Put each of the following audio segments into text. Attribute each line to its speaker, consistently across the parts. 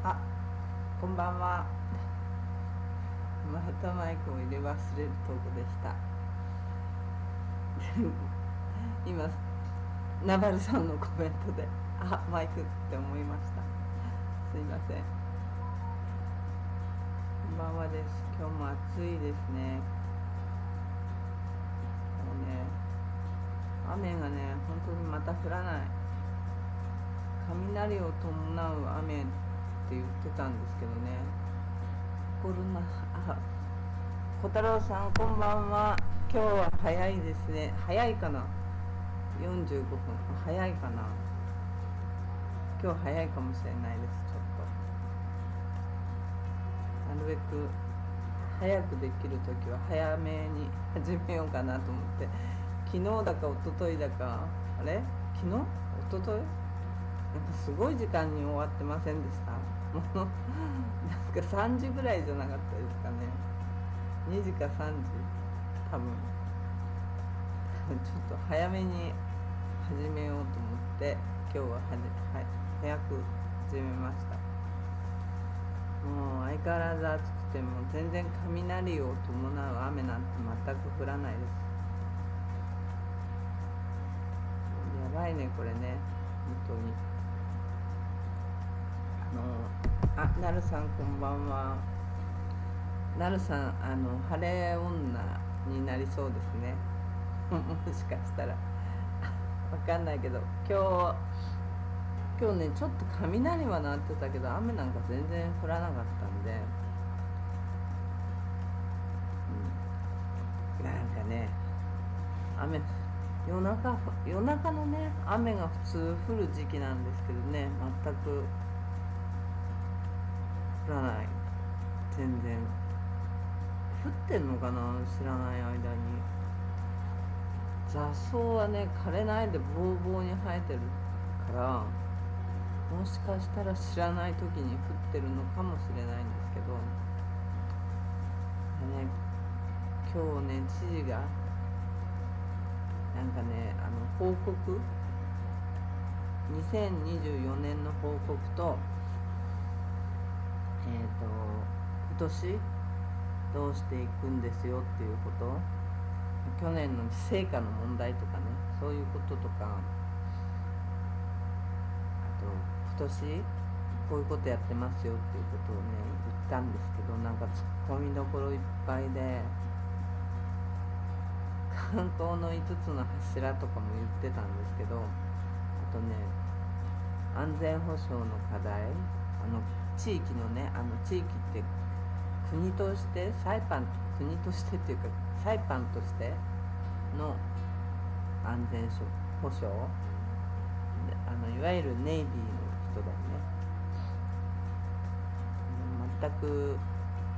Speaker 1: あ、こんばんは。またマイクを入れ忘れるトークでした。今、ナバルさんのコメントで、マイクって思いました。すいません。こんばんはです。今日も暑いですね。もうね、雨がね、本当にまた降らない。雷を伴う雨って言ってたんですけどね。コロナ、小太郎さんこんばんは。今日は早いですね。早いかな、45分。早いかな。今日早いかもしれないです。ちょっとなるべく早くできるときは早めに始めようかなと思って。昨日だか一昨日だか、あれ昨日一昨日なんかすごい時間に終わってませんでした？もうなんか3時ぐらいじゃなかったですかね。2時か3時、多分。ちょっと早めに始めようと思って、今日は早く始めました。もう相変わらず暑くて、もう全然雷を伴う雨なんて全く降らないです。やばいねこれね、本当に。なるさんこんばんは。なるさん、晴れ女になりそうですね。もしかしたらわかんないけど、今日ね、ちょっと雷は鳴ってたけど、雨なんか全然降らなかったんで、なんかね、雨、夜中のね、雨が普通降る時期なんですけどね、全く降らない。全然。降ってんのかな、知らない間に。雑草はね、枯れないでボーボーに生えてるから、もしかしたら知らない時に降ってるのかもしれないんですけど、ね、今日ね、知事がなんかね、報告、2024年の報告と、今年どうしていくんですよっていうこと、去年の成果の問題とかね、そういうこととか、あと今年こういうことやってますよっていうことをね、言ったんですけど、なんかツッコミどころいっぱいで、観光の5つの柱とかも言ってたんですけど、あとね、安全保障の課題、地域のね、地域って国として国としてっていうか、サイパンとしての安全保障で、いわゆるネイビーの人だよね。全く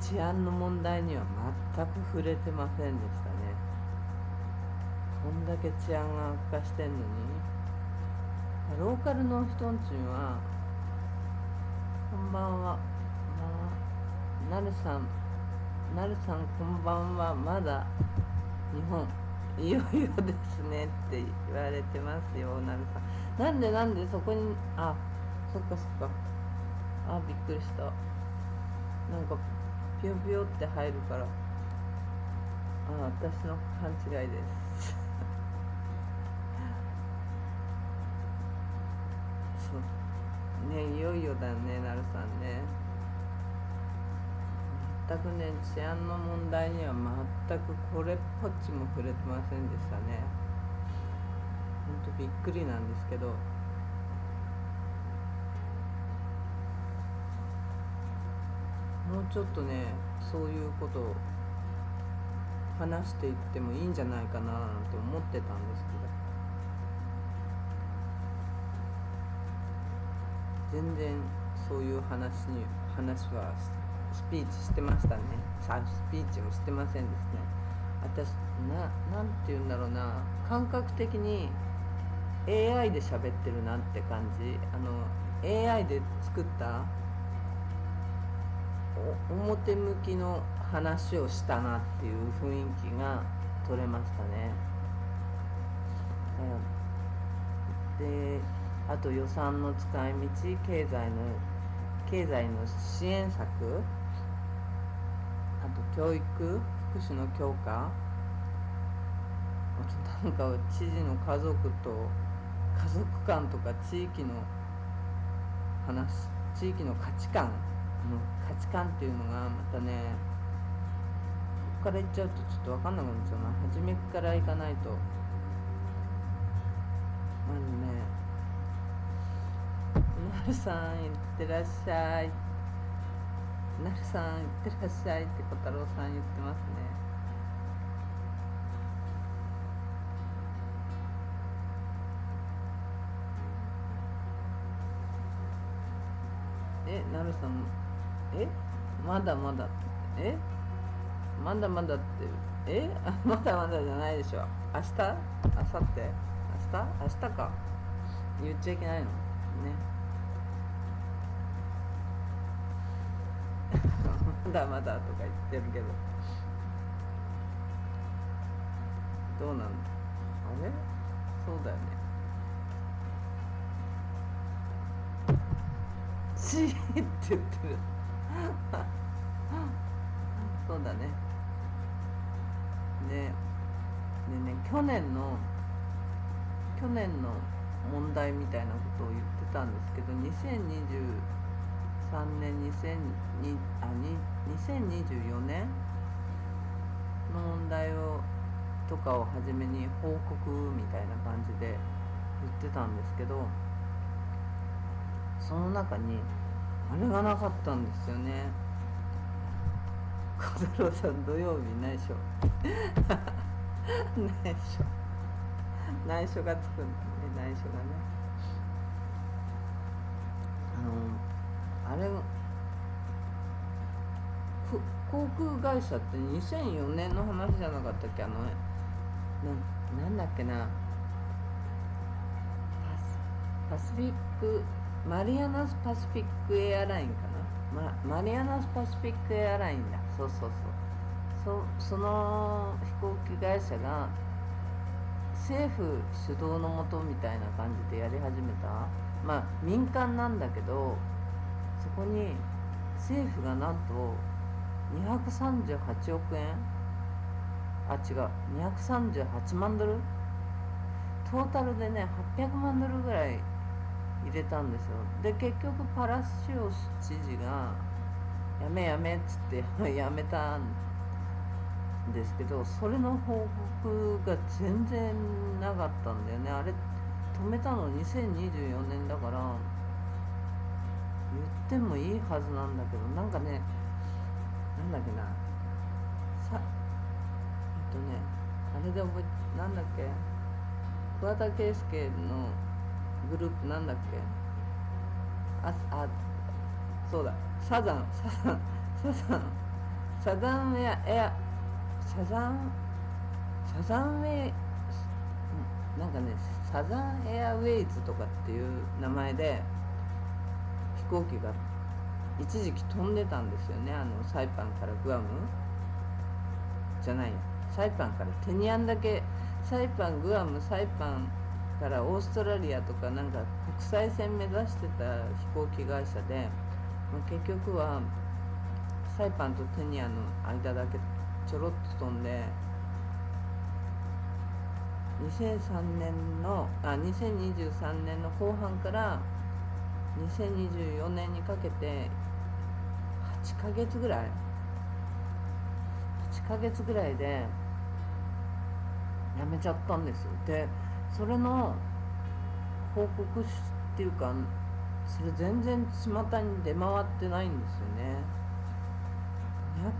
Speaker 1: 治安の問題には全く触れてませんでしたね。こんだけ治安が悪化してんのに、ローカルの人んちは、こんばんは、なるさんこんばんは。まだ日本いよいよですねって言われてますよ、なるさん。なんでそこに、そっかそっか。びっくりした。なんかピヨピヨって入るから、私の勘違いです。そうね、いよいよだね、なるさんね。全くね、治安の問題には全くこれっぽっちも触れてませんでしたね。ほんとびっくりなんですけど、もうちょっとね、そういうことを話していってもいいんじゃないかななんて思ってたんですけど、全然そういう話はスピーチしてましたね。スピーチもしてませんですね。私、なんて言うんだろうな、感覚的に AI で喋ってるなって感じ。AI で作った表向きの話をしたなっていう雰囲気が取れましたね。で、あと予算の使い道、経済の経済の支援策、あと教育福祉の強化、あとなんか知事の家族間とか地域の話、地域の価値観っていうのがまたね、ここから言っちゃうとちょっと分かんなくなっちゃうな。初めからいかないと。まずね、なるさんいってらっしゃい、なるさんいってらっしゃいって小太郎さん言ってますね。なるさん、まだまだ、まだまだって、まだまだじゃないでしょ。明日、明後日、明日か。言っちゃいけないのね。まだまだとか言ってるけど、どうなんだ。あれ、そうだよね。チーって言ってるそうだね。でね、去年の問題みたいなことを言ってたんですけど、2023年2024年の問題とかをはじめに報告みたいな感じで言ってたんですけど、その中にあれがなかったんですよね。小太郎さん、土曜日内緒内緒がつくんだね。内緒がね、あれ航空会社って2004年の話じゃなかったっけ。なんだっけな、パシフィックマリアナスパシフィックエアラインかな、マリアナスパシフィックエアラインだ。そうその飛行機会社が政府主導のもとみたいな感じでやり始めた、民間なんだけど、そこに政府がなんと238億円、238万ドル、トータルでね800万ドルぐらい入れたんですよ。で結局パラシオス知事がやめっつってやめたんですけど、それの報告が全然なかったんだよね。あれ止めたの2024年だから、言ってもいいはずなんだけど、なんかね、なんだっけな、あれでなんだっけ、桑田佳祐のグループなんだっけ、そうだ、サザンなんかね、サザンエアウェイズとかっていう名前で飛行機が一時期飛んでたんですよね。サイパンからグアムじゃないや、サイパンからテニアンだけ、サイパングアムサイパンからオーストラリアとかなんか国際線目指してた飛行機会社で、結局はサイパンとテニアンの間だけちょろっと飛んで、2023年の後半から2024年にかけて8ヶ月ぐらいでやめちゃったんですよ。でそれの報告っていうか、それ全然巷に出回ってないんですよね。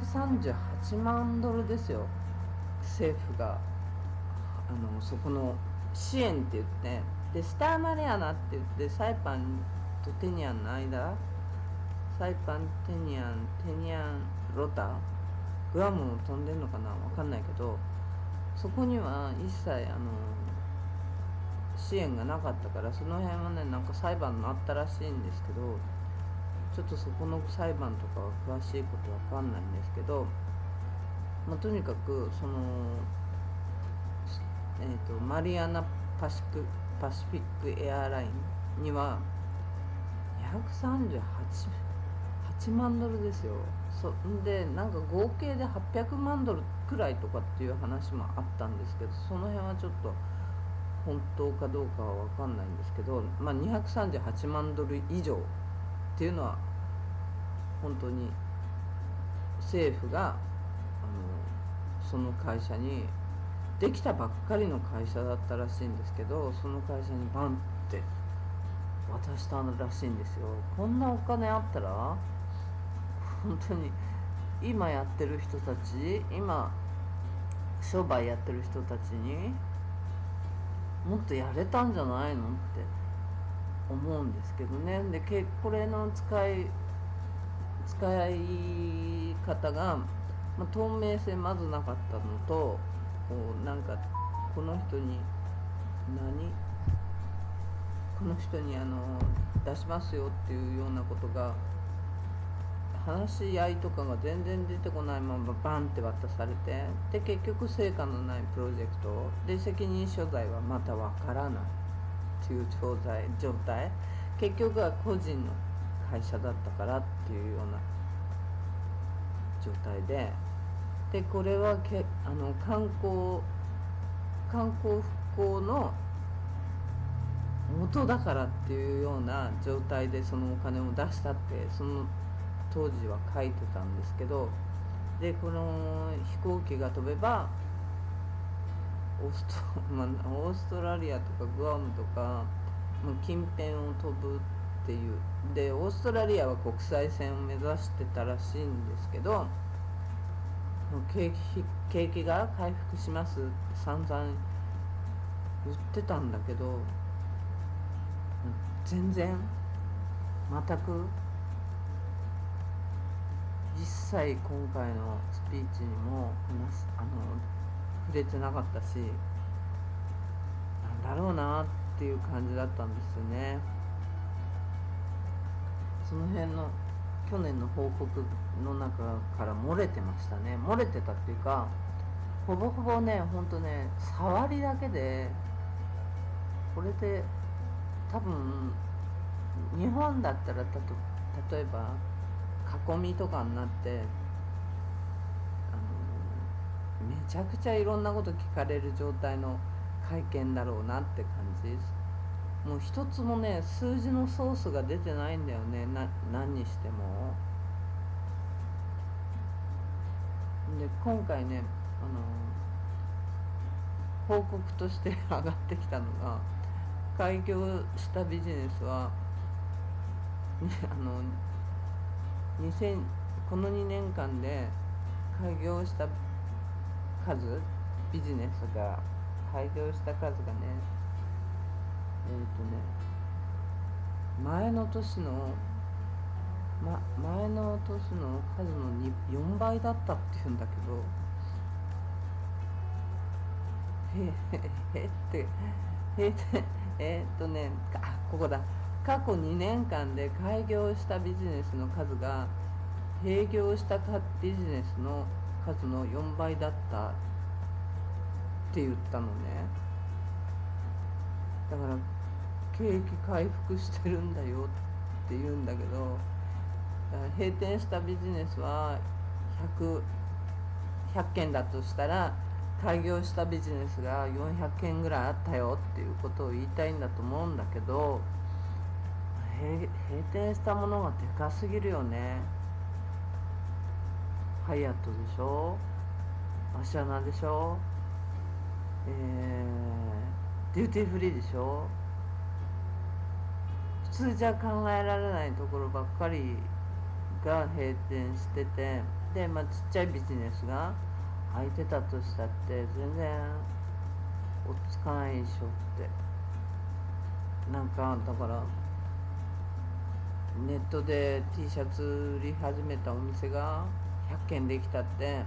Speaker 1: 238万ドルですよ、政府がそこの支援って言って。でスターマリアナって言って、サイパンとテニアンの間、サイパンテニアンロタグアムも飛んでんのかな、分かんないけど、そこには一切支援がなかったから、その辺はね、なんか裁判になったらしいんですけど、ちょっとそこの裁判とかは詳しいことわかんないんですけど、とにかくそのマリアナパシフィックエアラインには238 8万ドルですよ。んでなんか合計で800万ドルくらいとかっていう話もあったんですけど、その辺はちょっと本当かどうかは分かんないんですけど、まあ、238万ドル以上っていうのは本当に政府がその会社に、できたばっかりの会社だったらしいんですけど、その会社にバンって渡したらしいんですよ。こんなお金あったら本当に今やってる人たち、今商売やってる人たちにもっとやれたんじゃないのって思うんですけどね。でこれの使い方が、まあ、透明性まずなかったのと、なんかこの人にこの人に出しますよっていうようなことが、話し合いとかが全然出てこないままバンって渡されて、で結局成果のないプロジェクトで責任所在はまたわからないっていう状態、結局は個人の会社だったからっていうような状態で、これは観光復興の元だからっていうような状態でそのお金を出したってその当時は書いてたんですけど、でこの飛行機が飛べばオーストラリアとかグアムとか近辺を飛ぶっていう。でオーストラリアは国際線を目指してたらしいんですけど、景気が回復しますって散々言ってたんだけど、全然全く実際今回のスピーチにも触れてなかったし、なんだろうなっていう感じだったんですよね。その辺の去年の報告の中から漏れてましたね。漏れてたっていうか、ほぼほぼね、ほんとね、触りだけで、これで多分日本だったら例えば囲みとかになってめちゃくちゃいろんなこと聞かれる状態の会見だろうなって感じです。もう一つもね、数字のソースが出てないんだよね。何にしても。で今回ね、報告として上がってきたのが、開業したビジネスはこの2年間で開業した数、ビジネスが開業した数がね、前の年の数の4倍だったっていうんだけど、ここだ。過去2年間で開業したビジネスの数が閉業したビジネスの数の4倍だったって言ったのね。だから景気回復してるんだよって言うんだけど、閉店したビジネスは100件だとしたら、開業したビジネスが400件ぐらいあったよっていうことを言いたいんだと思うんだけど、閉店したものがでかすぎるよね。ハイアットでしょ、アシャナでしょ、デューティーフリーでしょ。普通じゃ考えられないところばっかりが閉店してて、でちっちゃいビジネスが開いてたとしたって全然追っつかないでしょって。なんかだからネットで T シャツ売り始めたお店が100件できたって、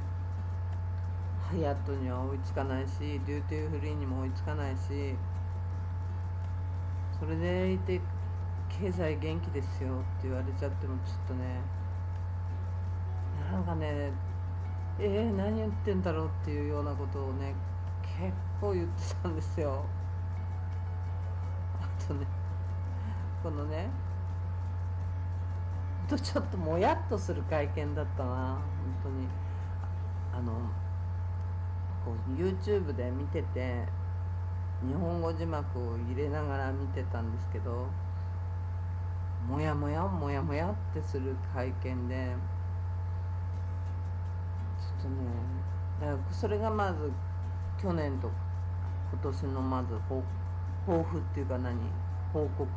Speaker 1: ハイアットには追いつかないし、デューティーフリーにも追いつかないし、それでいて経済元気ですよって言われちゃってもちょっとね、なんかね、何言ってんだろうっていうようなことをね、結構言ってたんですよ。あとね、このね、とちょっともやっとする会見だったな本当に。こう YouTube で見てて日本語字幕を入れながら見てたんですけど、もやもやもやもやってする会見で、ちょっとね、だからそれがまず去年と今年のまず抱負っていうか報告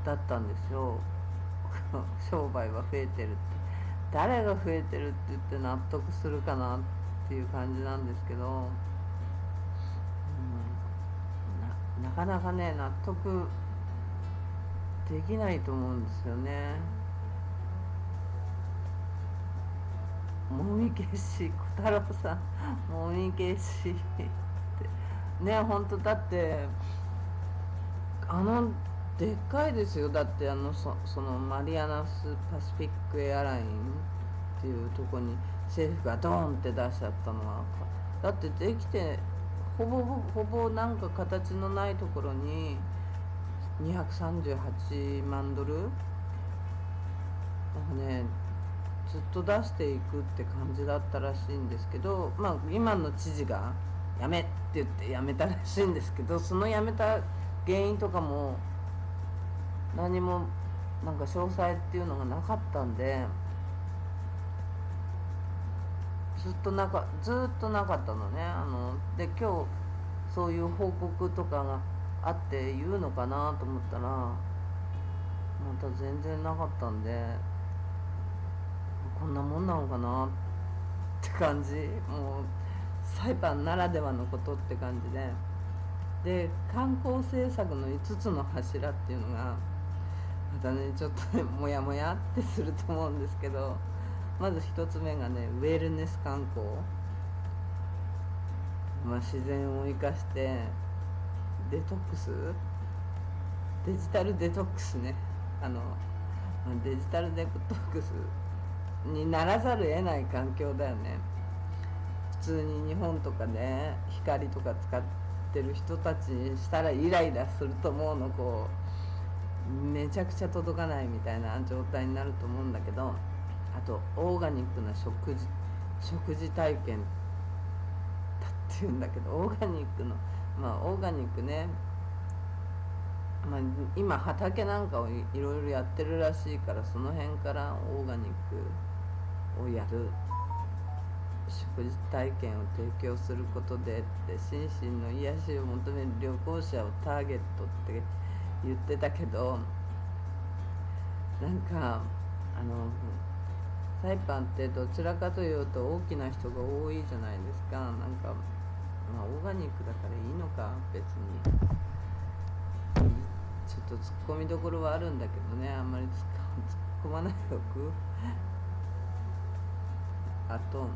Speaker 1: だったんですよ。商売は増えてるって、誰が増えてるって言って納得するかなっていう感じなんですけど、なかなかね納得できないと思うんですよね。もみ消し小太郎さんもみ消しってね、本当だってでっかいですよ。だってそのマリアナスパシフィックエアラインっていうとこに政府がドーンって出しちゃったのは、だってできてほぼなんか形のないところに238万ドルなんかねずっと出していくって感じだったらしいんですけど、まあ今の知事がやめって言ってやめたらしいんですけど、そのやめた原因とかも何もなんか詳細っていうのがなかったんで、ずっとなかったのね。で今日そういう報告とかがあって言うのかなと思ったらまた全然なかったんで、こんなもんなのかなって感じ。もう裁判ならではのことって感じで、観光政策の5つの柱っていうのがまたねちょっとねもやもやってすると思うんですけど、まず1つ目がねウェルネス観光、自然を生かしてデトックス、デジタルデトックスね、デジタルデトックスにならざるを得ない環境だよね。普通に日本とかで光とか使ってる人たちにしたらイライラすると思うの。こうめちゃくちゃ届かないみたいな状態になると思うんだけど、あとオーガニックな食事体験だっていうんだけど、オーガニックね、今畑なんかをいろいろやってるらしいから、その辺からオーガニックをやる食事体験を提供することでって心身の癒しを求める旅行者をターゲットって言ってたけど、なんかサイパンってどちらかというと大きな人が多いじゃないですか。なんかオーガニックだからいいのか別に、ちょっと突っ込みどころはあるんだけどね、あんまり突っ込まないでおく。あと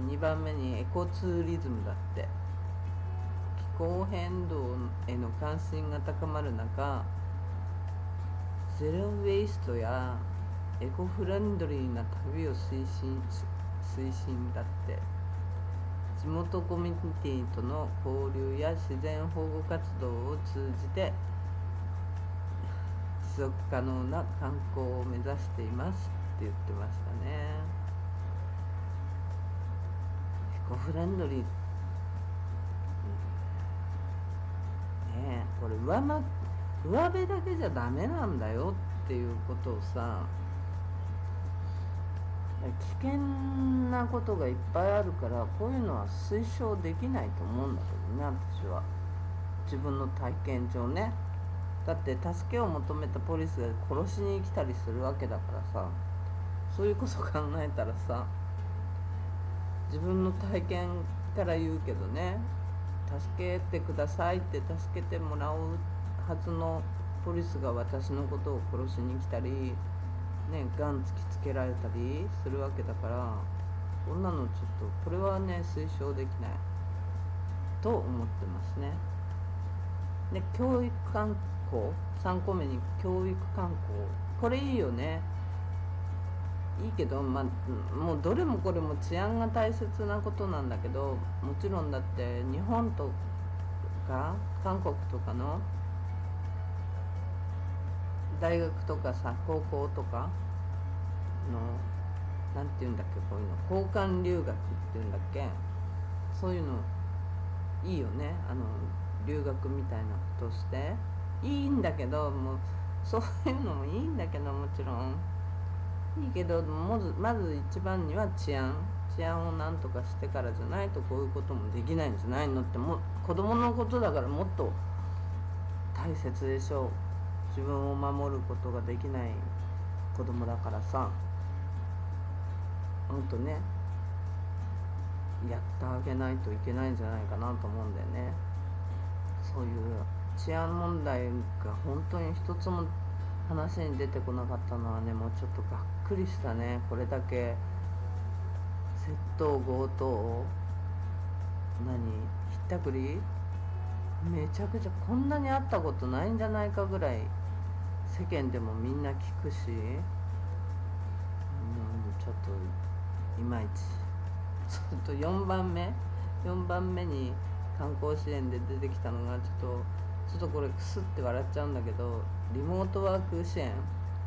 Speaker 1: 2番目にエコツーリズムだって。気候変動への関心が高まる中、ゼロウェイストやエコフレンドリーな旅を推進だって。地元コミュニティとの交流や自然保護活動を通じて持続可能な観光を目指していますって言ってましたね。エコフレンドリーねえ、これ上辺だけじゃダメなんだよっていうことをさ、危険なことがいっぱいあるからこういうのは推奨できないと思うんだけどね、私は。自分の体験上ね。だって助けを求めたポリスが殺しに来たりするわけだからさ、そういうこと考えたらさ、自分の体験から言うけどね、助けてくださいって助けてもらうはずのポリスが私のことを殺しに来たりね、ガン突きつけられたりするわけだから、こんなのちょっとこれはね推奨できないと思ってますね。で、教育観光、3個目に教育観光、これいいよね。いいけど、もうどれもこれも治安が大切なことなんだけど、もちろんだって日本とか韓国とかの大学とかさ、高校とかの、なんていうんだっけ、こういうの交換留学っていうんだっけ、そういうのいいよね。留学みたいなことしていいんだけど、もうそういうのもいいんだけど、もちろんいいけど、まず一番には治安をなんとかしてからじゃないと、こういうこともできないんじゃないのって。もう子供のことだから、もっと大切でしょう。自分を守ることができない子供だからさ、ほんとね、やってあげないといけないんじゃないかなと思うんだよね。そういう治安問題が本当に一つも話に出てこなかったのはね、もうちょっとがっくりしたね。これだけ窃盗強盗、ひったくり、めちゃくちゃ、こんなにあったことないんじゃないかぐらい世間でもみんな聞くし、ちょっといまいち。ちょっと4番目に観光支援で出てきたのが、ちょっとこれクスって笑っちゃうんだけど、リモートワーク支援、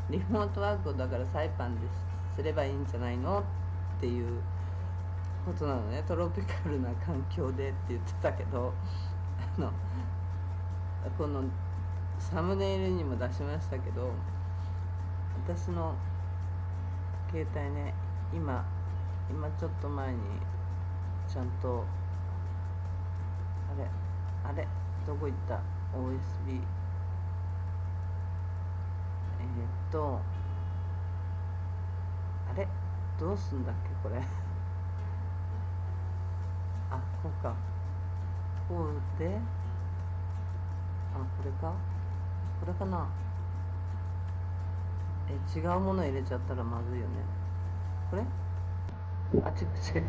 Speaker 1: リモートワークをだからサイパンですればいいんじゃないのっていうことなのね。トロピカルな環境でって言ってたけど、このサムネイルにも出しましたけど、私の携帯ね、今ちょっと前にちゃんと、あれどこ行った？ OSB、 あれどうすんだっけこれあ、こうか、こうで、これかな。違うもの入れちゃったらまずいよね。これ、あ、違う。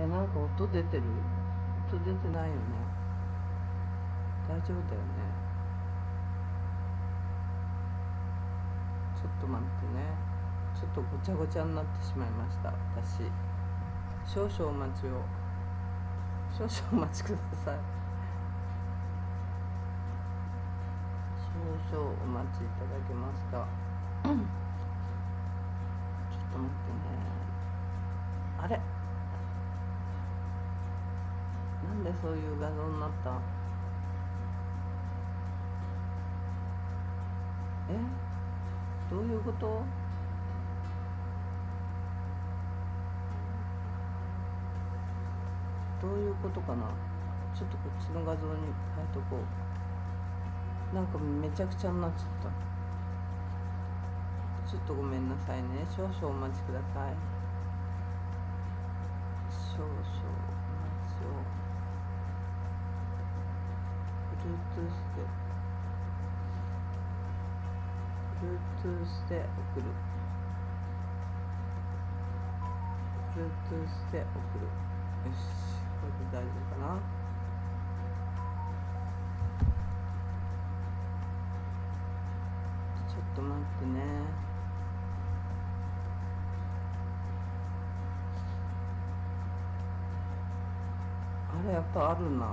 Speaker 1: なんか音出てる？音出てないよね。大丈夫だよね。ちょっと待ってね。ちょっとごちゃごちゃになってしまいました、私。少々お待ちください。少々お待ちいただけますか。ちょっと待ってね。あれ、なんでそういう画像になった？どういうこと？どういうことかな。ちょっとこっちの画像に変えとこう。なんかめちゃくちゃになっちゃった。ちょっとごめんなさいね。少々お待ちください。少々お待ちを。Bluetooth で送る。Bluetooth で送る。よし、これで大丈夫かな。ちょっと待ってね。あれ、やっぱあるな。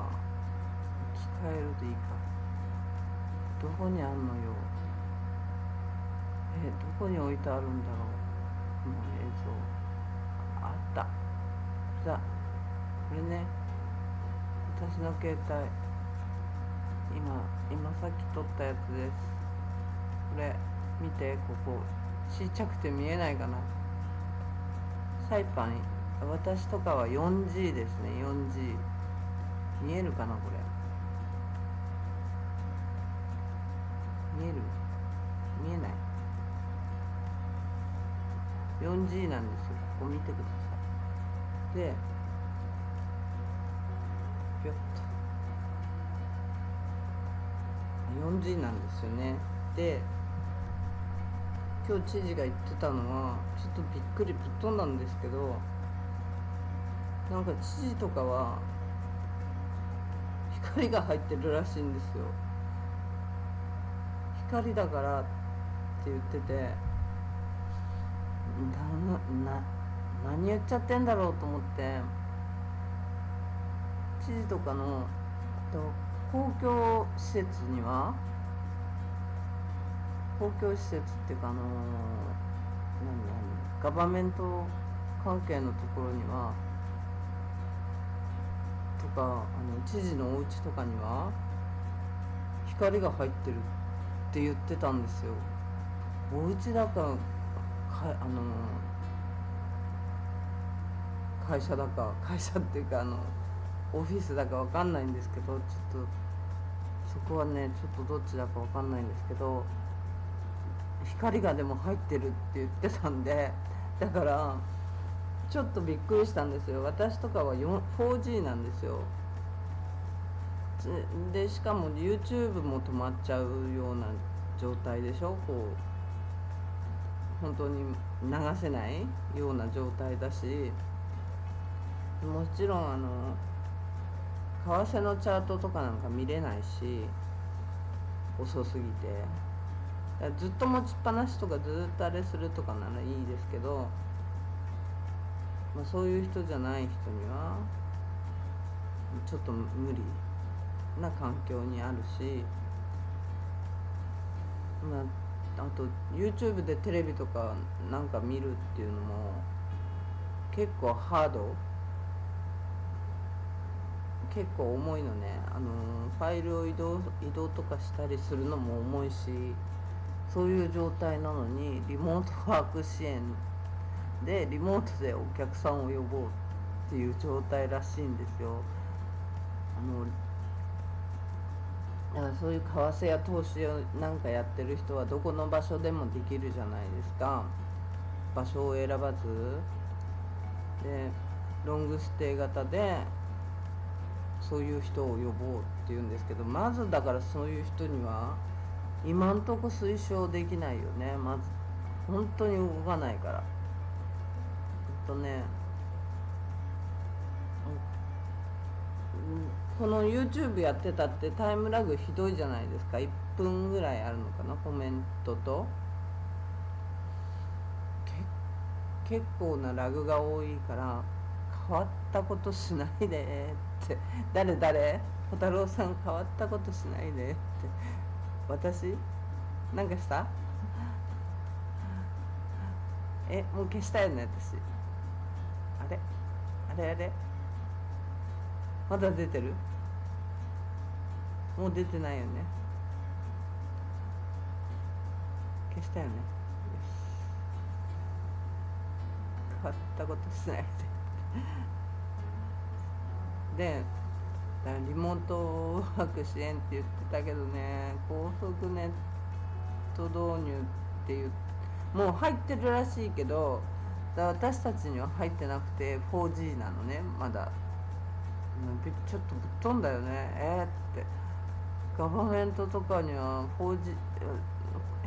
Speaker 1: 置き換えるでいいか。どこにあんのよ。どこに置いてあるんだろう、この映像。あった。これね、私の携帯、今さっき撮ったやつです。これ見て、ここちっちゃくて見えないかな。サイパン、私とかは 4G ですね。 4G 見えるかな。これ見える？見えない。 4G なんですよ。ここ見てください。で、ぴょっと 4G なんですよね。で、今日知事が言ってたのはちょっとびっくりぶっ飛んだんですけど、なんか知事とかは光が入ってるらしいんですよ。光だからって言ってて、何言っちゃってんだろうと思って、知事とかの公共施設には、公共施設っていうかガバメント関係のところにはとか知事のお家とかには光が入ってるって言ってたんですよ。お家だか会社だか、会社っていうかオフィスだかわかんないんですけど、ちょっとそこはねちょっとどっちだかわかんないんですけど、光がでも入ってるって言ってたんで、だからちょっとびっくりしたんですよ。私とかは 4G なんですよ。でしかも YouTube も止まっちゃうような状態でしょ。こう本当に流せないような状態だし、もちろん為替のチャートとかなんか見れないし、遅すぎて。ずっと持ちっぱなしとかずっとあれするとかならいいですけど、そういう人じゃない人にはちょっと無理な環境にあるし、あと YouTube でテレビとかなんか見るっていうのも結構ハード、結構重いのね。ファイルを移動とかしたりするのも重いし、そういう状態なのにリモートワーク支援でリモートでお客さんを呼ぼうっていう状態らしいんですよ。だからそういう為替や投資をなんかやってる人はどこの場所でもできるじゃないですか。場所を選ばずでロングステイ型でそういう人を呼ぼうっていうんですけど、まずだからそういう人には今んとこ推奨できないよね。まず本当に動かないから。この YouTube やってたってタイムラグひどいじゃないですか。1分ぐらいあるのかな、コメントと。結構なラグが多いから、変わったことしないでって。誰小太郎さん変わったことしないでって。私なんかした？もう消したよね私。あれまだ出てる？もう出てないよね。消したよね。よし、変わったことしないでで、だからリモートワーク支援って言ってたけどね、高速ネット導入っていうもう入ってるらしいけど、私たちには入ってなくて 4G なのね、まだ。ちょっとぶっ飛んだよね。ってガバメントとかには 4G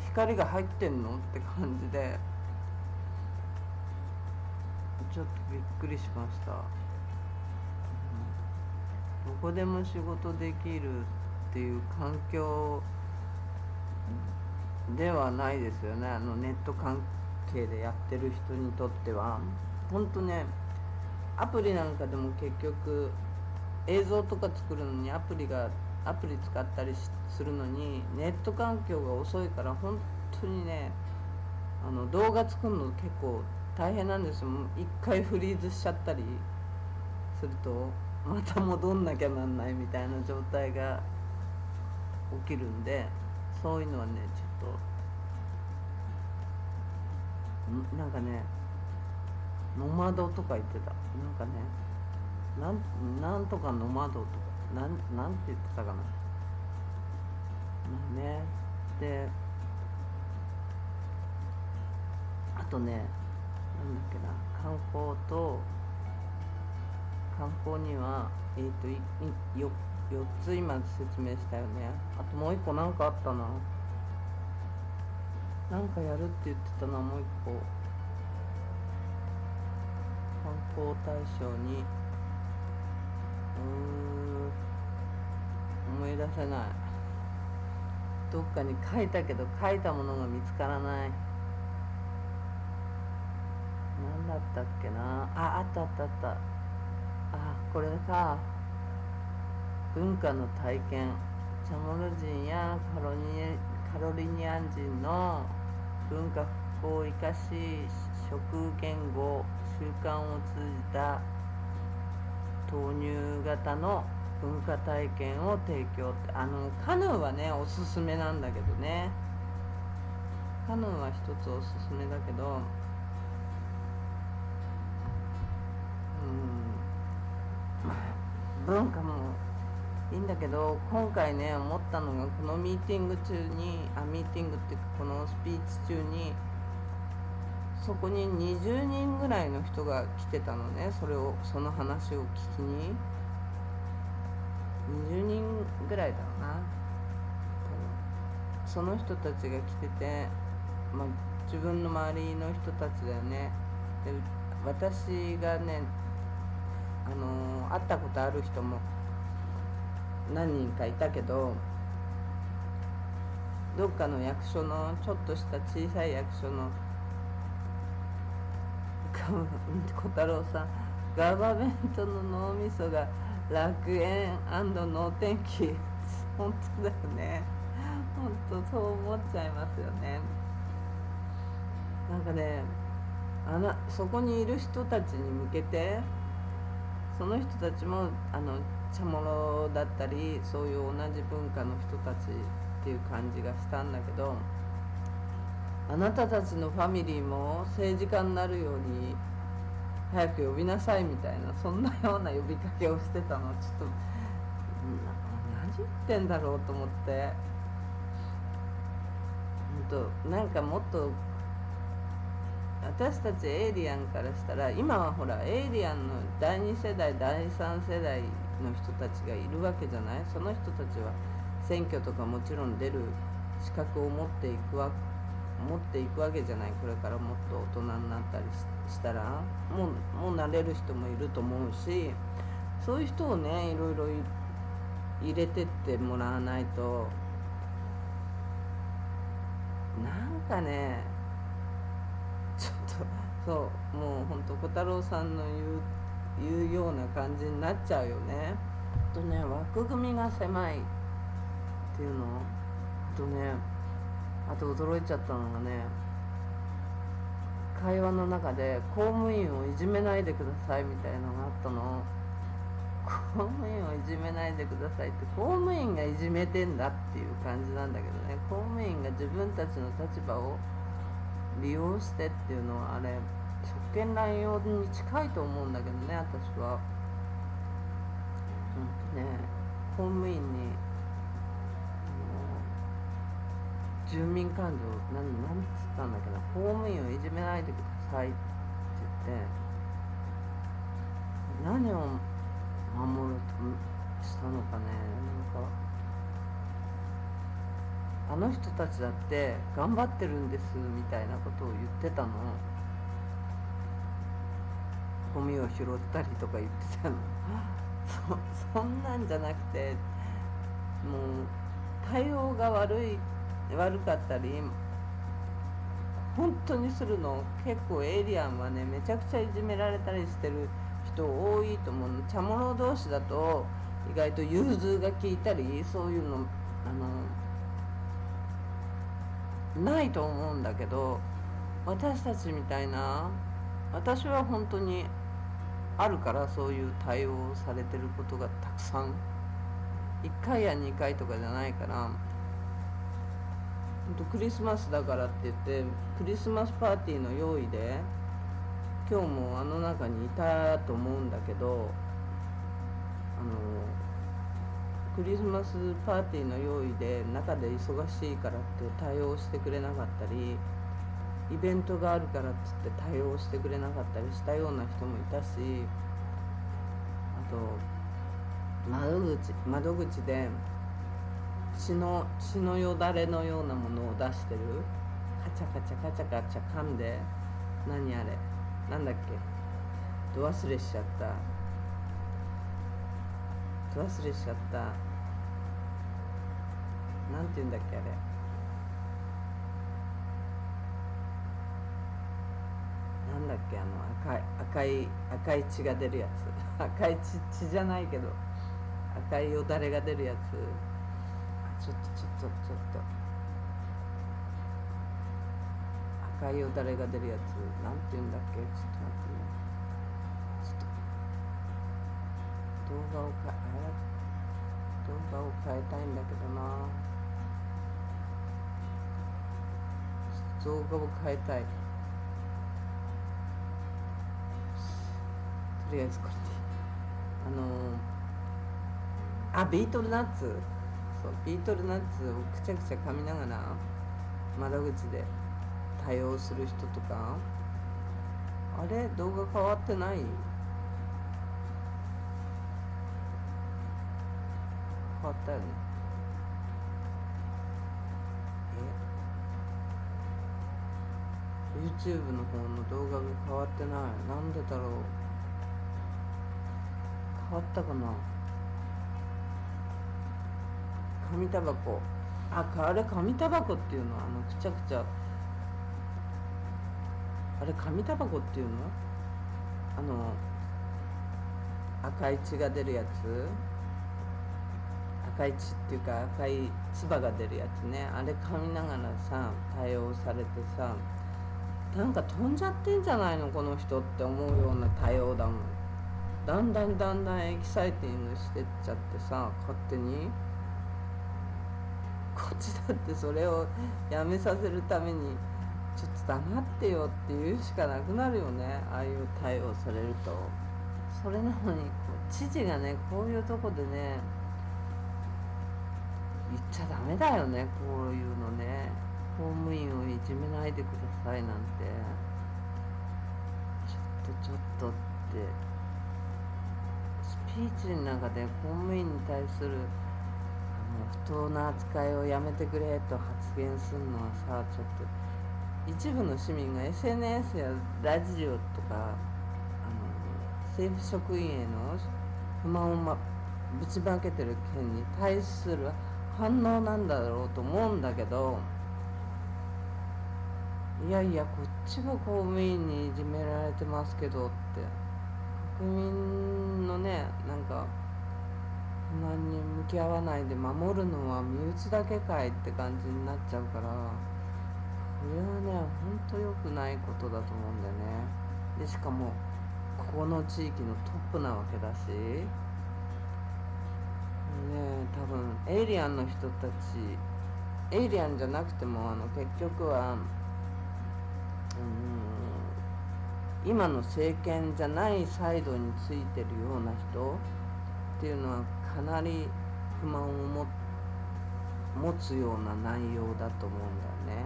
Speaker 1: 光が入ってんのって感じで、ちょっとびっくりしました。どこでも仕事できるっていう環境ではないですよね。ネット関係でやってる人にとっては。ほんとね、アプリなんかでも結局映像とか作るのにアプリ使ったりするのにネット環境が遅いから、本当にね動画作るの結構大変なんですよ。一回フリーズしちゃったりするとまた戻んなきゃなんないみたいな状態が起きるんで、そういうのはねちょっとなんかね、ノマドとか言ってた。なんかね、なんとかノマドとかなんて言ってたかな。ね。で、あとね、なんだっけな、観光には4つ今説明したよね。あともう一個なんかあったな。なんかやるって言ってたな。もう一個観光大賞に思い出せない。どっかに書いたけど書いたものが見つからない。何だったっけな。あったあったあった。これか。文化の体験、チャモロ人やカロリニアン人の文化復興を生かし、食言語習慣を通じた投入型の文化体験を提供って、カヌーはねおすすめなんだけどね。カヌーは一つおすすめだけど、文化もいいんだけど、今回ね思ったのが、このミーティングっていうか、このスピーチ中にそこに20人ぐらいの人が来てたのね。その話を聞きに20人ぐらいだろうな。その人たちが来てて、自分の周りの人たちだよね。で、私がね会ったことある人も何人かいたけど、どっかの役所のちょっとした小さい役所の小太郎さん、ガバメントの脳みそが楽園能天気。本当だよね。本当そう思っちゃいますよね。なんかね、そこにいる人たちに向けて、その人たちもチャモロだったり、そういう同じ文化の人たちっていう感じがしたんだけど、あなたたちのファミリーも政治家になるように早く呼びなさいみたいな、そんなような呼びかけをしてたの。ちょっと何言ってんだろうと思って。なんかもっと私たちエイリアンからしたら、今はほらエイリアンの第2世代第3世代の人たちがいるわけじゃない。その人たちは選挙とかもちろん出る資格を持っていくわけじゃない。これからもっと大人になったりしたらもうなれる人もいると思うし、そういう人をねいろいろ入れてってもらわないと、なんかねちょっとそうもうほんと小太郎さんの言うような感じになっちゃうよね。枠組みが狭いっていうのあと驚いちゃったのがね、会話の中で公務員をいじめないでくださいみたいなのがあったの。公務員をいじめないでくださいって、公務員がいじめてんだっていう感じなんだけどね。公務員が自分たちの立場を利用してっていうのは、あれ職権乱用に近いと思うんだけどね、私は。公務員に住民感情なんつったんだけど、公務員をいじめないでくださいって言って、何を守るとしたのかね。あの人たちだって頑張ってるんですみたいなことを言ってたの。ゴミを拾ったりとか言ってたの。そんなんじゃなくて、もう対応が悪かったり本当にするの。結構エイリアンはねめちゃくちゃいじめられたりしてる人多いと思うの。チャモロ同士だと意外と融通が効いたり、そういうのないと思うんだけど、私たちみたいな、私は本当にあるから、そういう対応されてることがたくさん、1回や2回とかじゃないから。クリスマスだからって言ってクリスマスパーティーの用意で、今日も中にいたと思うんだけど、クリスマスパーティーの用意で中で忙しいからって対応してくれなかったり、イベントがあるからっつって対応してくれなかったりしたような人もいたし、あと窓口で血のよだれのようなものを出してるチャカチャカチャカチャ噛んで、何あれ、なんだっけ、ど忘れしちゃった、ど忘れしちゃった、なんて言うんだっけあれ、なんだっけ、赤い血が出るやつ赤い血じゃないけど赤いよだれが出るやつ、ちょっと赤いよだれが出るやつ、なんて言うんだっけ、ちょっと待ってね、ちょっと動画を変えたいんだけどな、動画を変えたい、とりあえずこれでビートルナッツ、そうビートルナッツをくちゃくちゃ噛みながら窓口で対応する人とか、あれ動画変わってない、変わったよね、YouTube の方の動画が変わってない、なんでだろう、変わったかな、紙タバコ、あれ紙タバコっていうの、くちゃくちゃ、あれ紙タバコっていうの、赤い血が出るやつ、赤い血っていうか赤い唾が出るやつね、あれ噛みながらさ対応されてさ、なんか飛んじゃってんじゃないのこの人って思うような対応だもん、だんだんエキサイティングしてっちゃってさ、勝手にこっちだってそれをやめさせるためにちょっと黙ってよって言うしかなくなるよね、ああいう対応されると。それなのに知事がね、こういうとこでね言っちゃダメだよね、こういうのね、公務員をいじめないでくださいなんて、ちょっとってスピーチの中で公務員に対する不当な扱いをやめてくれと発言するのはさ、ちょっと一部の市民が SNS やラジオとか政府職員への不満を、ぶちまけてる件に対する反応なんだろうと思うんだけど、いやいやこっちが公務員にいじめられてますけどって、国民のねなんか不満に向き合わないで守るのは身内だけかいって感じになっちゃうから、これはねほんと良くないことだと思うんだよね。でしかもここの地域のトップなわけだしね、多分エイリアンの人たち、エイリアンじゃなくても結局は今の政権じゃないサイドについてるような人っていうのはかなり不満を持つような内容だと思うんだよね。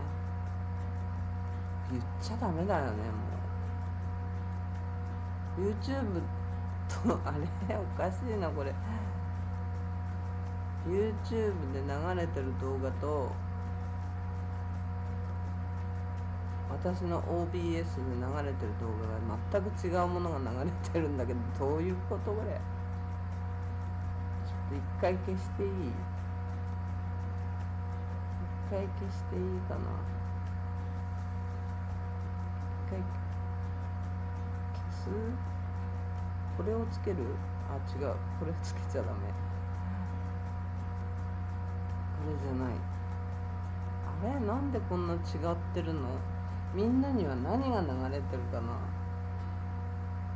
Speaker 1: 言っちゃダメだよね、もう YouTube とあれおかしいなこれ、 YouTube で流れてる動画と私の OBS で流れてる動画が全く違うものが流れてるんだけど、どういうことこれ、ちょっと一回消していい、一回消していいかな、一回消す、これをつける、違う、これつけちゃダメ、これじゃない、あれなんでこんな違ってるの、みんなには何が流れてるかな、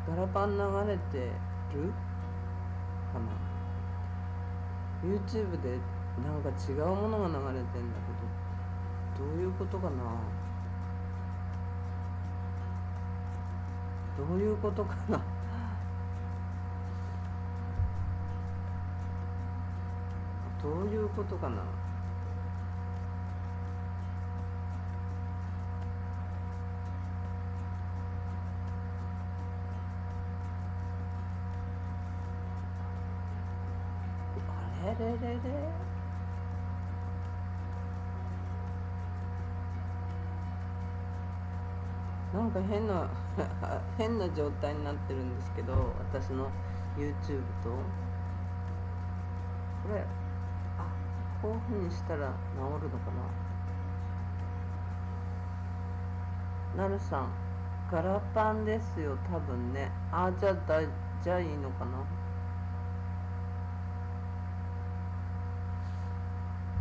Speaker 1: ガラパン流れてるかな、 YouTube でなんか違うものが流れてんだけど、どういうことかな、どういうことかなどういうことかな、あれれれれ、なんか変な変な状態になってるんですけど、私の YouTube とこれ、こういう風にしたら治るのかな。なるさん、ガラパンですよ多分ね。じゃあいいのかな。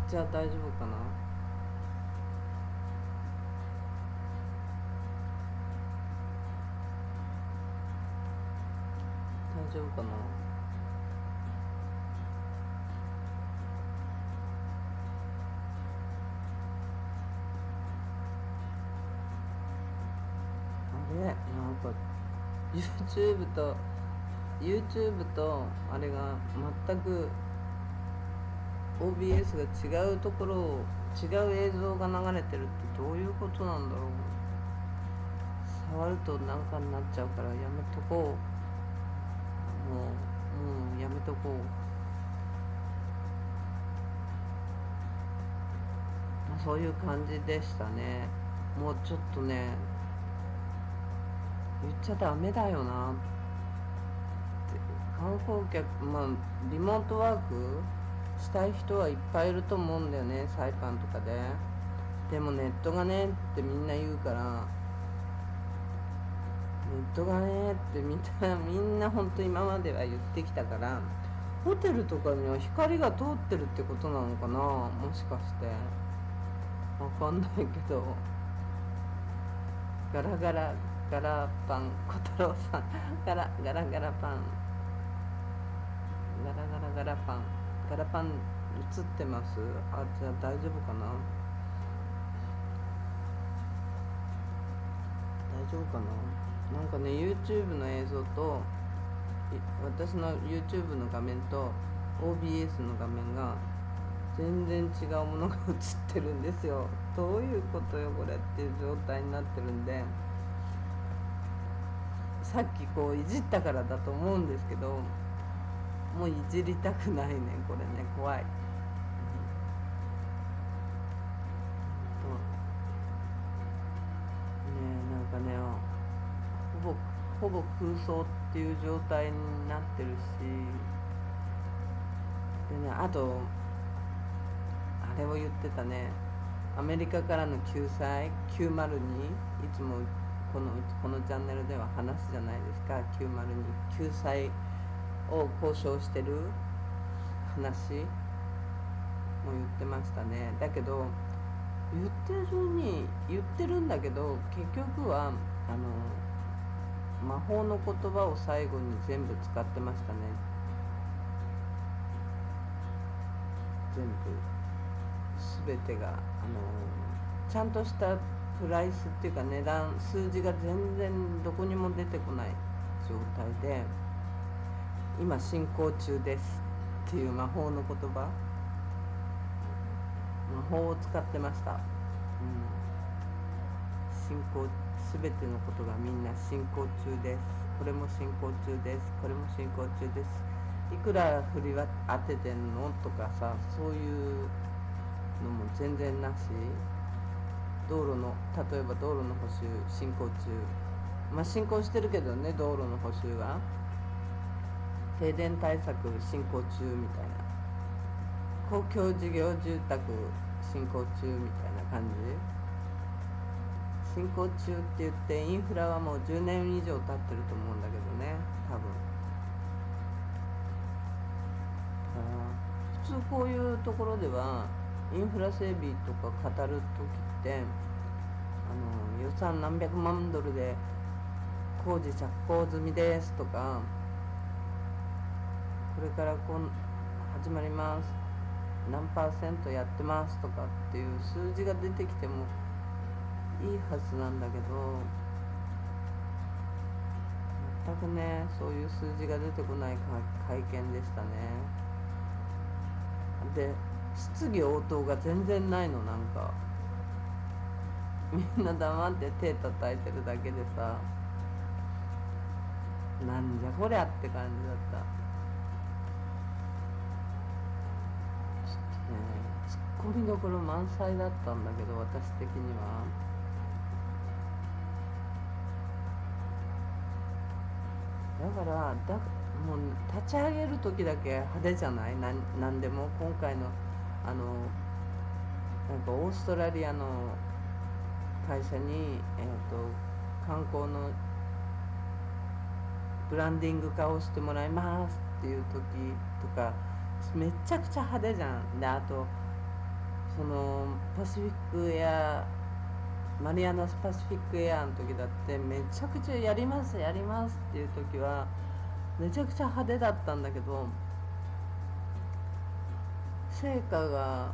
Speaker 1: じゃあ大丈夫かな。大丈夫かな。あれなんか YouTube と YouTube とあれが全く OBS が違うところを違う映像が流れてるってどういうことなんだろう。触るとなんかになっちゃうからやめとこう。もうやめとこう。そういう感じでしたね。もうちょっとね、言っちゃダメだよなって。観光客、リモートワークしたい人はいっぱいいると思うんだよね、サイパンとかで。でもネットがねってみんな言うから、ネットがねってみんな本当今までは言ってきたから、ホテルとかには光が通ってるってことなのかな、もしかして。わかんないけど。ガラガラガラパン小太郎さん、ガラガラガラパン、ガラガラガラパン、ガラパン映ってます。じゃあ大丈夫かな。大丈夫かな。なんかね YouTube の映像と私の YouTube の画面と OBS の画面が全然違うものが映ってるんですよ。どういうことよこれっていう状態になってるんで、さっきこういじったからだと思うんですけど、もういじりたくないねこれね。怖い。ねえ、なんかね、ほぼ空想っていう状態になってるし、でね、あとあれを言ってたね。アメリカからの救済902、いつもこのチャンネルでは話すじゃないですか。902救済を交渉してる話も言ってましたね。だけど言ってるんだけど、結局は魔法の言葉を最後に全部使ってましたね。全部全てがちゃんとしたプライスっていうか値段、数字が全然どこにも出てこない状態で、今進行中ですっていう魔法の言葉、魔法を使ってました。進行、全てのことがみんな進行中です。これも進行中です。これも進行中です。いくら振り当ててんのとかさ、そういうのも全然なし。例えば道路の補修進行中、進行してるけどね、道路の補修は停電対策進行中みたいな、公共事業住宅進行中みたいな感じ。進行中って言ってインフラはもう10年以上経ってると思うんだけどね、多分。普通こういうところではインフラ整備とか語る時って予算何百万ドルで工事着工済みですとか、これから始まります何%やってますとかっていう数字が出てきてもいいはずなんだけど、全くねそういう数字が出てこない会見でしたね。で質疑応答が全然ないの。なんかみんな黙って手叩いてるだけでさ、なんじゃこりゃって感じだった。ちょっとねツッコミどころ満載だったんだけど、私的にはだからもう立ち上げる時だけ派手じゃない。なんでも今回のあのなんかオーストラリアの会社に、観光のブランディング化をしてもらいますっていう時とかめちゃくちゃ派手じゃん。であとそのパシフィックエアマリアナパシフィックエアの時だってめちゃくちゃやりますやりますっていう時はめちゃくちゃ派手だったんだけど、成果が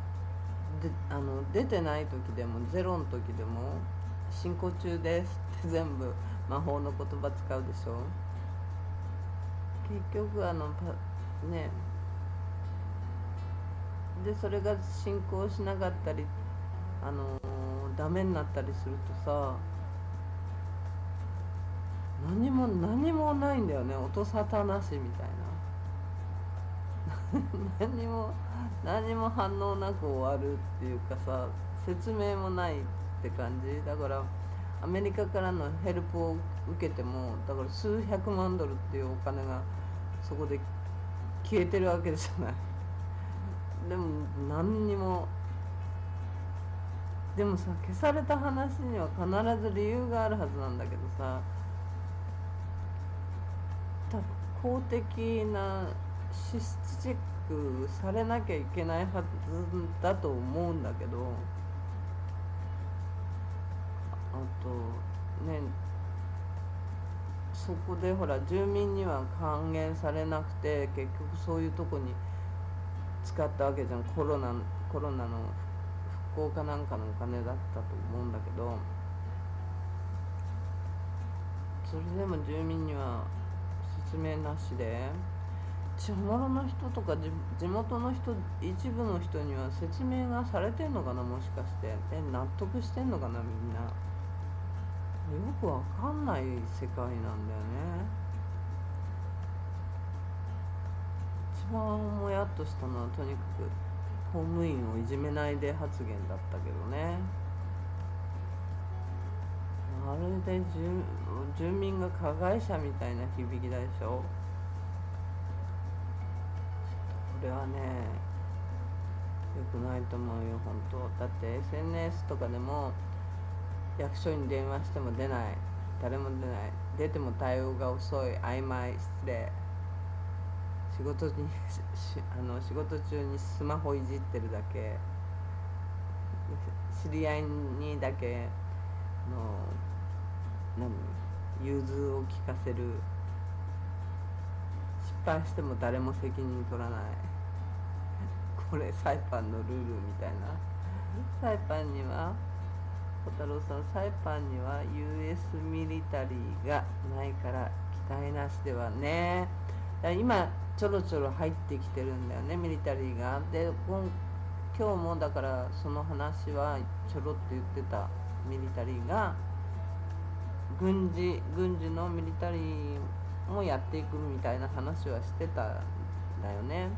Speaker 1: 出てない時でもゼロの時でも進行中ですって全部魔法の言葉使うでしょ。結局ねでそれが進行しなかったりダメになったりするとさ、何もないんだよね。音沙汰なしみたいな何も反応なく終わるっていうかさ、説明もないって感じだから、アメリカからのヘルプを受けてもだから数百万ドルっていうお金がそこで消えてるわけじゃない。でも何にもでもさ、消された話には必ず理由があるはずなんだけどさ、公的なシスチェックされなきゃいけないはずだと思うんだけど、あとね、そこでほら住民には還元されなくて結局そういうとこに使ったわけじゃん。コロナの復興かなんかのお金だったと思うんだけど、それでも住民には説明なしで、地元の人とか地元の人一部の人には説明がされてんのかな、もしかして。納得してんのかな、みんな。よくわかんない世界なんだよね。一番もやっとしたのはとにかく公務員をいじめないで発言だったけどね。まるで住民が加害者みたいな響きだでしょ。これはね良くないと思うよ、本当。だって SNS とかでも役所に電話しても出ない、誰も出ない、出ても対応が遅い、曖昧、失礼、仕事中にスマホいじってるだけ、知り合いにだけの融通を聞かせる、失敗しても誰も責任取らない、これサイパンのルールみたいな。サイパンには小太郎さん、サイパンには US ミリタリーがないから期待なしではね。だ今ちょろちょろ入ってきてるんだよね、ミリタリーが。で今日もだからその話はちょろっと言ってた。ミリタリーが軍事のミリタリーもやっていくみたいな話はしてたんだよね。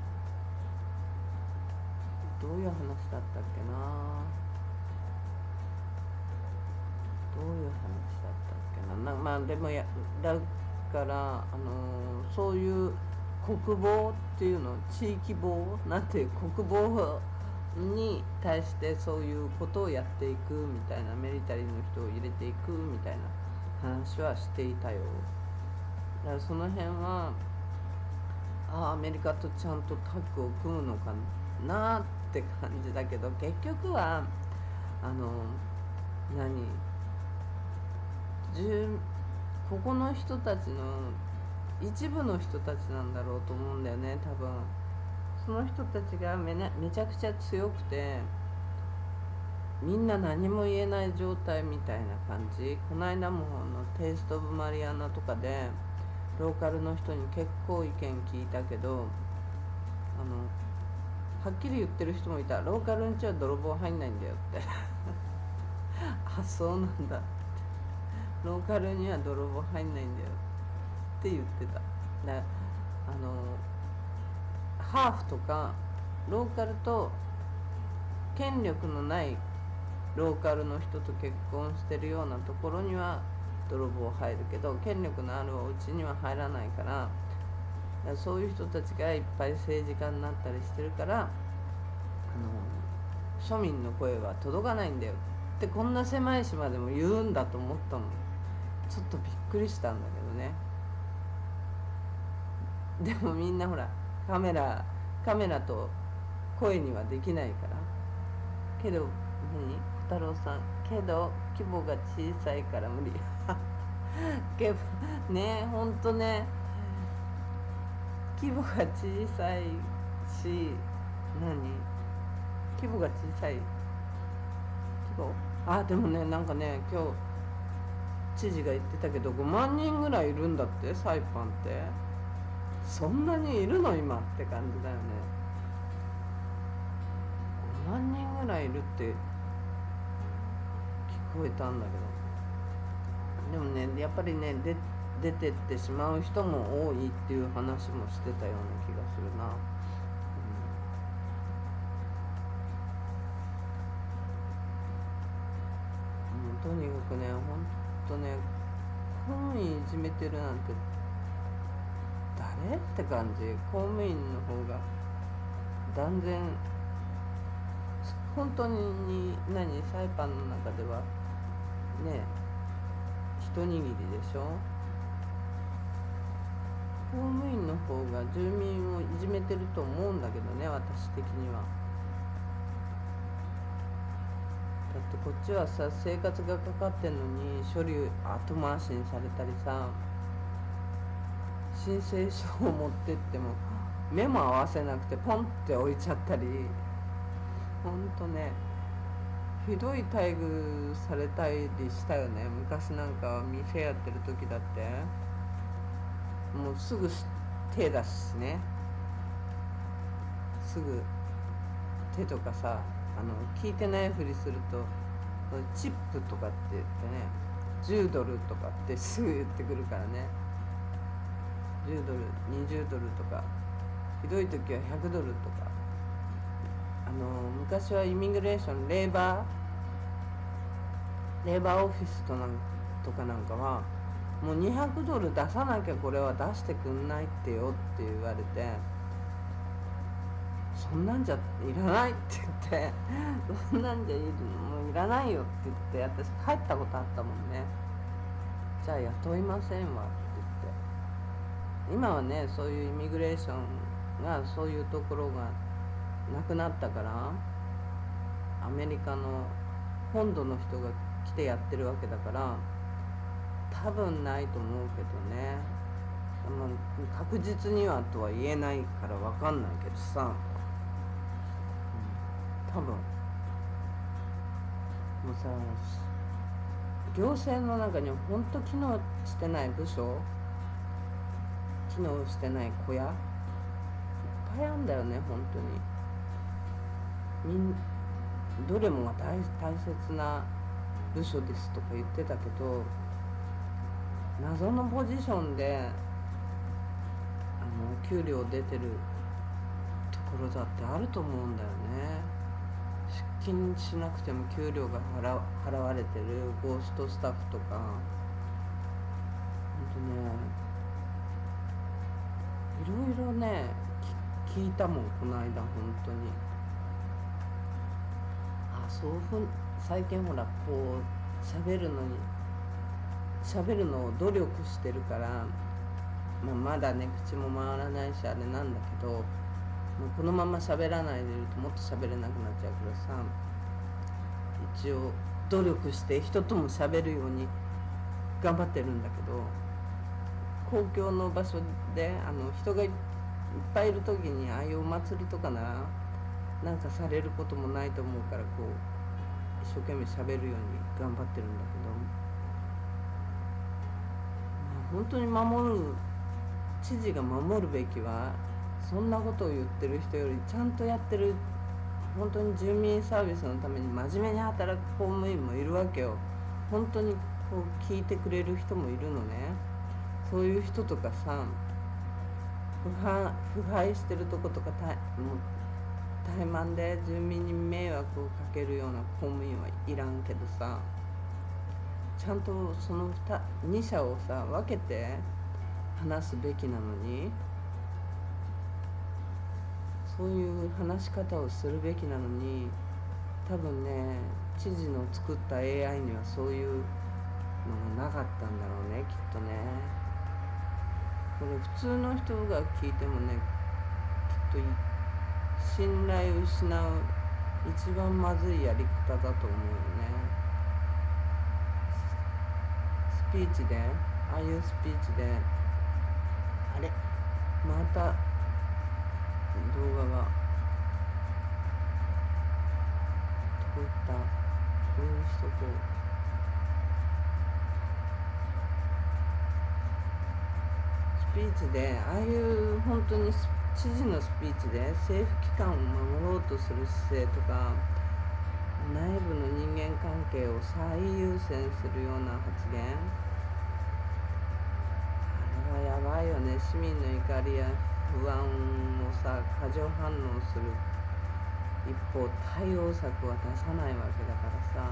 Speaker 1: どういう話だったっけな、どういう話だったっけな。まあでもだからそういう国防っていうの、地域防なんて、国防に対してそういうことをやっていくみたいな、ミリタリーの人を入れていくみたいな話はしていたよ。だからその辺はアメリカとちゃんとタッグを組むのかなって感じだけど、結局はここの人たちの一部の人たちなんだろうと思うんだよね、多分。その人たちがめちゃくちゃ強くてみんな何も言えない状態みたいな感じ。この間もテイスト・オブ・マリアナとかでローカルの人に結構意見聞いたけど、はっきり言ってる人もいた。ローカルんちは泥棒入んないんだよってあ、そうなんだって、ローカルには泥棒入んないんだよって言ってた。ハーフとかローカルと権力のないローカルの人と結婚してるようなところには泥棒入るけど、権力のあるお家には入らないから、そういう人たちがいっぱい政治家になったりしてるから、庶民の声は届かないんだよって、こんな狭い島でも言うんだと思ったもん。ちょっとびっくりしたんだけどね。でもみんなほらカメラと声にはできないから。けど小太郎さん、けど規模が小さいから無理。けどね、ほんとね、規模が小さいし、規模が小さい、でもね、なんかね、今日知事が言ってたけど、5万人ぐらいいるんだって、サイパンって。そんなにいるの今って感じだよね。5万人ぐらいいるって聞こえたんだけど、でもね、やっぱりね、出てってしまう人も多いっていう話もしてたような気がするな。とにかくね、ほんとね、公務員いじめてるなんて誰って感じ。公務員の方が断然本当にサイパンの中ではね、一握りでしょ。公務員の方が住民をいじめてると思うんだけどね、私的には。だってこっちはさ、生活がかかってんのに書類後回しにされたりさ、申請書を持ってっても目も合わせなくてポンって置いちゃったり、ほんとね、ひどい待遇されたりしたよね。昔なんか店やってる時だってもうすぐ手出すしね、すぐ手とかさ、聞いてないふりするとチップとかって言ってね、10ドルとかってすぐ言ってくるからね。10ドル20ドルとか、ひどい時は100ドルとか。昔はイミグレーションレーバーオフィスとかなんかはもう200ドル出さなきゃこれは出してくんないってよって言われて、そんなんじゃいらないって言って、そんなんじゃもういらないよって言って、私帰ったことあったもんね。じゃあ雇いませんわって言って。今はね、そういうイミグレーションがそういうところがなくなったから、アメリカの本土の人が来てやってるわけだから、多分ないと思うけどね。確実にはとは言えないから分かんないけどさ、多分もうさ、行政の中にほんと機能してない部署、機能してない小屋いっぱいあんだよね、本当に。どれもが大切な部署ですとか言ってたけど、謎のポジションで給料出てるところだってあると思うんだよね。出勤しなくても給料が払われてるゴーストスタッフとか、ほんとね、いろいろね聞いたもん、この間。本当にそう最近ほらこう喋るのを努力してるから、まだね口も回らないしあれなんだけど、もうこのまま喋らないでいるともっと喋れなくなっちゃうからさ、一応努力して人とも喋るように頑張ってるんだけど、公共の場所で人がいっぱいいる時に、ああいうお祭りとかならなんかされることもないと思うから、こう一生懸命喋るように頑張ってるんだけど、本当に知事が守るべきは、そんなことを言ってる人よりちゃんとやってる、本当に住民サービスのために真面目に働く公務員もいるわけよ。本当にこう聞いてくれる人もいるのね。そういう人とかさ、腐敗してるとことかもう怠慢で住民に迷惑をかけるような公務員はいらんけどさ、ちゃんとその 2社をさ分けて話すべきなのに、そういう話し方をするべきなのに、多分ね知事の作った AI にはそういうのがなかったんだろうね、きっとね。これ普通の人が聞いてもね、きっと信頼を失う一番まずいやり方だと思うよね。スピーチで、ああいうスピーチで、あれまた動画がどこ行った、こういう人とスピーチで、ああいう本当に知事のスピーチで政府機関を守ろうとする姿勢とか、内部の人間関係を最優先するような発言、あれはやばいよね。市民の怒りや不安をさ過剰反応する一方、対応策は出さないわけだからさ、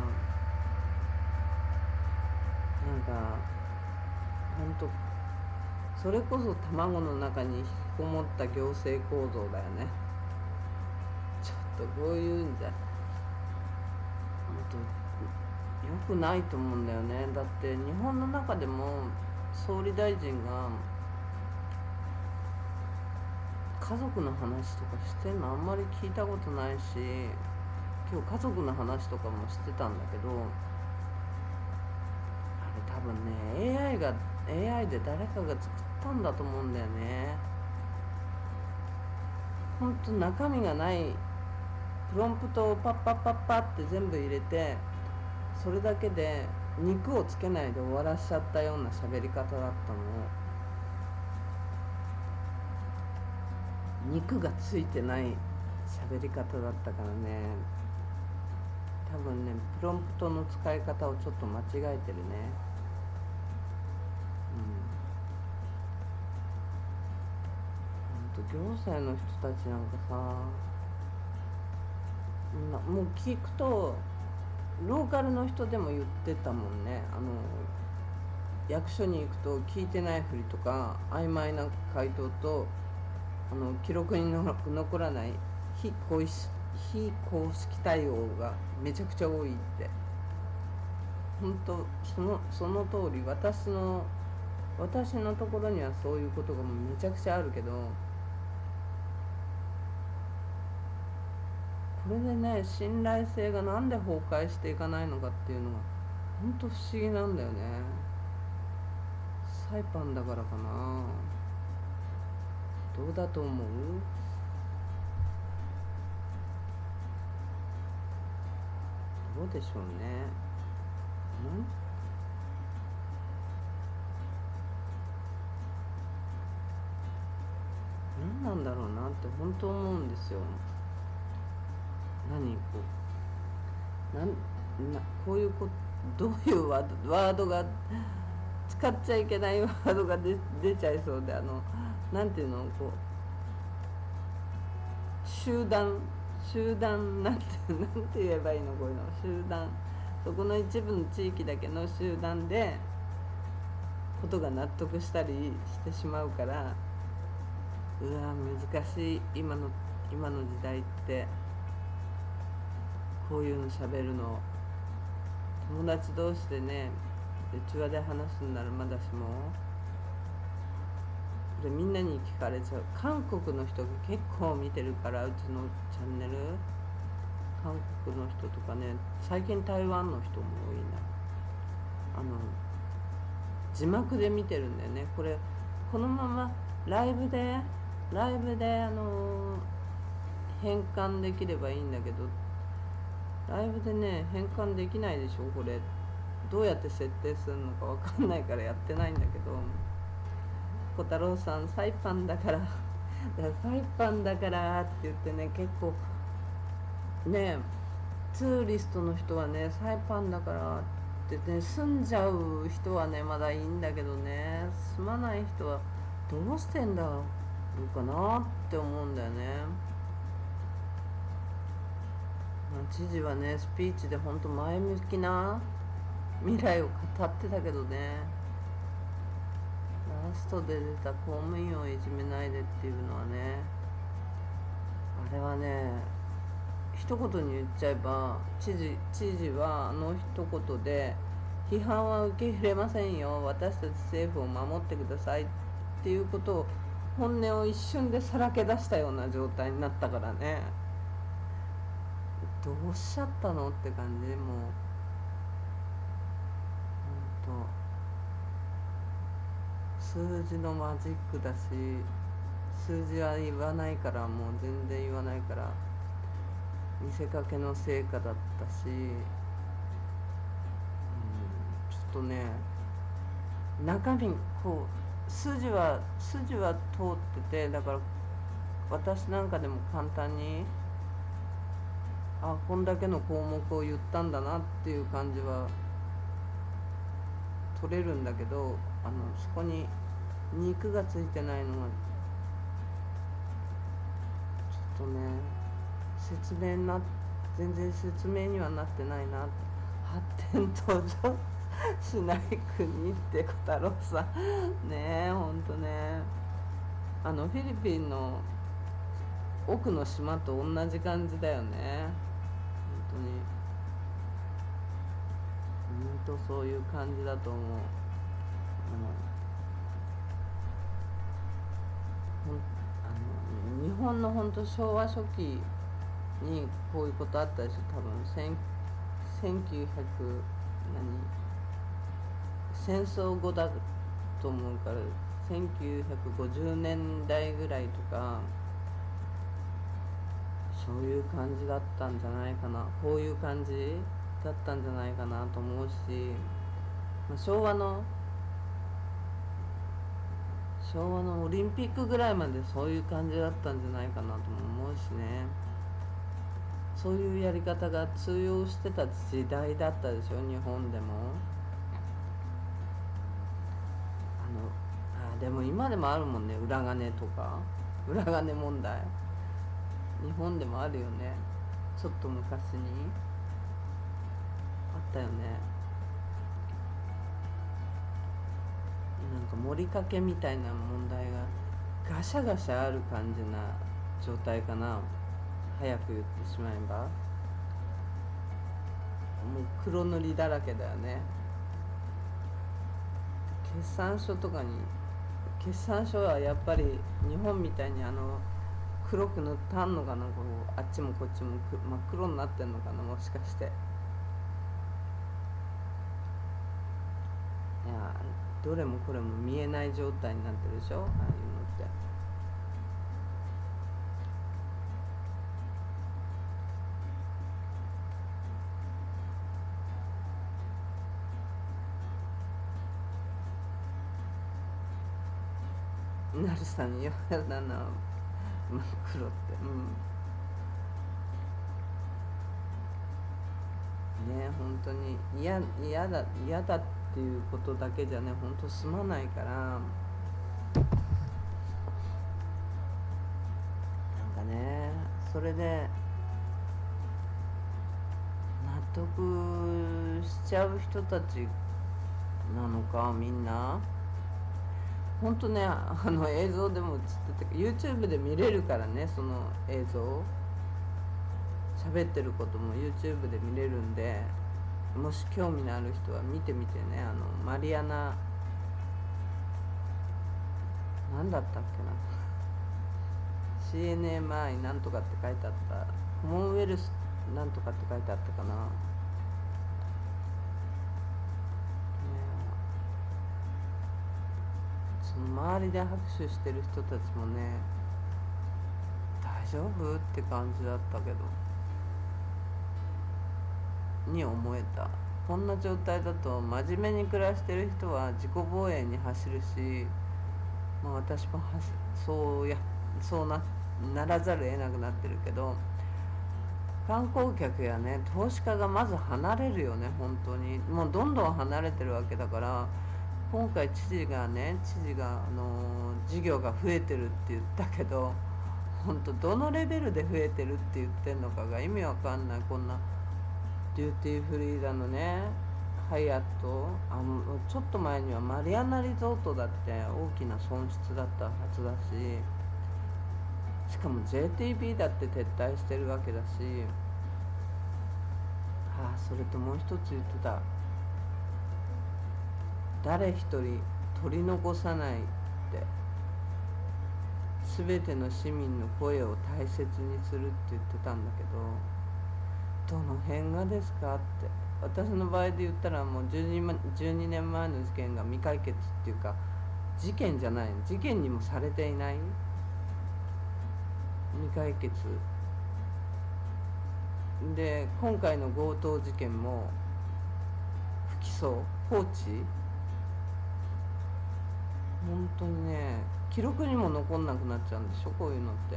Speaker 1: なんか本当それこそ卵の中に引きこもった行政構造だよね。ちょっとこういうんじゃ本当良くないと思うんだよね。だって日本の中でも総理大臣が家族の話とかしてんのあんまり聞いたことないし、今日家族の話とかもしてたんだけど、あれ多分ね AI で誰かが作ったんだと思うんだよね。ほんと中身がないプロンプトをパッパッパッパって全部入れて、それだけで肉をつけないで終わらしちゃったような喋り方だったの。肉がついてない喋り方だったからね、多分ねプロンプトの使い方をちょっと間違えてるね。行政の人たちなんかさ、もう聞くとローカルの人でも言ってたもんね。役所に行くと聞いてないふりとか曖昧な回答と、記録に残らない非公式対応がめちゃくちゃ多いって。本当その通り、私のところにはそういうことがもうめちゃくちゃあるけど、これでね信頼性がなんで崩壊していかないのかっていうのが本当不思議なんだよね。サイパンだからかな。どうだと思う？どうでしょうね。何なんだろうなって本当思うんですよ。こういうどういうワードが使っちゃいけないワードが出ちゃいそうで、なんていうの、集団なんて言えばいいの、こういうの集団、そこの一部の地域だけの集団でことが納得したりしてしまうから、うわ難しい。今の時代ってこういうの喋るの、友達同士でね内輪で話すんならまだしも、これみんなに聞かれちゃう。韓国の人が結構見てるから、うちのチャンネル韓国の人とかね、最近台湾の人も多いな。字幕で見てるんだよね。このままライブで変換できればいいんだけど、ライブでね変換できないでしょ。これどうやって設定するのかわかんないからやってないんだけど、小太郎さんサイパンだからサイパンだからって言ってね、結構ねツーリストの人はねサイパンだからってね住んじゃう人はねまだいいんだけどね、住まない人はどうしてんだろうかなって思うんだよね。知事はねスピーチでほんと前向きな未来を語ってたけどね、ラストで出た公務員をいじめないでっていうのはね、あれはね、一言に言っちゃえば、知事はあの一言で批判は受け入れませんよ、私たち政府を守ってくださいっていうことを、本音を一瞬でさらけ出したような状態になったからね、どうしちゃったのって感じ。もうほんと数字のマジックだし、数字は言わないから、もう全然言わないから、見せかけの成果だったし、ちょっとね、中身こう筋は通ってて、だから私なんかでも簡単に、あ、こんだけの項目を言ったんだなっていう感じは取れるんだけど、そこに肉がついてないのがちょっとね、説明な全然説明にはなってないな。発展途上しない国って小太郎さんねえ、ほんとね、フィリピンの奥の島と同じ感じだよね、本当に。そういう感じだと思う。日本の本当昭和初期にこういうことあったでしょ、多分1900戦争後だと思うから、1950年代ぐらいとか、そういう感じだったんじゃないかな、こういう感じだったんじゃないかなと思うし、昭和のオリンピックぐらいまでそういう感じだったんじゃないかなとも思うしね。そういうやり方が通用してた時代だったでしょ、日本でも。でも今でもあるもんね、裏金とか、裏金問題、日本でもあるよね。ちょっと昔にあったよね。なんか盛りかけみたいな問題がガシャガシャある感じな状態かな、早く言ってしまえば。もう黒塗りだらけだよね。決算書はやっぱり日本みたいに黒く塗ってあんのかな、こうあっちもこっちも真っ黒になってんのかな、もしかして。いや、どれもこれも見えない状態になってるでしょ、ああいうのって。なるさん、嫌だな、真っ黒って。ね、本当に嫌だっていうことだけじゃね、本当済まないから、なんかね、それで納得しちゃう人たちなのか、みんな。ほんとね、映像でも映ってて YouTube で見れるからね、その映像、喋ってることも YouTube で見れるんで、もし興味のある人は見てみてね。マリアナ、何だったっけな、 CNMI なんとかって書いてあった、コモンウェルスなんとかって書いてあったかな、その周りで拍手してる人たちもね、大丈夫って感じだったけどに思えた。こんな状態だと真面目に暮らしてる人は自己防衛に走るし、私もそうならざるを得なくなってるけど、観光客やね、投資家がまず離れるよね、本当に。もうどんどん離れてるわけだから、今回知事が事業が増えてるって言ったけど、本当どのレベルで増えてるって言ってんのかが意味わかんない。こんなデューティーフリーだのね、ハイアット、ちょっと前にはマリアナリゾートだって大きな損失だったはずだし、しかも JTB だって撤退してるわけだし、それともう一つ言ってた、誰一人取り残さないって、全ての市民の声を大切にするって言ってたんだけど、どの辺がですかって。私の場合で言ったらもう12年前の事件が未解決っていうか、事件じゃない、事件にもされていない未解決で、今回の強盗事件も不起訴放置、本当にね、記録にも残んなくなっちゃうんでしょ、こういうのって。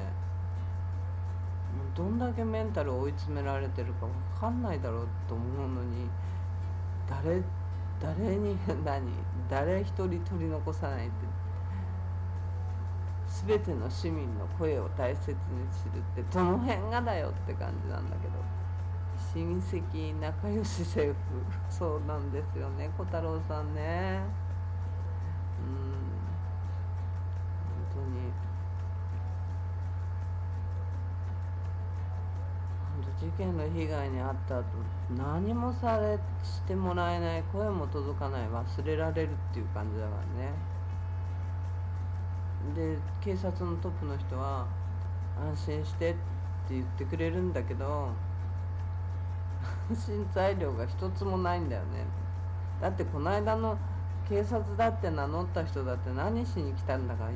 Speaker 1: もうどんだけメンタル追い詰められてるか分かんないだろうと思うのに、誰に誰一人取り残さないって、全ての市民の声を大切にするってどの辺がだよって感じなんだけど、親戚仲良し政府そうなんですよね、小太郎さんね。本当に事件の被害に遭った後、何もしてもらえない、声も届かない、忘れられるっていう感じだからね。で、警察のトップの人は安心してって言ってくれるんだけど、安心材料が一つもないんだよね。だってこの間の警察だって名乗った人だって何しに来たんだか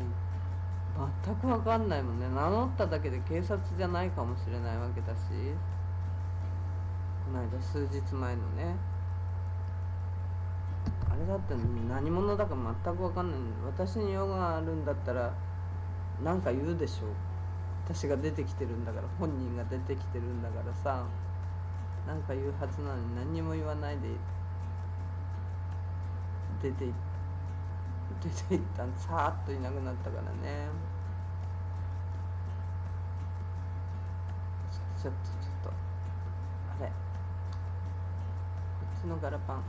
Speaker 1: 全く分かんないもんね。名乗っただけで警察じゃないかもしれないわけだし、この間数日前のね、あれだって何者だか全く分かんない。私に用があるんだったら何か言うでしょう。私が出てきてるんだから、本人が出てきてるんだからさ、何か言うはずなのに何にも言わないで出て行ったん、さーっといなくなったからね。ちょっとあれ、こっちのガラパン、こ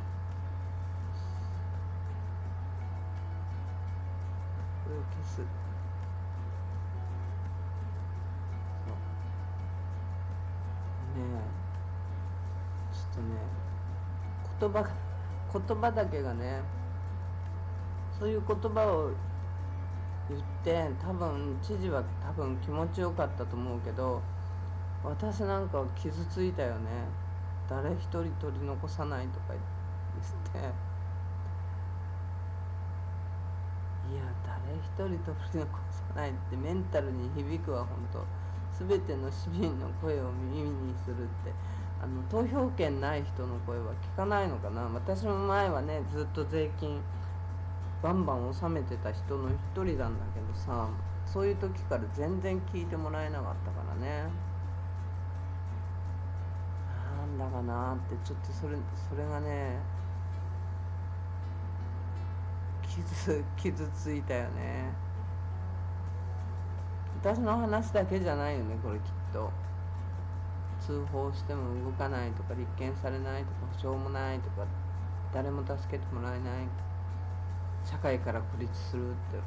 Speaker 1: れを消す。ねえ、ちょっとね、言葉だけがね、そういう言葉を言って、多分知事は気持ちよかったと思うけど、私なんかは傷ついたよね。誰一人取り残さないとか言って、いや誰一人取り残さないってメンタルに響くわ、本当。全ての市民の声を耳にするって、投票権ない人の声は聞かないのかな。私も前はね、ずっと税金バンバン納めてた人の一人なんだけどさ、そういう時から全然聞いてもらえなかったからね。なんだかなって、ちょっとそれがね、傷ついたよね。私の話だけじゃないよね、これきっと。通報しても動かないとか、立件されないとか、保証もないとか、誰も助けてもらえない、社会から孤立するって、きっ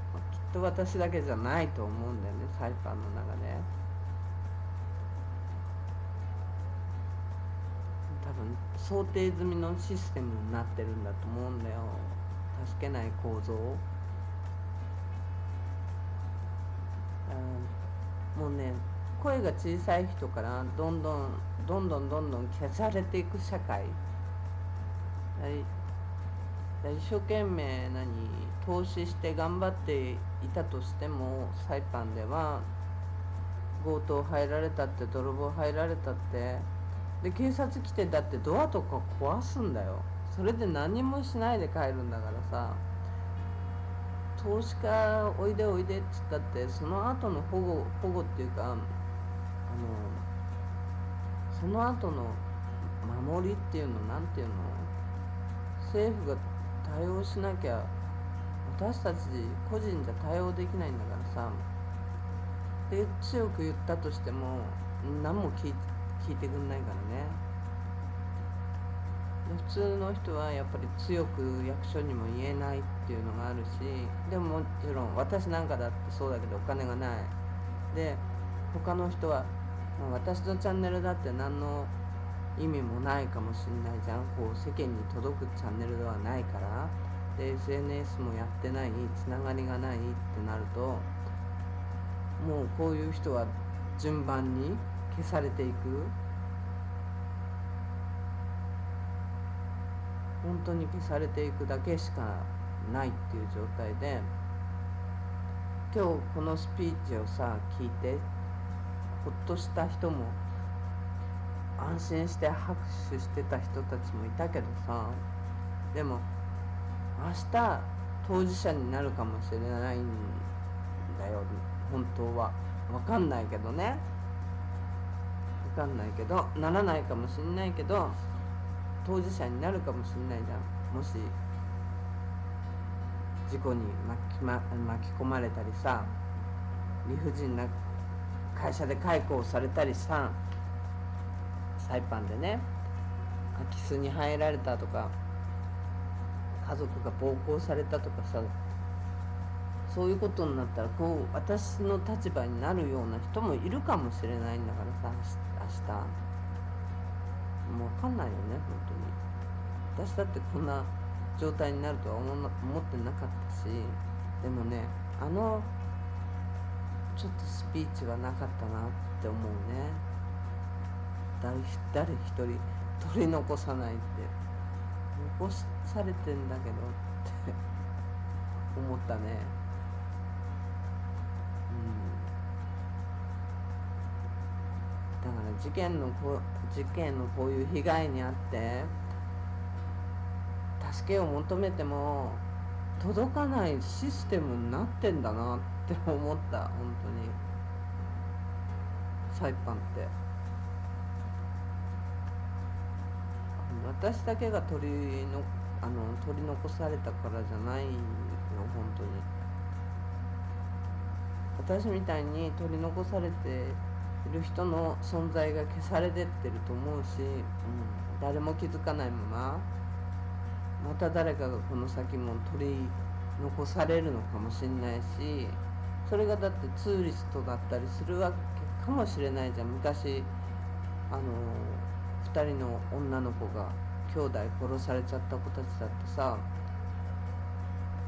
Speaker 1: と私だけじゃないと思うんだよね、サイパンの中で。多分想定済みのシステムになってるんだと思うんだよ、助けない構造。もうね、声が小さい人からどんどん消されていく社会。一生懸命投資して頑張っていたとしても、サイパンでは強盗入られたって、泥棒入られたって、で警察来て、だってドアとか壊すんだよ。それで何もしないで帰るんだからさ、投資家おいでおいでっつったって、その後の保護っていうか、その後の守りっていうの、なんていうの、政府が対応しなきゃ私たち個人じゃ対応できないんだからさ。で強く言ったとしても何も聞いてくんないからね。普通の人はやっぱり強く役所にも言えないっていうのがあるし、でももちろん私なんかだってそうだけどお金がないで、他の人は、私のチャンネルだって何の意味もないかもしれないじゃん。こう世間に届くチャンネルではないから。で SNS もやってない、つながりがないってなると、もうこういう人は順番に消されていく、本当に消されていくだけしかないっていう状態で、今日このスピーチをさ聞いてほっとした人も、安心して拍手してた人たちもいたけどさ、でも明日当事者になるかもしれないんだよ、本当は。分かんないけどね、分かんないけど、ならないかもしれないけど当事者になるかもしれないじゃん。もし事故に巻き込まれたりさ、理不尽な会社で解雇をされたりさ、サイパンでね空き巣に入られたとか、家族が暴行されたとかさ、そういうことになったらこう私の立場になるような人もいるかもしれないんだからさ、明日もう分かんないよね本当に。私だってこんな状態になるとは思ってなかったし、でもね、ちょっとスピーチはなかったなって思うね。誰一人取り残さないって、残されてんだけどって思ったね。だから事件のこういう被害に遭って助けを求めても届かないシステムになってんだなって思った。本当にサイパンって私だけが取り残されたからじゃないよ本当に。私みたいに取り残されている人の存在が消されてってると思うし、誰も気づかないままた誰かがこの先も取り残されるのかもしれないし、それがだってツーリストだったりするわけかもしれないじゃん。昔2人の女の子が兄弟殺されちゃった子たちだってさ、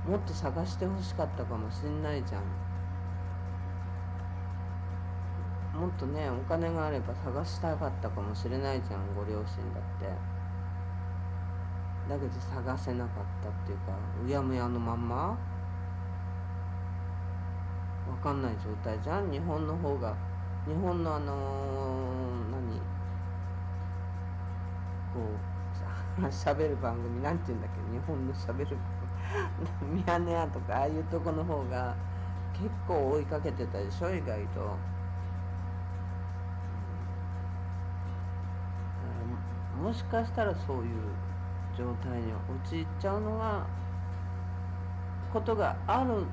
Speaker 1: もっと探してほしかったかもしれないじゃん。もっとねお金があれば探したかったかもしれないじゃん、ご両親だって。だけど探せなかったっていうか、うやむやのまんま分かんない状態じゃん。日本の方が、日本のこう喋る番組なんて言うんだっけ、日本の喋るミヤネ屋とかああいうとこの方が結構追いかけてたでしょ、意外と。もしかしたらそういう状態に陥っちゃうのがことがある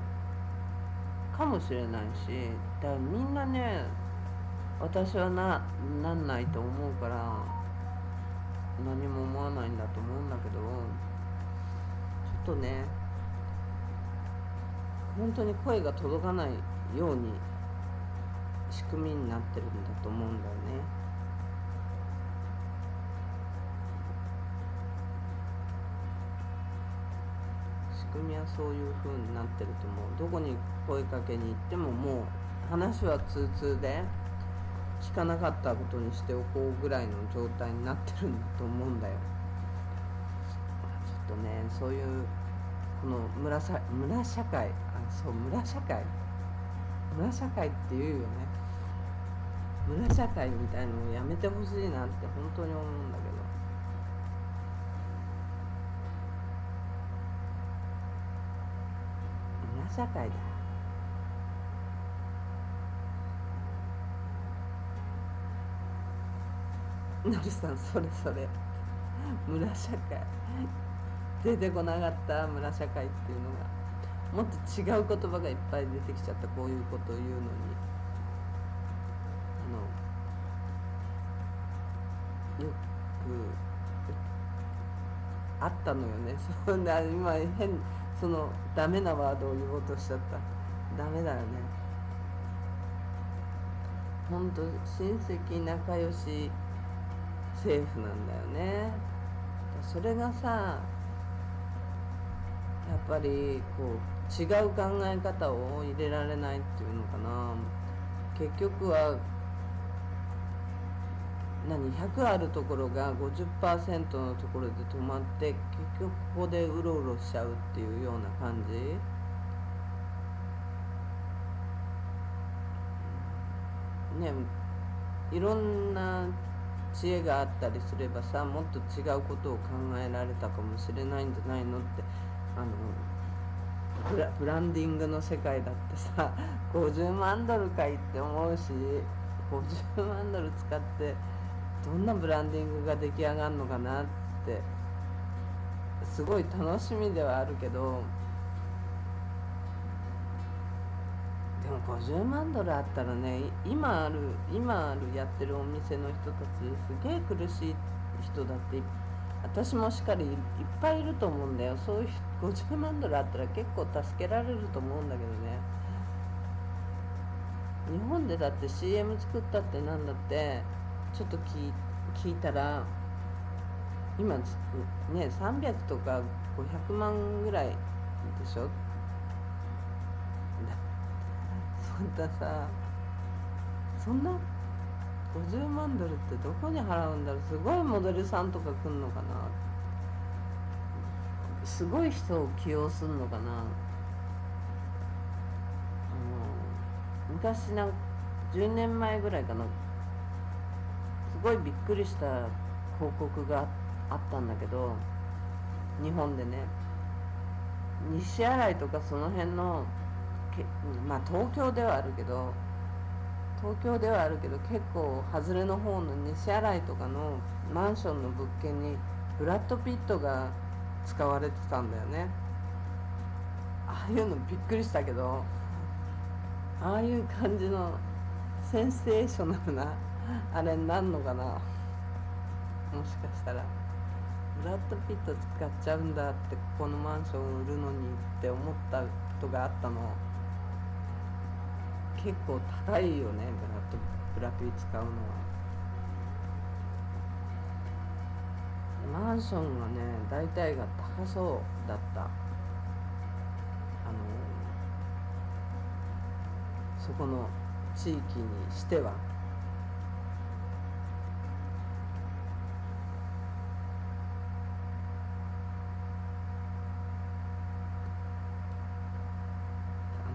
Speaker 1: かもしれないし、だからみんなね、私はなんないと思うから何も思わないんだと思うんだけど、ちょっとね本当に声が届かないように仕組みになってるんだと思うんだよね。仕組みはそういう風になってると思う。どこに声かけに行ってももう話は通通で聞かなかったことにしておこうぐらいの状態になってるんだと思うんだよ。ちょっとね、そういうこの村社会、村社会っていうよね。村社会みたいのをやめてほしいなって本当に思うんだけど。村社会だ。のりさん、それ村社会出てこなかった。村社会っていうのがもっと違う言葉がいっぱい出てきちゃった。こういうことを言うのによくあったのよね。そんな今そのダメなワードを言おうとしちゃった。ダメだよね。ほんと親戚仲良し政府なんだよね。それがさ、やっぱりこう違う考え方を入れられないっていうのかな。結局は100あるところが 50% のところで止まって、結局ここでうろうろしちゃうっていうような感じね。いろんな知恵があったりすればさ、もっと違うことを考えられたかもしれないんじゃないのって。ブランディングの世界だってさ、50万ドルかいって思うし、50万ドル使ってどんなブランディングが出来上がるのかなってすごい楽しみではあるけど、でも50万ドルあったらね、今あるやってるお店の人たちすげえ苦しい人だって私もしっかりいっぱいいると思うんだよ。そういう50万ドルあったら結構助けられると思うんだけどね。日本でだって CM 作ったってなんだってちょっと聞いたら今ね300とか500万ぐらいでしょ。そんな50万ドルってどこに払うんだろう。すごいモデルさんとか来んのかな。すごい人を起用すんのかな。昔10年前ぐらいかな、すごいびっくりした広告があったんだけど、日本でね、西新井とかその辺のまあ東京ではあるけど結構外れの方の西新井とかのマンションの物件にブラッド・ピットが使われてたんだよね。ああいうのびっくりしたけど、ああいう感じのセンセーショナルなあれになんのかな。もしかしたらブラッド・ピット使っちゃうんだって、ここのマンション売るのにって思ったことがあったの。結構高いよね、ブラピ使うのは。マンションがね大体が高そうだった。そこの地域にしては。あ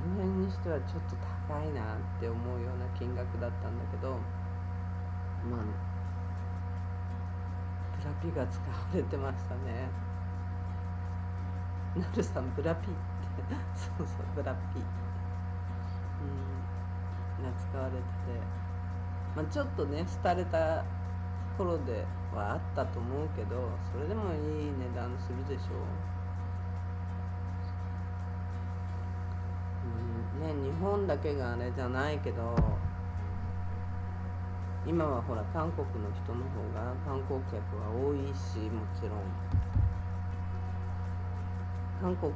Speaker 1: の辺にしてはちょっと高いなって思うような金額だったんだけど、まあブラピが使われてましたね。なるさんブラピってそうブラピが使われてて、まあ、ちょっとね廃れた頃ではあったと思うけど、それでもいい値段するでしょう。ね、日本だけがあれじゃないけど、今はほら韓国の人の方が観光客は多いし、もちろん韓国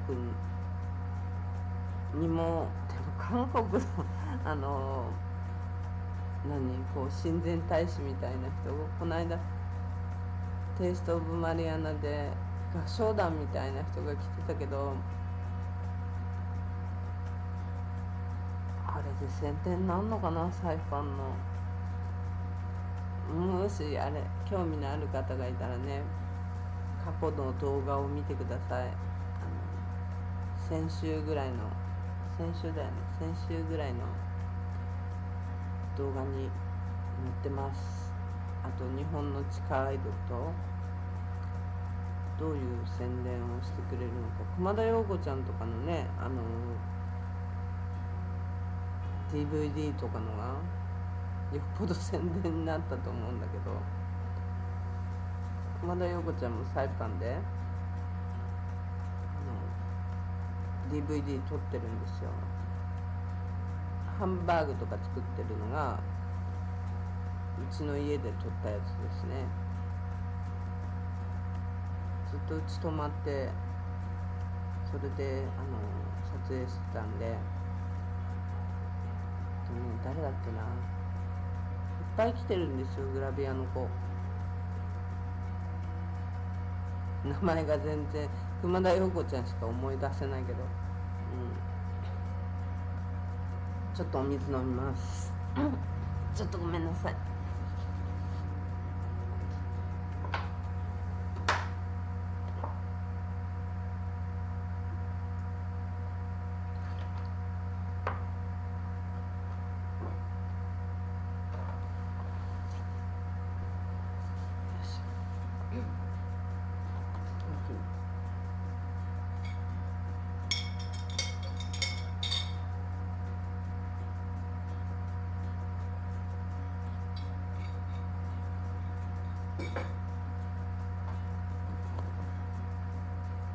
Speaker 1: にも、でも韓国のこう親善大使みたいな人がこの間テイスト・オブ・マリアナで合唱団みたいな人が来てたけど、あれで宣伝なんのかな、サイパンの。もしあれ興味のある方がいたらね、過去の動画を見てください。先週ぐらいの動画に載ってます。あと日本の地下アイドルとどういう宣伝をしてくれるのか。熊田曜子ちゃんとかのねDVD とかのがよっぽど宣伝になったと思うんだけど、熊田曜子ちゃんもサイパンでDVD 撮ってるんですよ。ハンバーグとか作ってるのがうちの家で撮ったやつですね。ずっとうち泊まって、それで撮影してたんで、誰だっけな、いっぱい来てるんですよ、グラビアの子。名前が全然、熊田曜子ちゃんしか思い出せないけど、ちょっとお水飲みますちょっとごめんなさい。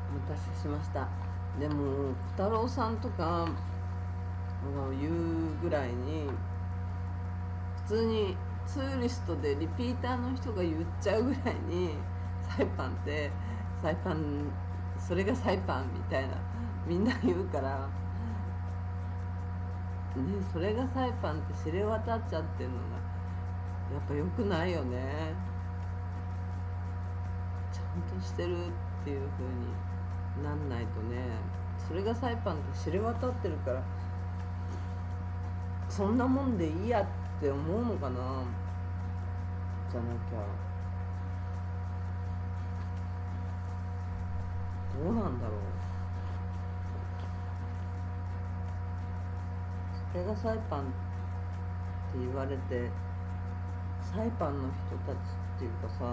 Speaker 1: お待たせしました。でも小太郎さんとか言うぐらいに、普通にツーリストでリピーターの人が言っちゃうぐらいに、サイパンってサイパン、それがサイパンみたいな、みんな言うからね。それがサイパンって知れ渡っちゃってるのがやっぱ良くないよね。ちゃんとしてるっていう風になんないとね。それがサイパンって知れ渡ってるから、そんなもんでいいやって思うのかな。じゃなきゃどうなんだろう。それがサイパンって言われて、サイパンの人たちっていうかさ、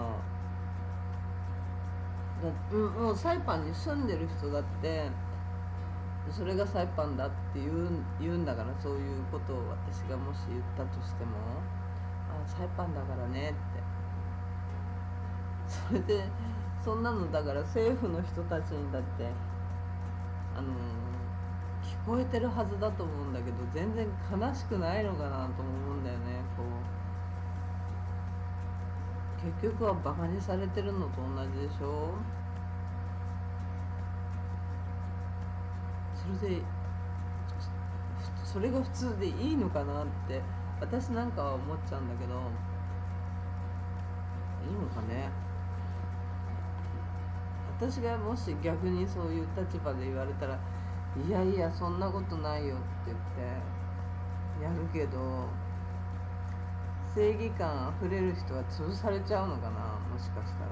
Speaker 1: もうサイパンに住んでる人だってそれがサイパンだって言うんだから、そういうことを私がもし言ったとしても、あ、サイパンだからねって。それでそんなのだから政府の人たちにだって聞こえてるはずだと思うんだけど、全然悲しくないのかなと思うんだよね。こう結局はバカにされてるのと同じでしょ。それでそれが普通でいいのかなって私なんかは思っちゃうんだけど、いいのかね。私がもし逆にそういう立場で言われたら、いやいやそんなことないよって言ってやるけど、正義感あふれる人は潰されちゃうのかな、もしかしたら。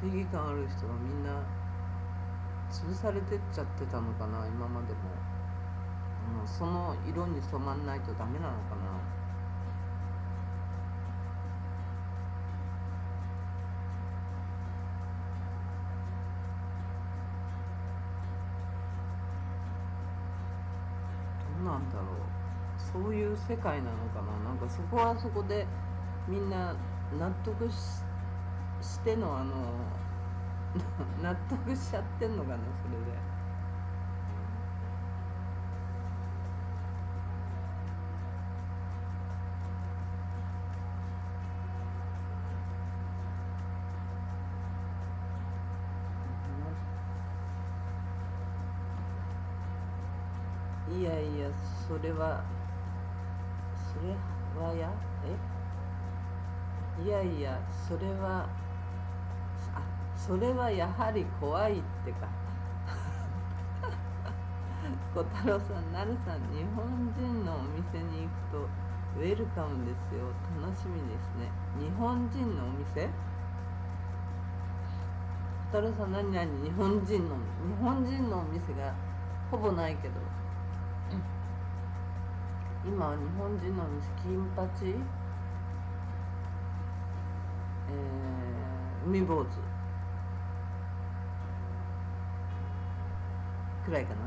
Speaker 1: 正義感ある人はみんな潰されてっちゃってたのかな、今までも。その色に染まんないとダメなのかな。どうなんだろう。そういう世界なのかな。なんかそこはそこでみんな納得しての納得しちゃってんのかな、それで。いやいや、それはいやいや、それはやはり怖いってか小太郎さん、なるさん、日本人のお店に行くとウェルカムですよ。楽しみですね。日本人のお店？小太郎さん、何々日本人のお店がほぼないけど、今は日本人のお店、金八、海坊主くらいかな。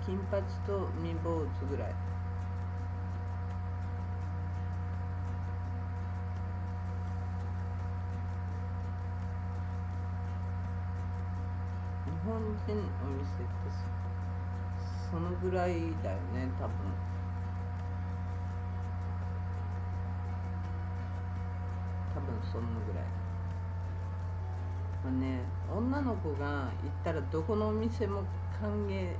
Speaker 1: 金八と海坊主ぐらい。してんお店ってそのぐらいだよね多分。そのぐらい。まあね、女の子が行ったらどこのお店も歓迎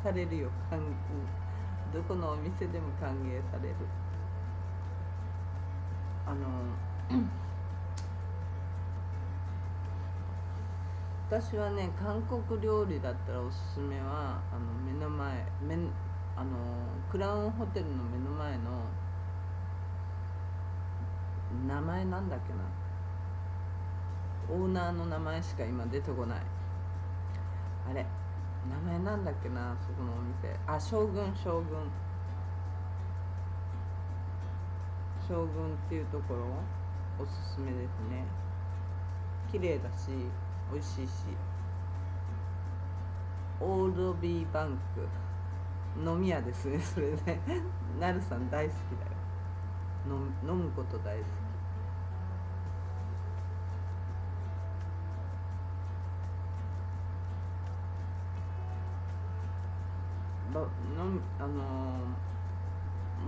Speaker 1: されるよ。どこのお店でも歓迎される。私はね、韓国料理だったらおすすめは目の前クラウンホテルの目の前の名前なんだっけな、オーナーの名前しか今出てこない。あれ名前なんだっけな、そこのお店。将軍っていうところおすすめですね。綺麗だし美味しいし。オールドビーバンク飲み屋ですね。それねなるさん大好きだよ。飲むこと大好き。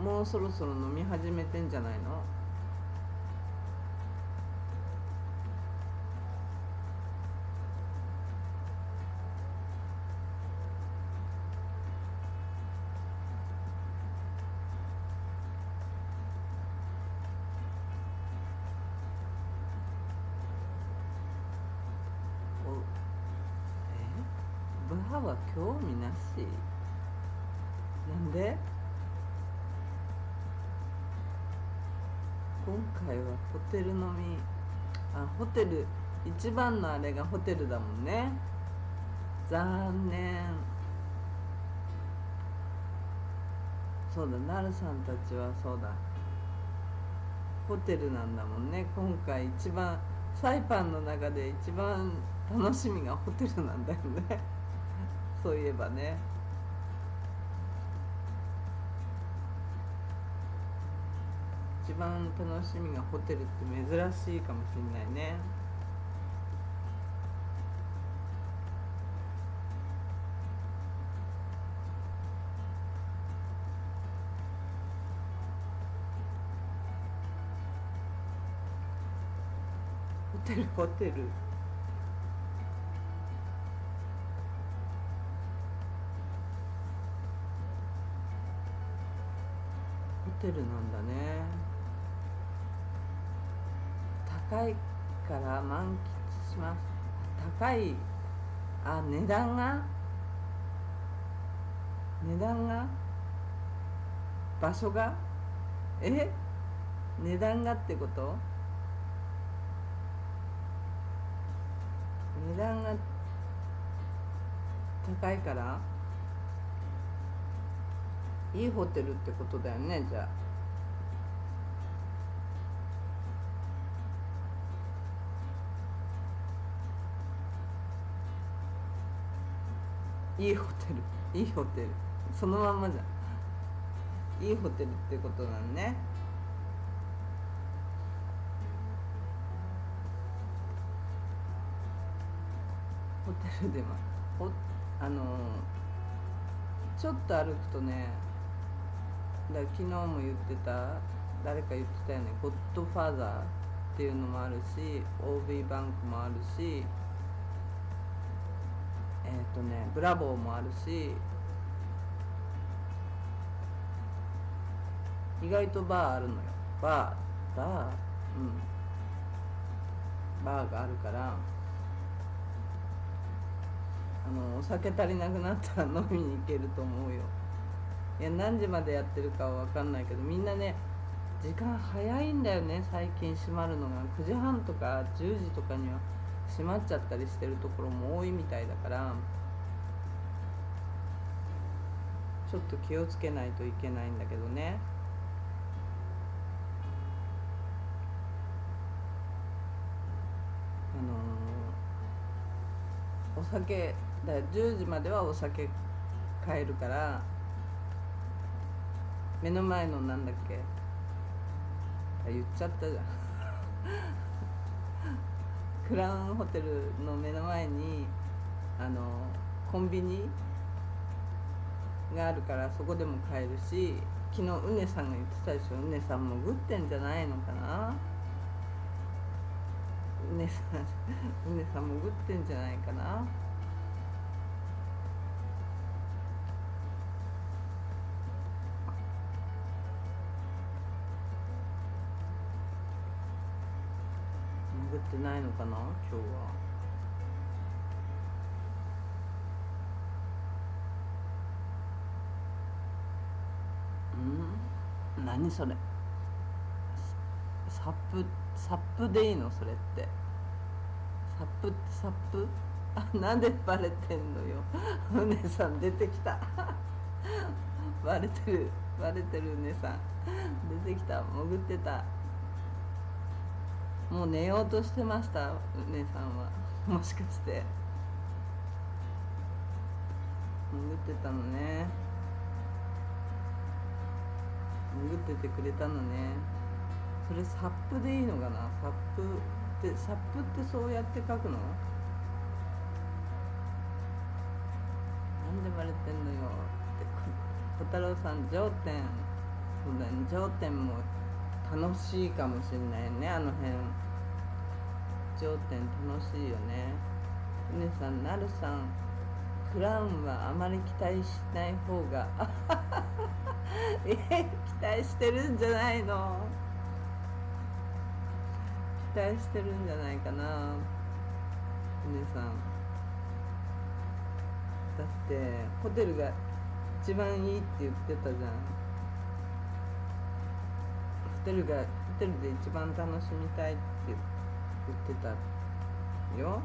Speaker 1: もうそろそろ飲み始めてんじゃないの。ブハは興味なし。なんで？今回はホテル飲み。ホテル一番のあれがホテルだもんね。残念。そうだ、なるさんたちはそうだ、ホテルなんだもんね。今回一番サイパンの中で一番楽しみがホテルなんだよねそういえばね。一番楽しみがホテルって珍しいかもしれないね。ホテルなんだね。高いから満喫します。高い。値段が場所が値段がってこと？値段が高いからいいホテルってことだよね。じゃあいいホテルそのまんまじゃん。いいホテルってことなんね。ホテルでもちょっと歩くとね、昨日も言ってた、誰か言ってたよね。ゴッドファーザーっていうのもあるし、OB バンクもあるし、ブラボーもあるし、意外とバーあるのよ。バーがあるから、お酒足りなくなったら飲みに行けると思うよ。いや、何時までやってるかは分かんないけど、みんなね、時間早いんだよね。最近閉まるのが9時半とか10時とかには閉まっちゃったりしてるところも多いみたいだから、ちょっと気をつけないといけないんだけどね。お酒だ10時まではお酒買えるから、目の前のなんだっけ、言っちゃったじゃんクラウンホテルの目の前にあのコンビニがあるからそこでも買えるし、昨日うねさんが言ってたでしょ。うねさん潜ってんじゃないのかな。うねさんうねさん潜ってんじゃないかな。潜ってないのかな今日は。何それ。サップでいいのそれって。サップってサップ。なんでバレてんのよ。うねさん出てきた。バレてるうねさん出てきた。潜ってた。もう寝ようとしてましたうねさんは。もしかして潜ってたのね。潜っててくれたのね。それサップでいいのかな。サップってそうやって書くの。なんでバレてんのよって小太郎さん。頂点。そうだね、頂点も楽しいかもしれないね。あの辺頂点楽しいよね。うねさん、なるさん、クラウンはあまり期待しない方が期待してるんじゃないの。期待してるんじゃないかな、うねさん。だってホテルが一番いいって言ってたじゃん。ホテルで一番楽しみたいって言ってたよ。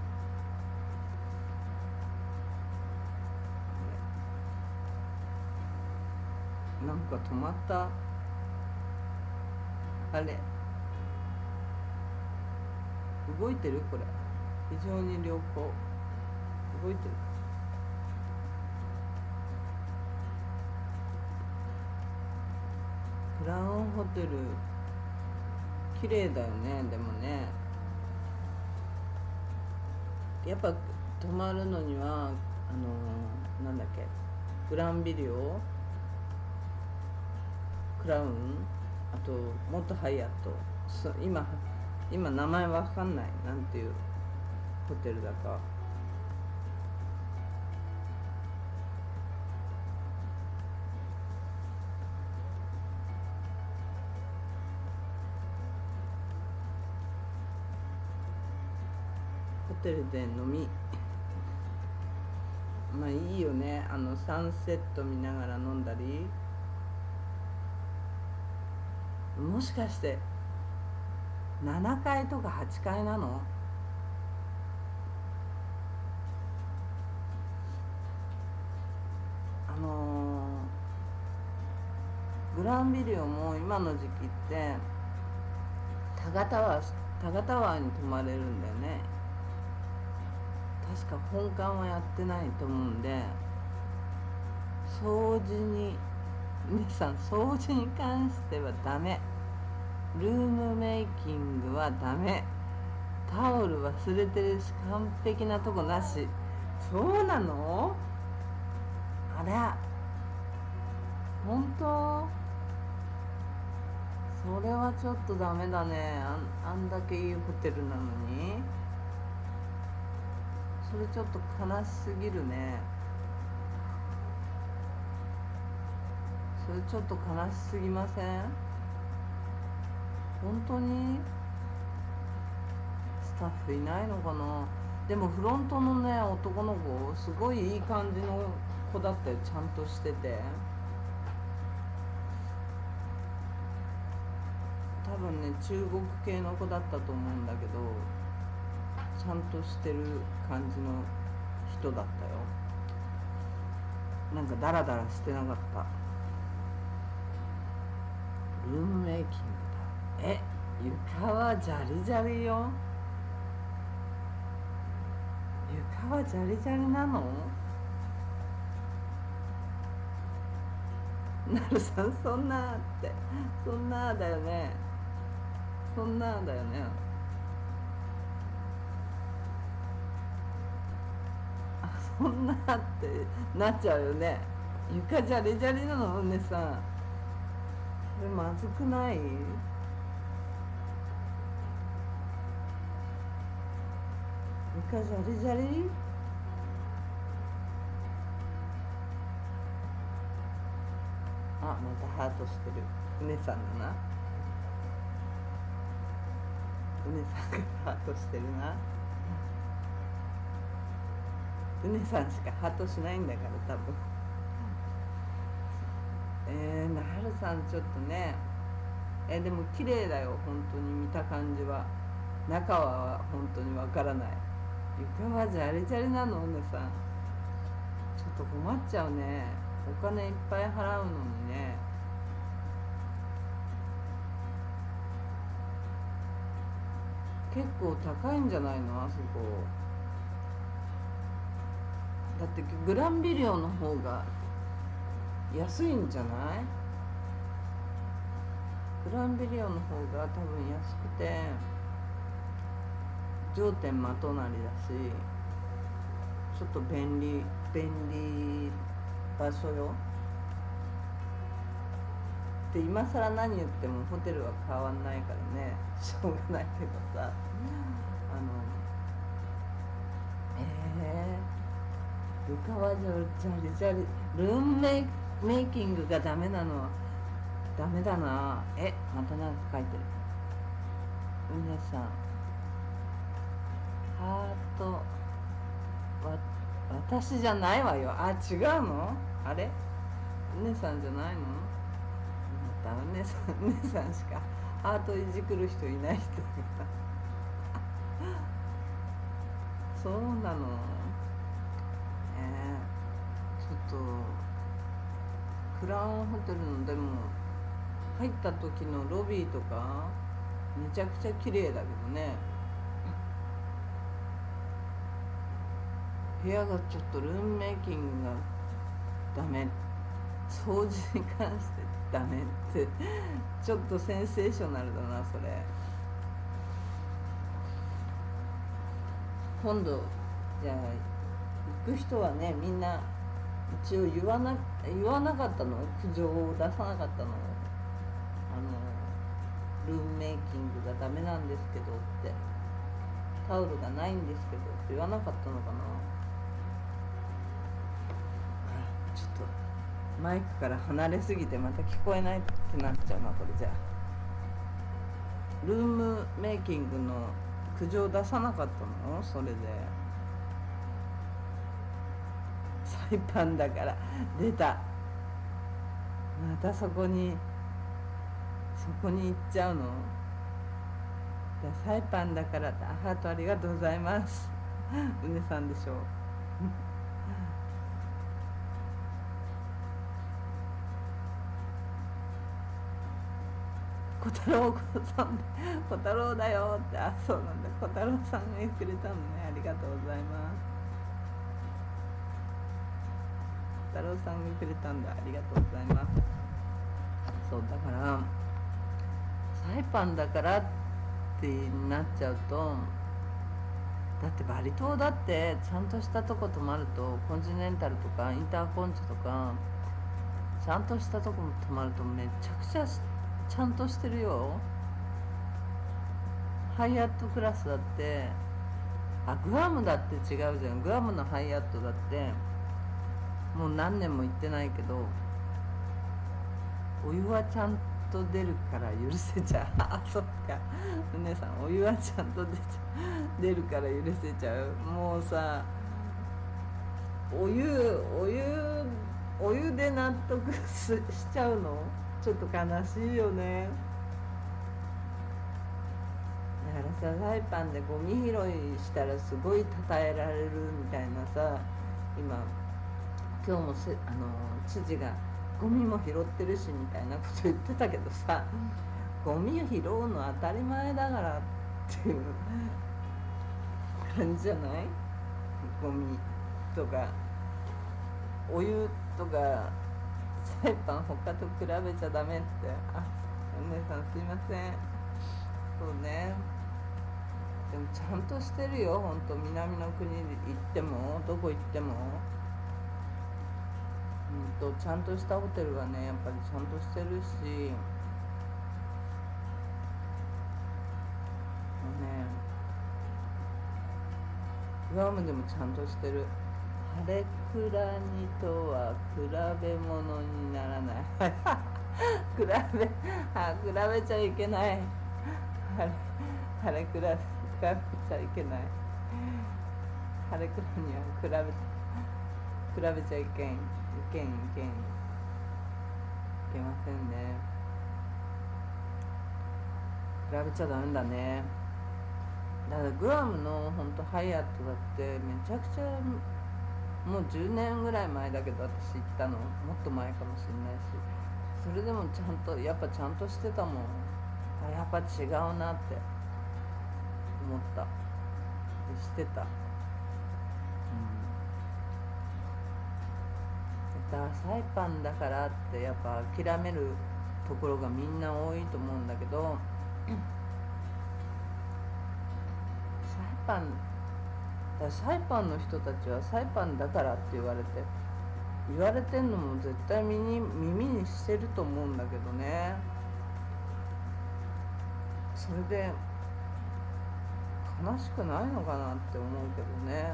Speaker 1: なんか止まった。あれ動いてるこれ。非常に良好。動いてる。クラウンホテル綺麗だよね。でもね、やっぱ泊まるのにはなんだっけ、グランビリオ、クラウン、あとモットハイアット、今名前わかんない。なんていうホテルだか。ホテルで飲み、まあいいよね。サンセット見ながら飲んだり。もしかして7階とか8階なの。グランビリオも今の時期ってタガタワーに泊まれるんだよね。確か本館はやってないと思うんで、掃除に皆さん、掃除に関してはダメ。ルームメイキングはダメ。タオル忘れてるし、完璧なとこなし。そうなの。あら、本当。それはちょっとダメだね。あんだけいいホテルなのに。それちょっと悲しすぎるね。それちょっと悲しすぎません？本当にスタッフいないのかな。でもフロントのね、男の子すごいいい感じの子だったよ。ちゃんとしてて、多分ね中国系の子だったと思うんだけど、ちゃんとしてる感じの人だったよ。なんかダラダラしてなかった。ルームメイキングだ。床はジャリジャリよ。床はジャリジャリなの。なるさん、そんなってそんなだよね。そんなだよね。あ、そんなってなっちゃうよね。床ジャリジャリなのねさん。それまずくない？床ジャリジャリ。あ、またハートしてる。うねさんだな。うねさんがハートしてるな。うねさんしかハートしないんだから多分。なはるさんちょっとね。でも綺麗だよ、本当に見た感じは。中は本当にわからない。床はジャリジャリなのおねさん。ちょっと困っちゃうね。お金いっぱい払うのにね。結構高いんじゃないのあそこ。だってグランビリオの方が安いんじゃない？グランビリオの方が多分安くて上天まとなりだし、ちょっと便利場所よ。で今更何言ってもホテルは変わんないからね、しょうがないけどさ。床はジャリジャリ。ルームメイキングがダメなのはダメだな。またなんか書いてる。うねさんハート私じゃないわよ。あ、違うの？あれうねさんじゃないの？またうねさんしかハートいじくる人いない人がそうなの。ちょっとクラウンホテルのでも入った時のロビーとかめちゃくちゃ綺麗だけどね。部屋がちょっとルームメイキングがダメ、掃除に関してダメってちょっとセンセーショナルだなそれ。今度じゃあ行く人はね、みんな一応言わなかったの？苦情を出さなかったの？ルームメイキングがダメなんですけどって、タオルがないんですけどって言わなかったのかな。ちょっとマイクから離れすぎてまた聞こえないってなっちゃうなこれじゃ。ルームメイキングの苦情出さなかったの？それでサイパンだから出た。またそこに行っちゃうの？じゃあサイパンだからハートありがとうございますうねさんでしょう小太郎さんで小太郎だよって。あ、そうなんだ、小太郎さんが言ってくれたのね。ありがとうございます。小太郎さんがくれたんだ。ありがとうございます。そうだからサイパンだからってなっちゃうと、だってバリ島だってちゃんとしたとこ泊まると、コンチネンタルとかインターコンチとかちゃんとしたとこ泊まるとめちゃくちゃちゃんとしてるよ。ハイアットクラスだって、グアムだって違うじゃん。グアムのハイアットだってもう何年も行ってないけど、お湯はちゃんと出るから許せちゃうあ、そっか、お姉さんお湯はちゃんと出るから許せちゃう。もうさ、お湯で納得しちゃうのちょっと悲しいよね。だからさ、サイパンでゴミ拾いしたらすごい称えられるみたいなさ、今日も知事がゴミも拾ってるしみたいなこと言ってたけどさ、ゴミを拾うの当たり前だからっていう感じじゃない？ゴミとかお湯とかサイパン他と比べちゃダメって。あ、お姉さんすいません。そうね。でもちゃんとしてるよ、ほんと。南の国に行ってもどこ行っても、ちゃんとしたホテルはねやっぱりちゃんとしてるし、もうね、グアムでもちゃんとしてる。ハレクラニとは比べ物にならない。比べちゃいけない。ハレクラ比べちゃいけない。ハレクラには比べちゃいけん。いけませんね。比べちゃダメだね。だからグアムのほんとハイアットだってめちゃくちゃ、もう10年ぐらい前だけど私行ったの、もっと前かもしれないし、それでもちゃんとやっぱちゃんとしてたもん。やっぱ違うなって思った。してた。サイパンだからってやっぱ諦めるところがみんな多いと思うんだけど、サイパンの人たちはサイパンだからって言われてんのも絶対耳にしてると思うんだけどね。それで悲しくないのかなって思うけどね。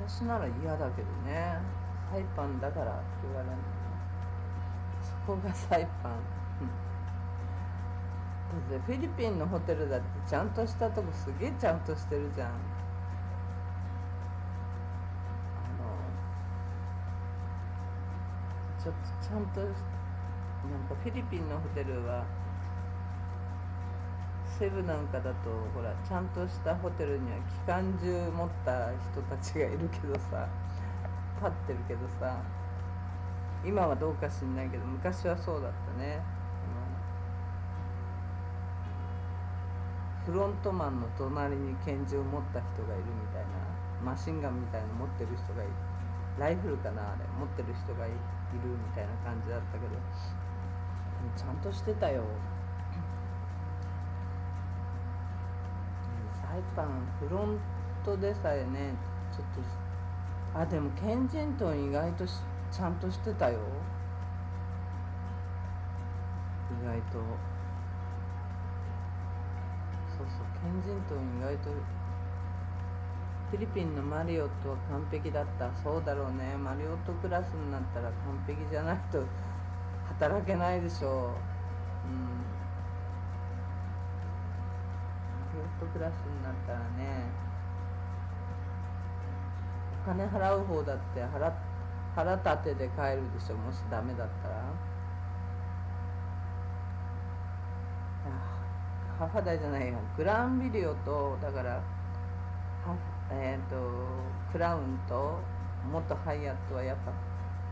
Speaker 1: 私なら嫌だけどね。サイパンだからって言われるの。そこがサイパン。だってフィリピンのホテルだってちゃんとしたとこすげえちゃんとしてるじゃん。ちょっとちゃんとなんかフィリピンのホテルはセブなんかだとほらちゃんとしたホテルには機関銃持った人たちがいるけどさ、立ってるけどさ、今はどうか知んないけど昔はそうだったね。フロントマンの隣に拳銃を持った人がいるみたいな、マシンガンみたいなの持ってる人がいる、ライフルかなあれ持ってる人がいるみたいな感じだったけど、ちゃんとしてたよ。サイパンフロントでさえね、ちょっとでもケンジントン意外とちゃんとしてたよ、意外と。そうケンジントン意外と。フィリピンのマリオットは完璧だった。そうだろうね、マリオットクラスになったら完璧じゃないと働けないでしょう。マリオットクラスになったらね、お金払う方だって腹立てで帰るでしょ、もしダメだったら。ハファダイじゃないや、グランビリオとだからクラウンと元ハイアットはやっぱ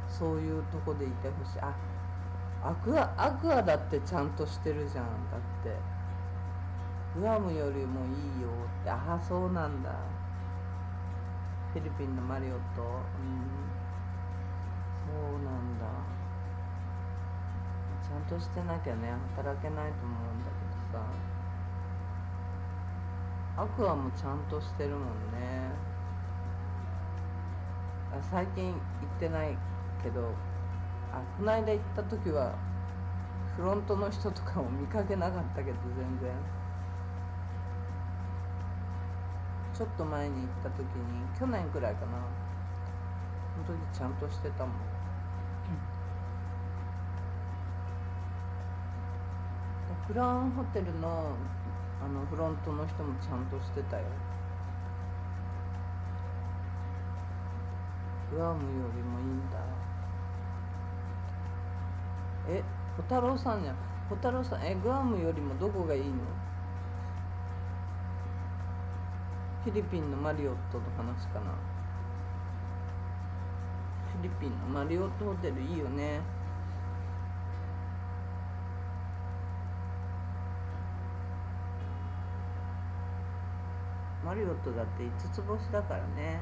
Speaker 1: そういうとこでいてほしい。アクアだってちゃんとしてるじゃん。だってグアムよりもいいよって。そうなんだ。フィリピンのマリオット、そうなんだ。ちゃんとしてなきゃね働けないと思うんだけどさ、アクアもちゃんとしてるもんね。最近行ってないけど、この間行った時はフロントの人とかも見かけなかったけど、全然。ちょっと前に行った時に、去年くらいかな、その時ちゃんとしてたもん。クラウンホテルのフロントの人もちゃんとしてたよ。グアムよりもいいんだ。小太郎さんじゃん。小太郎さん、グアムよりもどこがいいの？フィリピンのマリオットの話かな。フィリピンのマリオットホテルいいよね。マリオットだって5つ星だからね。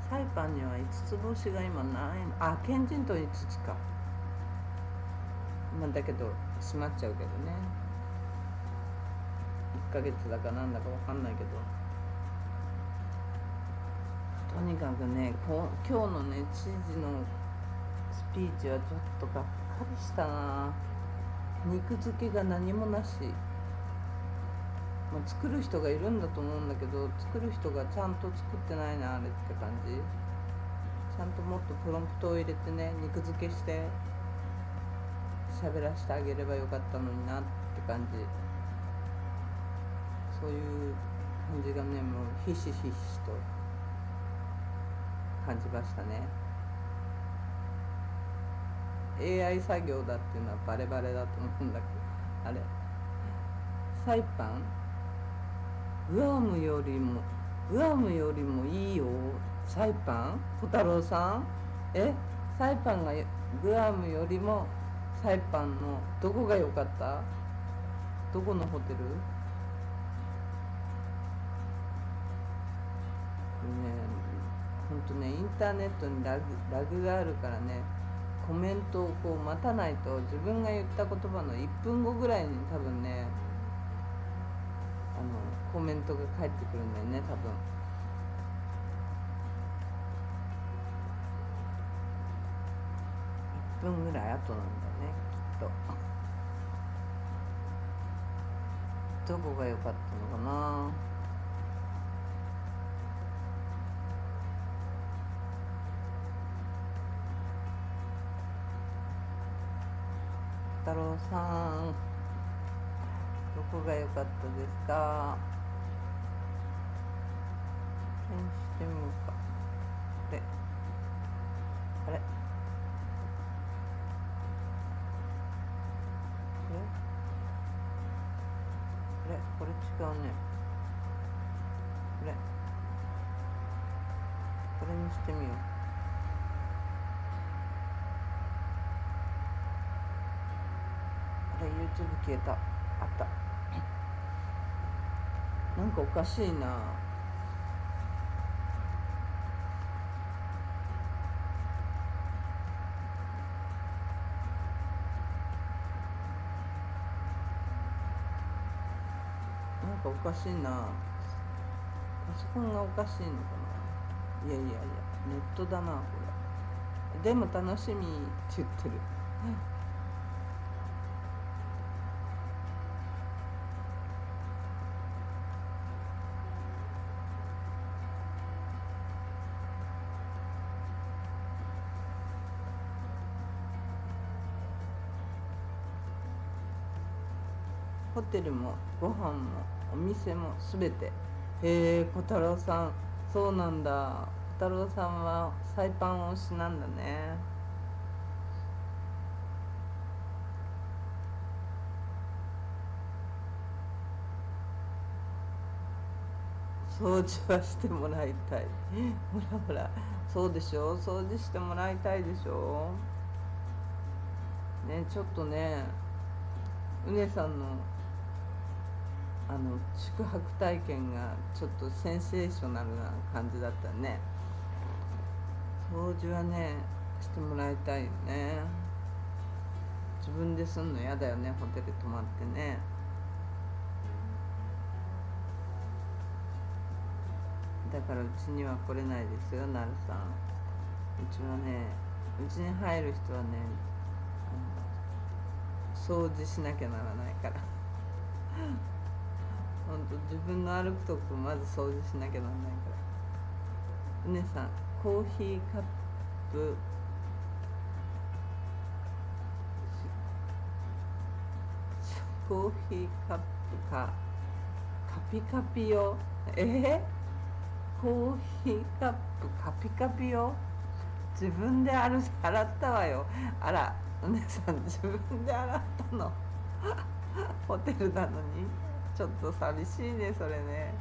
Speaker 1: サイパンには5つ星が今ない。ケンジントン5つか。まあだけど閉まっちゃうけどね、1ヶ月だかなんだかわかんないけど、とにかくね、今日のね知事のスピーチはちょっとがっかりしたな。肉付けが何もなし、まあ、作る人がいるんだと思うんだけど、作る人がちゃんと作ってないなあれって感じ。ちゃんともっとプロンプトを入れてね、肉付けして喋らせてあげればよかったのになって感じ。そういう感じがね、もうひしひしと感じましたね。 AI 作業だっていうのはバレバレだと思うんだけど、あれサイパン、グアムよりもいいよ。サイパン小太郎さん、サイパンがグアムよりもサイパンのどこが良かった？どこのホテル？ほんとね、インターネットにラグがあるからね、コメントをこう待たないと、自分が言った言葉の1分後ぐらいに多分ね、コメントが返ってくるんだよね、多分。1分ぐらい後なんだよね、きっと。どこが良かったのかな。太郎さん、どこが良かったですか？変してみようか。あれこれ違うね。これにしてみよう。YouTube 消えた。あった。なんかおかしいな。なんかおかしいな。パソコンがおかしいのかな。いや、ネットだなこれ。でも楽しみって言ってる。ホテルもご飯もお店もすべて。へえ、小太郎さん、そうなんだ。小太郎さんはサイパン推しなんだね。掃除はしてもらいたい。ほら、そうでしょ、掃除してもらいたいでしょ。ね、ちょっとね、うねさんの宿泊体験がちょっとセンセーショナルな感じだったね。掃除はねしてもらいたいよね。自分ですんの嫌だよね、ホテル泊まってね。だからうちには来れないですよ、なるさん。うちはね、うちに入る人はね、掃除しなきゃならないから。ほんと自分の歩くとこまず掃除しなきゃならないから。うねさん、コーヒーカップコーヒーカップかカピカピよ。コーヒーカップカピカピよ。自分で洗ったわよ。あら、お姉さん自分で洗ったの。ホテルなのに。ちょっと寂しいね、それね。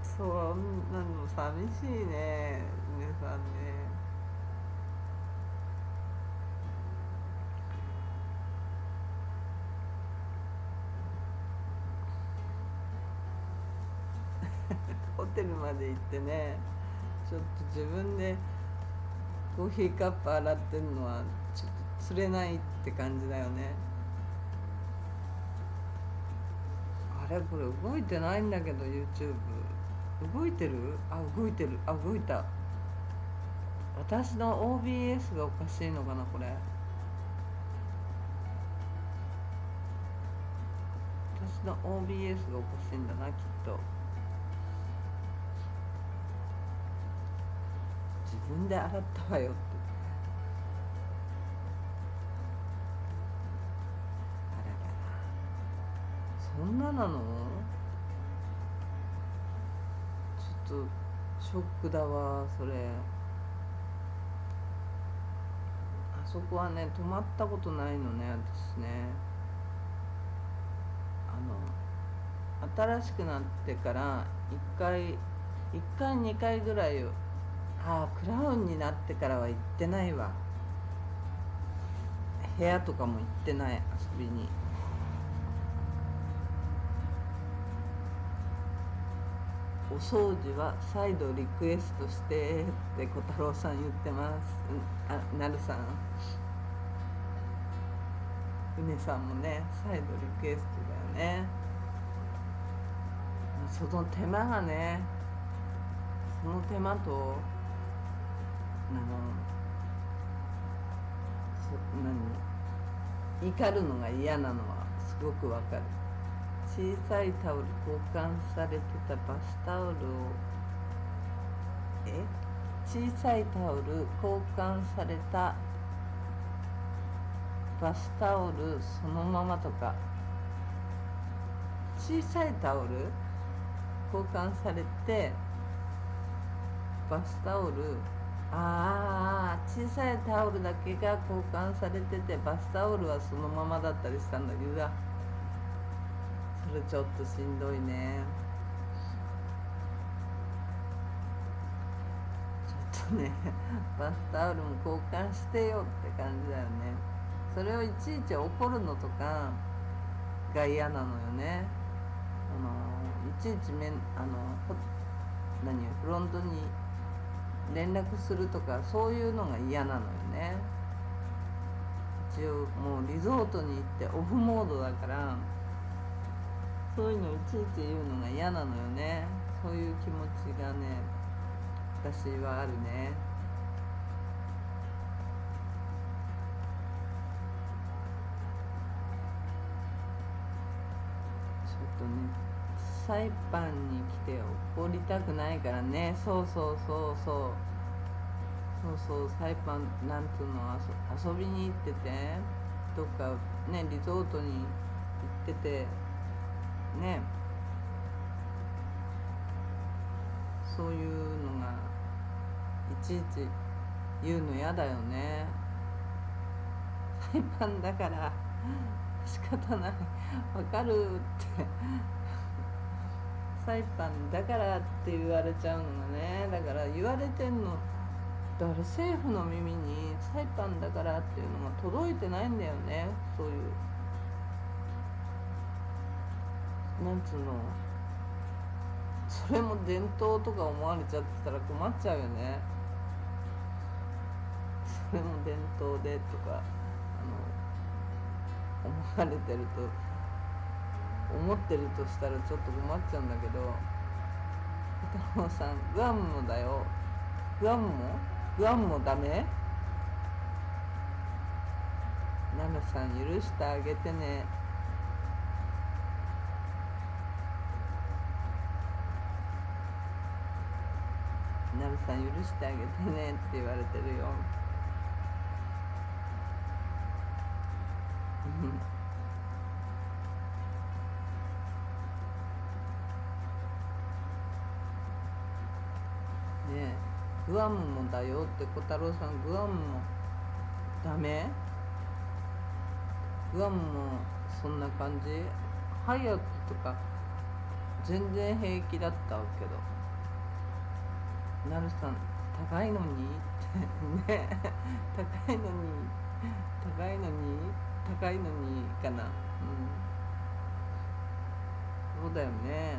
Speaker 1: そんなの寂しいね、お姉さんね。ホテルまで行ってね、ちょっと自分でコーヒーカップ洗ってんのはちょっと釣れないって感じだよね。あれこれ動いてないんだけど YouTube 動いてる？動いてる。動いた。私の OBS がおかしいのかなこれ。私の OBS がおかしいんだなきっと。自分で洗ったわよって。あららら、そんななの？ちょっとショックだわそれ。あそこはね泊まったことないのね私ね。新しくなってから1回2回ぐらい、クラウンになってからは行ってないわ。部屋とかも行ってない、遊びに。お掃除は再度リクエストしてって小太郎さん言ってます。なるさん、うねさんもね再度リクエストだよね。その手間がね、その手間と怒るのが嫌なのはすごくわかる。小さいタオル交換されてたバスタオルを小さいタオル交換されたバスタオルそのままとか、小さいタオル交換されてバスタオル、小さいタオルだけが交換されててバスタオルはそのままだったりしたんだけど、それちょっとしんどいね。ちょっとねバスタオルも交換してよって感じだよね。それをいちいち怒るのとかが嫌なのよね。いちいちフロントに連絡するとかそういうのが嫌なのよね。一応もうリゾートに行ってオフモードだからそういうのいちいち言うのが嫌なのよね。そういう気持ちがね私はあるね。ちょっとねサイパンに来て怒りたくないからね。そうサイパンなんつうの、遊びに行っててどっかねリゾートに行っててね、そういうのがいちいち言うの嫌だよね。サイパンだから仕方ない、わかるってサイパンだからって言われちゃうのがね。だから言われてんのだから政府の耳にサイパンだからっていうのが届いてないんだよね。そういうなんつうの、それも伝統とか思われちゃってたら困っちゃうよね。それも伝統でとか思われてると思ってるとしたらちょっと困っちゃうんだけど、片方さんグアムもだよ。グアムもダメ？ナムさん許してあげてね。ナムさん許してあげてねって言われてるよねえ、グアムもだよって小太郎さん、グアムもダメ？グアムもそんな感じ？ハイアットとか全然平気だったけど、なるさん高いのにってね高いのにかな。そうだよね。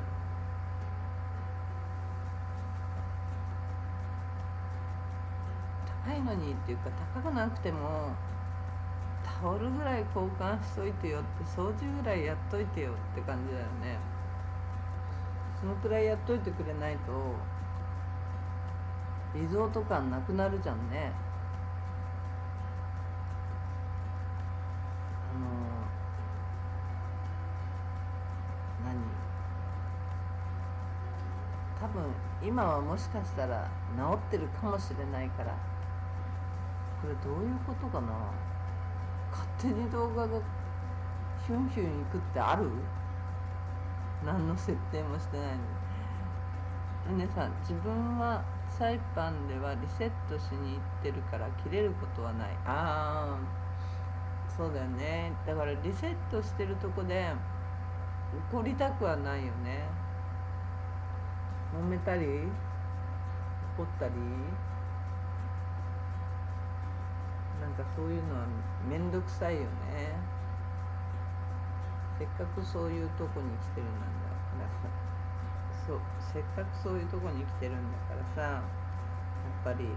Speaker 1: 高高いのにっていうか、高くなくてもタオルぐらい交換しといてよって、掃除ぐらいやっといてよって感じだよね。そのくらいやっといてくれないとリゾート感なくなるじゃんね。何多分今はもしかしたら治ってるかもしれないから、これどういうことかな。勝手に動画がヒュンヒュンいくってある？何の設定もしてないのに。ねさん、自分はサイパンではリセットしに行ってるから切れることはない。ああ、そうだよね。だからリセットしてるとこで怒りたくはないよね。揉めたり怒ったり、なんかそういうのはめんどくさいよね。せっかくそういうとこに来てるんだからさ、せっかくそういうとこに来てるんだからさ、やっぱり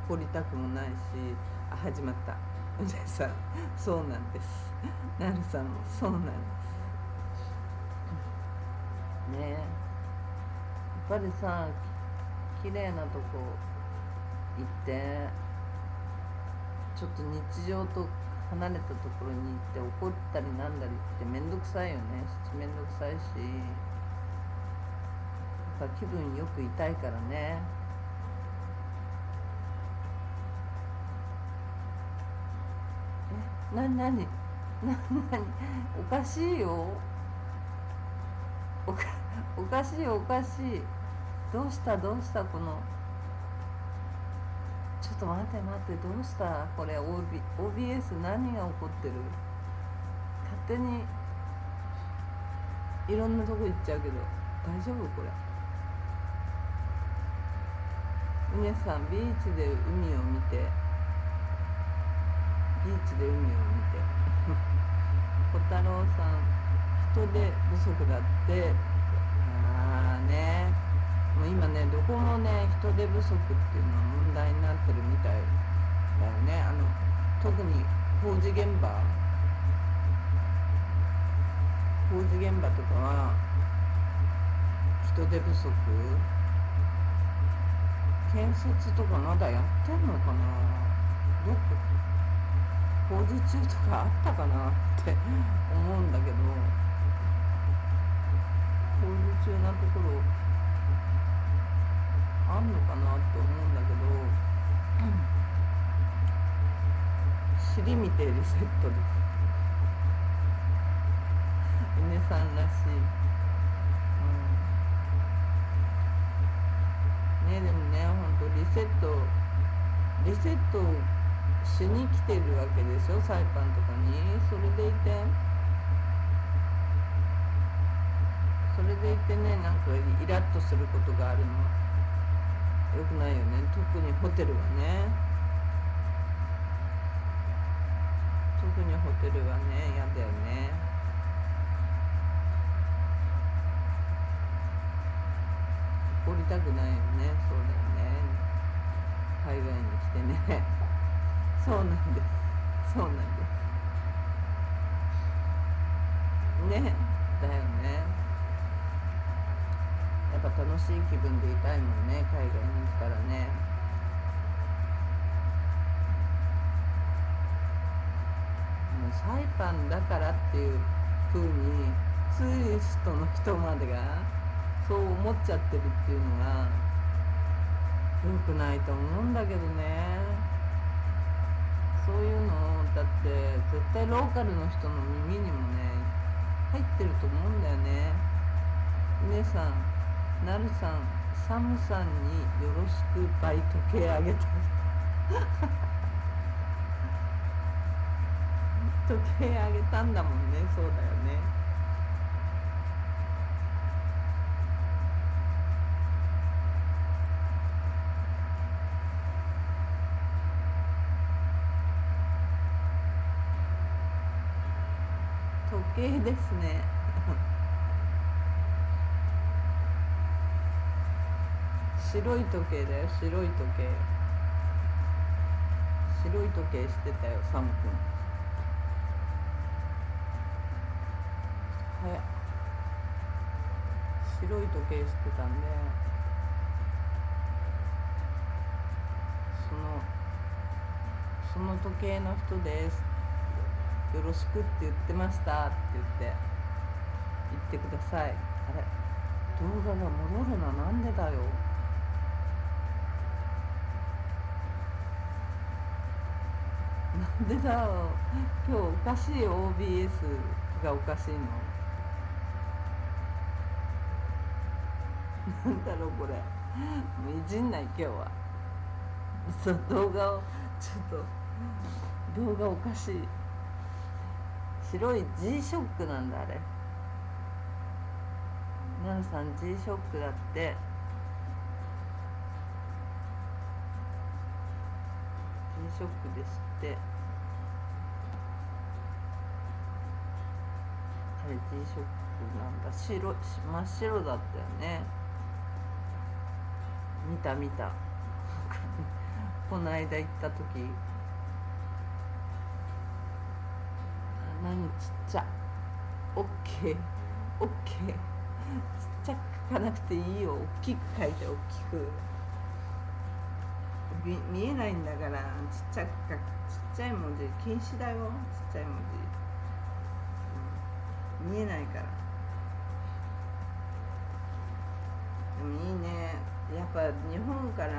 Speaker 1: 怒りたくもないし。あ、始まった。うねさん、そうなんです。なるさんもそうなんですね。やっぱりさ、綺麗なとこ行ってちょっと日常と離れたところに行って怒ったりなんだりってめんどくさいよね。めんどくさいし、やっぱ気分よくいたいからね。なにおかしいよ。おかしいおかしい。どうしたこの、ちょっと待ってどうしたこれ。 OBS 何が起こってる。勝手にいろんなとこ行っちゃうけど大丈夫これ。うねさん、ビーチで海を見て小太郎さん、人手不足だって。ああね、もう今ね、どこもね、人手不足っていうのは問題になってるみたいだよね。特に工事現場とかは人手不足。建設とかまだやってんのかな。どこ工事中とかあったかなって思うんだけど、工事中なところあんのかなって思うんだけど、尻見てリセットです。うねさんらしい。ね、でもね、ほんとリセットしに来てるわけでしょ、サイパンとかに。それでいてね、なんかイラッとすることがあるのはよくないよね。特にホテルはね、嫌だよね。怒りたくないよね。そうだよね、海外に来てね。そうなんですね。だよね。やっぱ楽しい気分でいたいもんね、海外に来たらね。もうサイパンだからっていう風にツーリストの人までがそう思っちゃってるっていうのが良くないと思うんだけどね。そういうのだって絶対ローカルの人の耳にもね入ってると思うんだよね。姉さん、なるさん、サムさんによろしくバイ時計あげた時計あげたんだもんね。そうだよね。時計ですね。白い時計だよ、白い時計。白い時計してたよ、サム君。早っ。白い時計してたんで、その時計の人です、よろしくって言ってましたって言ってください。あれ、動画が戻るな、なんでだよ。なんでだよ、今日おかしい。 OBS がおかしいの。なんだろうこれ、もういじんない。今日はそう、動画をちょっと、動画おかしい。白い G ショックなんだあれ。なるさん G ショックだって。 G ショックですって。あれ G ショックなんだ。白、真っ白だったよね。見たこの間行った時。何、ちっちゃ。オッケーオッケー、ちっちゃく書かなくていいよ、大きく書いて。大きく見えないんだから、ちっちゃく書く。ちっちゃい文字禁止だよ、ちっちゃい文字、見えないから。でもいいね、やっぱ日本から、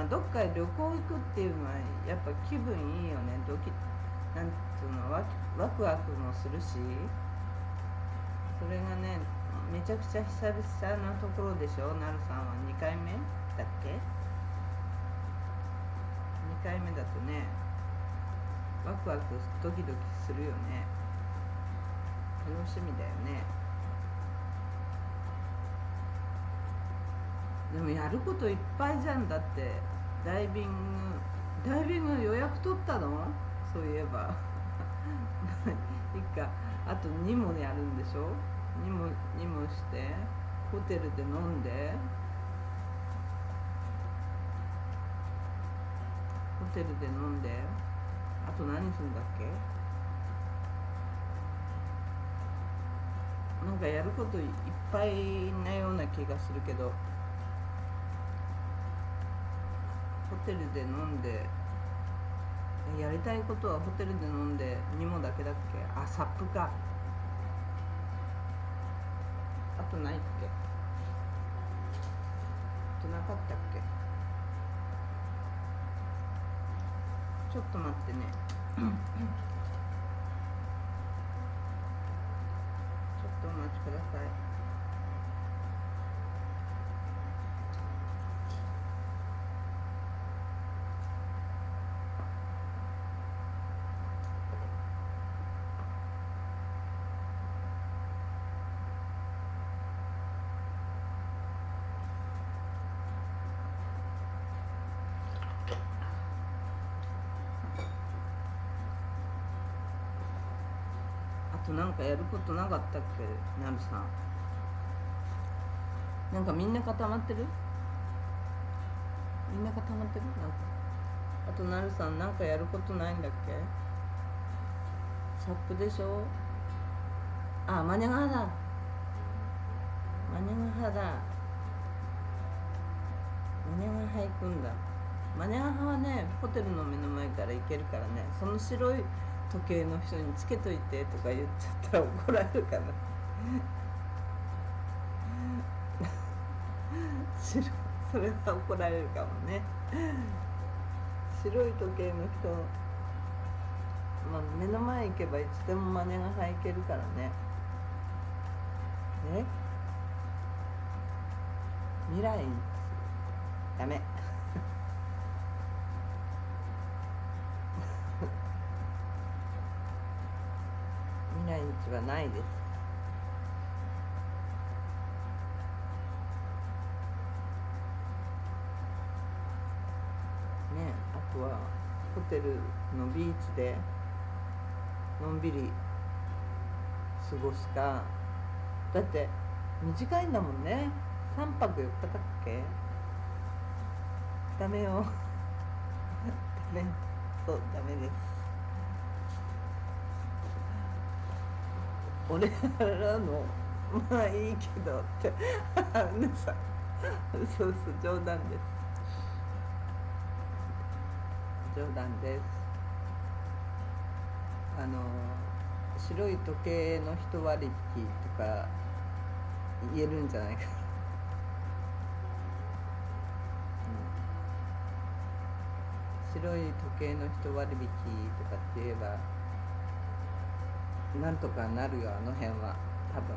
Speaker 1: どっか旅行行くっていうのはやっぱ気分いいよね。なんつうの、ワクワクもするし、それがね、めちゃくちゃ久々なところでしょ。なるさんは2回目だっけ。2回目だとね、ワクワクドキドキするよね。楽しみだよね。でもやることいっぱいじゃん。だってダイビング予約取ったの？そういえばいいか。あと2もやるんでしょ。2もしてホテルで飲んで、あと何するんだっけ。なんかやることいっぱいなような気がするけど、ホテルで飲んで、やりたいことはホテルで飲んでニモだけだっけ。あ、サップか。あとないっけ。あとなかったっけ。ちょっと待ってねちょっとお待ちください。あとなんかやることなかったっけ、なるさん。なんかみんな固まってる。なんかあとなるさん、なんかやることないんだっけ。サップでしょ。あ、マニャガハだ。マニャガハ行くんだ。マニャガハはね、ホテルの目の前から行けるからね。その白い時計の人につけといてとか言っちゃったら怒られるかなそれは怒られるかもね。白い時計の人、目の前行けばいつでもマネが入けるからね。未来ダメ未来んちはないです。ね、あとはホテルのビーチでのんびり過ごすか。だって短いんだもんね。3泊4日だっけ。ダメよダメ、そうダメです。俺らのまあいいけどってねさそうそう冗談です、冗談です。白い時計の一割引とか言えるんじゃないかな、白い時計の一割引とかって言えばなんとかなるよ、あの辺は多分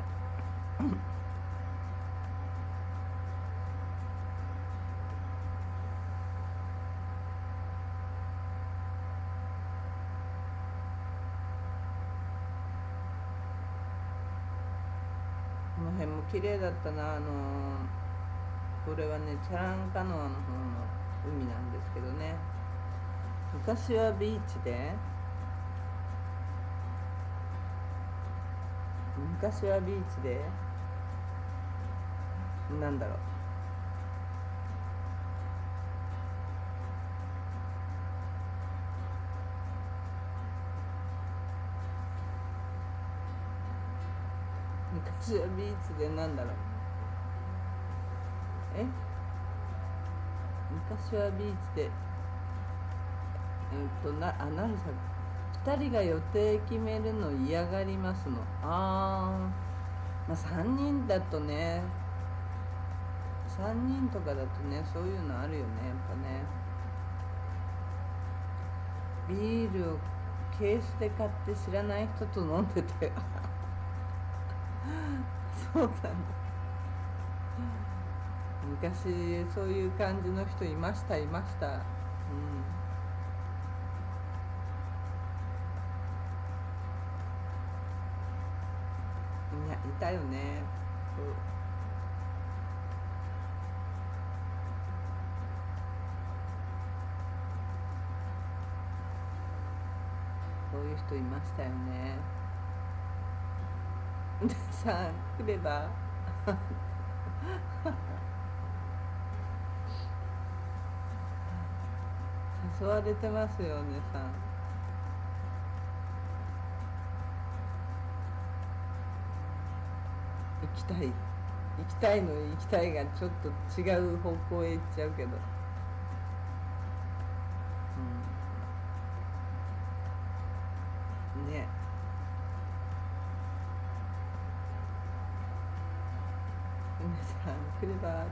Speaker 1: この辺も綺麗だったな。これはねチャランカノアの方の海なんですけどね、昔はビーチでなんだろう、昔はビーチでなんだろう、え昔はビーチでなるさ2人が予定決めるの嫌がりますの。まあ3人だとね、3人とかだとねそういうのあるよね、やっぱね。ビールをケースで買って知らない人と飲んでてそうなんだ、昔そういう感じの人いました、いたよね。そういう人いましたよね。でさ来れば誘われてますよねさん。行きたいがちょっと違う方向へ行っちゃうけど、ね、皆さん来ればって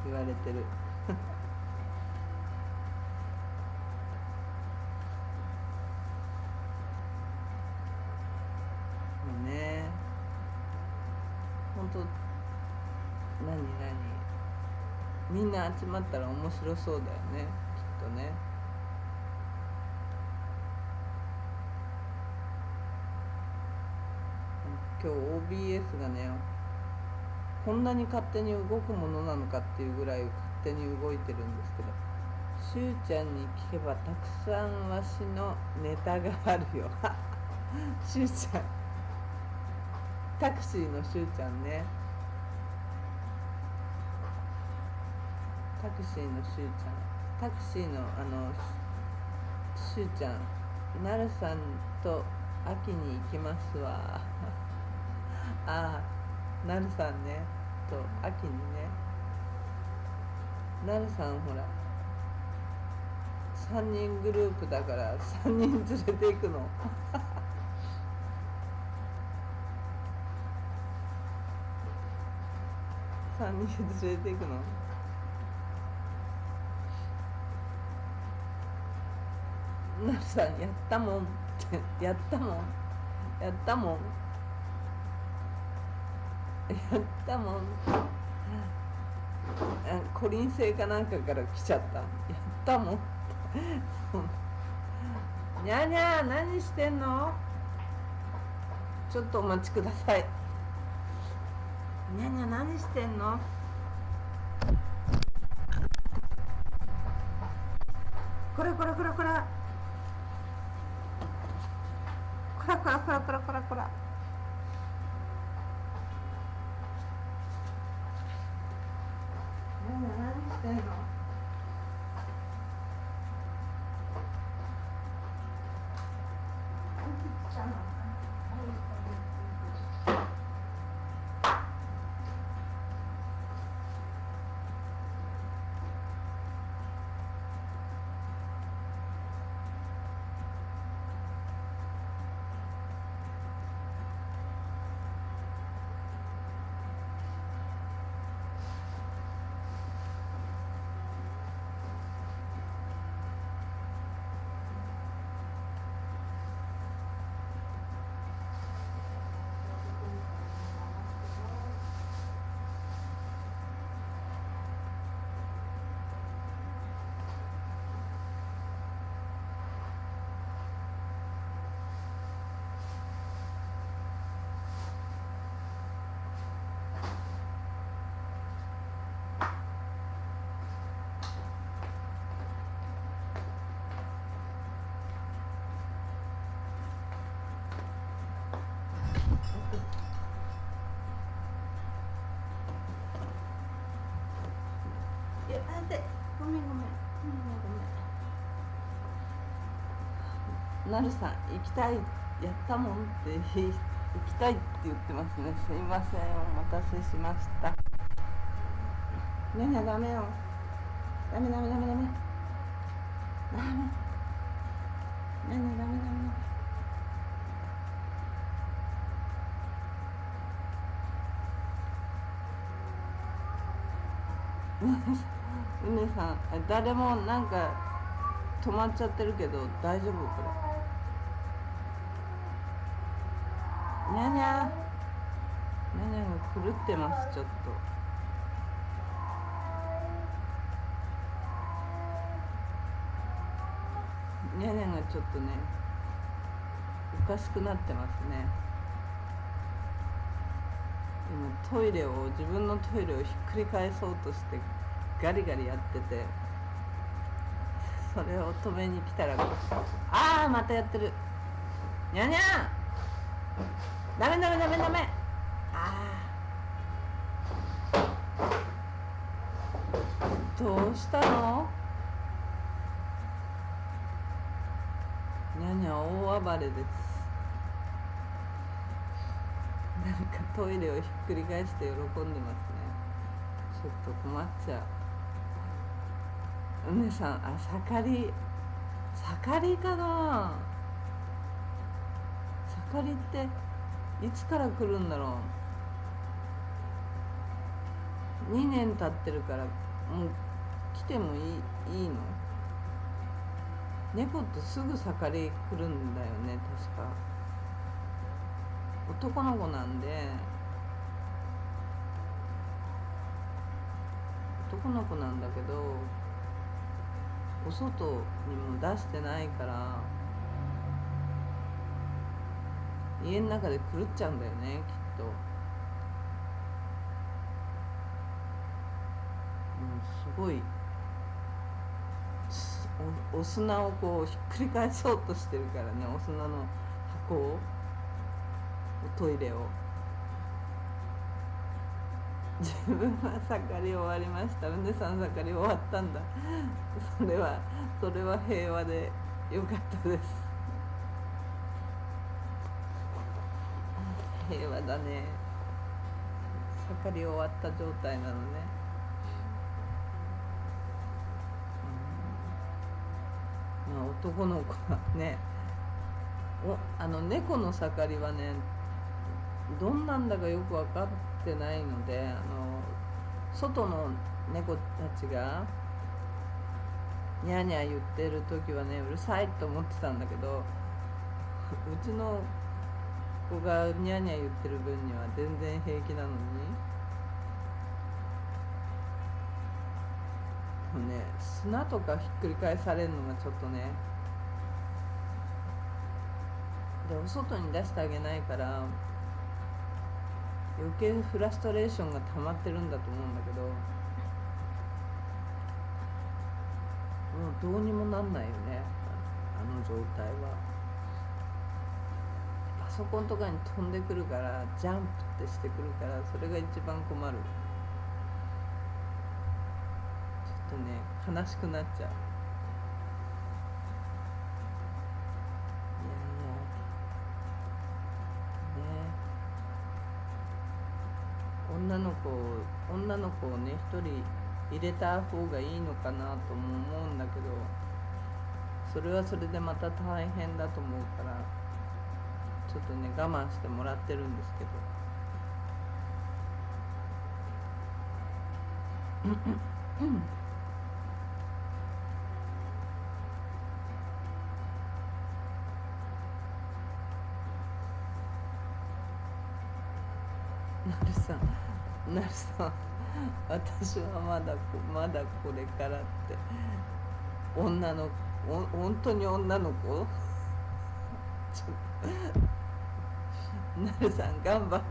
Speaker 1: 言われてるもうね、ほんとみんな集まったら面白そうだよね、きっとね。今日 OBS がねこんなに勝手に動くものなのかっていうぐらい勝手に動いてるんですけど、しゅうちゃんに聞けばたくさんわしのネタがあるよしゅうちゃん、タクシーのしゅうちゃんね、タクシーのしゅうちゃん、なるさんと秋に行きますわなるさんねと秋にね、なるさんほら3人グループだから3人連れて行くの3人連れて行くの。なるさんやったもんってやったもんコリン星かなんかから来ちゃった、やったもんにゃーにゃー何してんの、ちょっとお待ちください、にゃーにゃー何してんの、こらこらこらこらこらこらこらこらこらこら、何してんの。ごめんごめん、なるさん行きたい、やったもんって行きたいって言ってますね。すいません、お待たせしました。ねえねえ、ダメよ、ダメダメダメダメダメ、ねえねえ、ダメダメダメ。うねさん、誰もなんか止まっちゃってるけど大丈夫これ？にゃにゃにゃにゃが狂ってます。ちょっとにゃにゃがちょっとねおかしくなってますね。今トイレを、自分のトイレをひっくり返そうとしてガリガリやってて、それを止めに来たら、ああまたやってる。にゃにゃダメダメダメダメ。ああどうしたの？にゃにゃ大暴れです。なんかトイレをひっくり返して喜んでますね。ちょっと困っちゃう。うねさん、あ、盛りかな。盛りっていつから来るんだろう。2年経ってるからもう来てもいいの？猫ってすぐ盛り来るんだよね、確か。男の子なんで、男の子なんだけどお外にも出してないから家の中で狂っちゃうんだよね、きっと。すごいお砂をこうひっくり返そうとしてるからね、お砂の箱を、トイレを。自分は盛り終わりました。うねさん盛り終わったんだ。それは平和でよかったです。平和だね。盛り終わった状態なのね。まあ、男の子はね、猫の盛りはね、どんなんだかよく分かってないので、外の猫たちがニャーニャー言ってる時はね、うるさいと思ってたんだけど、うちの子がニャーニャー言ってる分には全然平気なのに、もうね、砂とかひっくり返されるのがちょっとね、でお外に出してあげないから余計フラストレーションが溜まってるんだと思うんだけど、もうどうにもなんないよね、あの状態は。パソコンとかに飛んでくるから、ジャンプってしてくるから、それが一番困る。ちょっとね悲しくなっちゃう。女の子をね一人入れた方がいいのかなとも思うんだけど、それはそれでまた大変だと思うから、ちょっとね我慢してもらってるんですけど。なるさん、私はまだこれからって。本当に女の子。なるさん頑張って。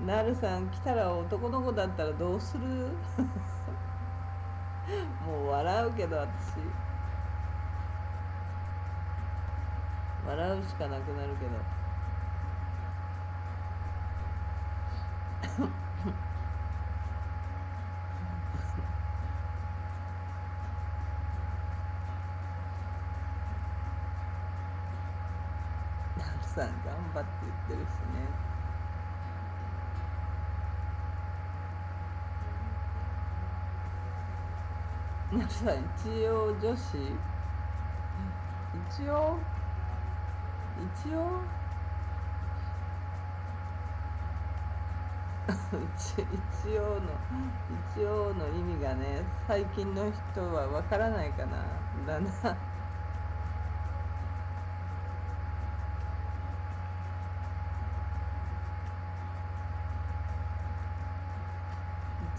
Speaker 1: なるさん来たら男の子だったらどうする？もう笑うけど、私笑うしかなくなるけど。さん頑張って言ってるしね。皆さん一応女子、一応一応一応の意味がね、最近の人はわからないかな。だな。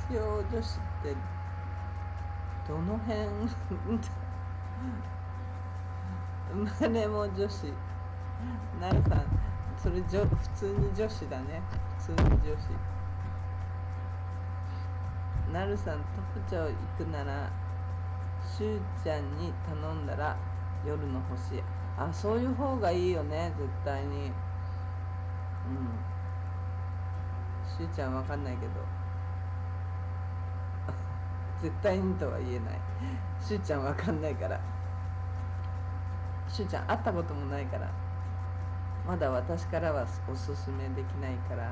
Speaker 1: 一応女子ってどの辺生まれも女子。なるさん、それ普通に女子だね。普通に女子。なるさん、特徴行くならしゅうちゃんに頼んだら夜の星。あ、そういう方がいいよね、絶対に。うん。しゅうちゃんわかんないけど絶対にとは言えない。しゅうちゃんわかんないから。しゅうちゃん会ったこともないから、まだ私からはおすすめできないから、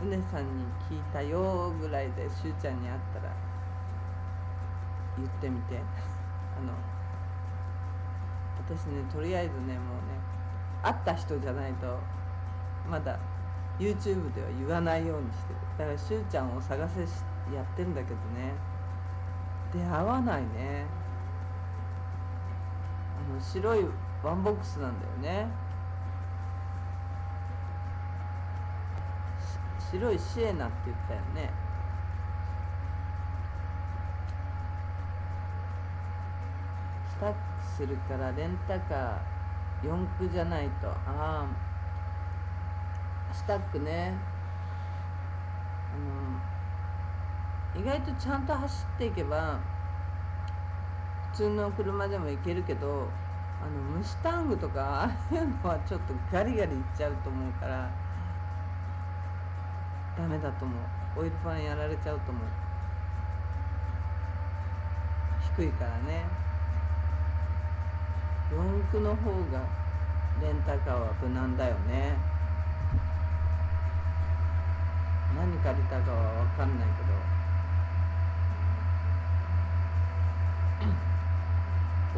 Speaker 1: うねさんに聞いたよぐらいで、しゅうちゃんに会ったら言ってみて。私ね、とりあえずね、もうね、会った人じゃないとまだ YouTube では言わないようにしてる。だからしゅうちゃんを探せやってんだけどね、出会わないね。白いワンボックスなんだよね。白いシエナって言ったよね。スタックするからレンタカー4駆じゃないと。ああ、スタックね。意外とちゃんと走っていけば普通の車でも行けるけど、ムスタングとかああいうのはちょっとガリガリいっちゃうと思うからダメだと思う。オイルファンやられちゃうと思う。低いからね。四駆の方がレンタカーは無難だよね。何借りたかは分かんないけ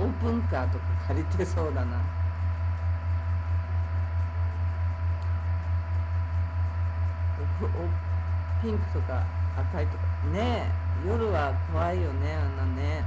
Speaker 1: どオープンカーとか借りてそうだな。ピンクとか赤いとかねえ、夜は怖いよね、あんなね。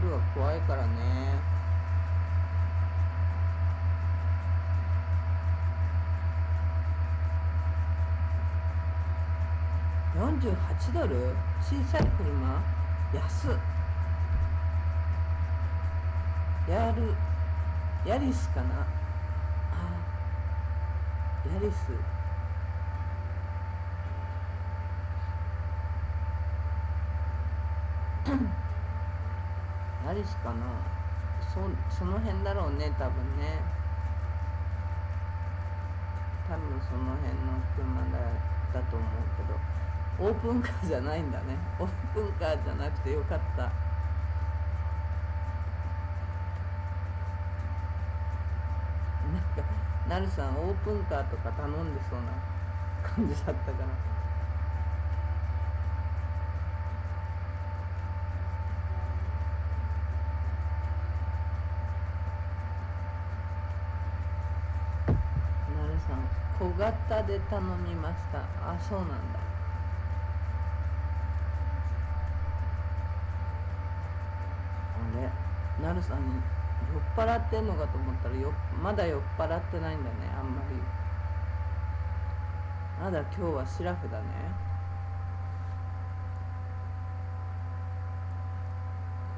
Speaker 1: 夜は怖いからね。$48？小さい車？安っ。ヤリスかな。ヤリス。ヤリスかな。その辺だろうね、多分ね。多分その辺の車だと思うけど、オープンカーじゃないんだね。オープンカーじゃなくてよかった。なんかなるさんオープンカーとか頼んでそうな感じだったから。なるさん小型で頼みました。あ、そうなんだ。あれ、なるさんに酔っ払ってんのかと思ったらまだ酔っ払ってないんだね、あんまり。まだ今日はシラフだね。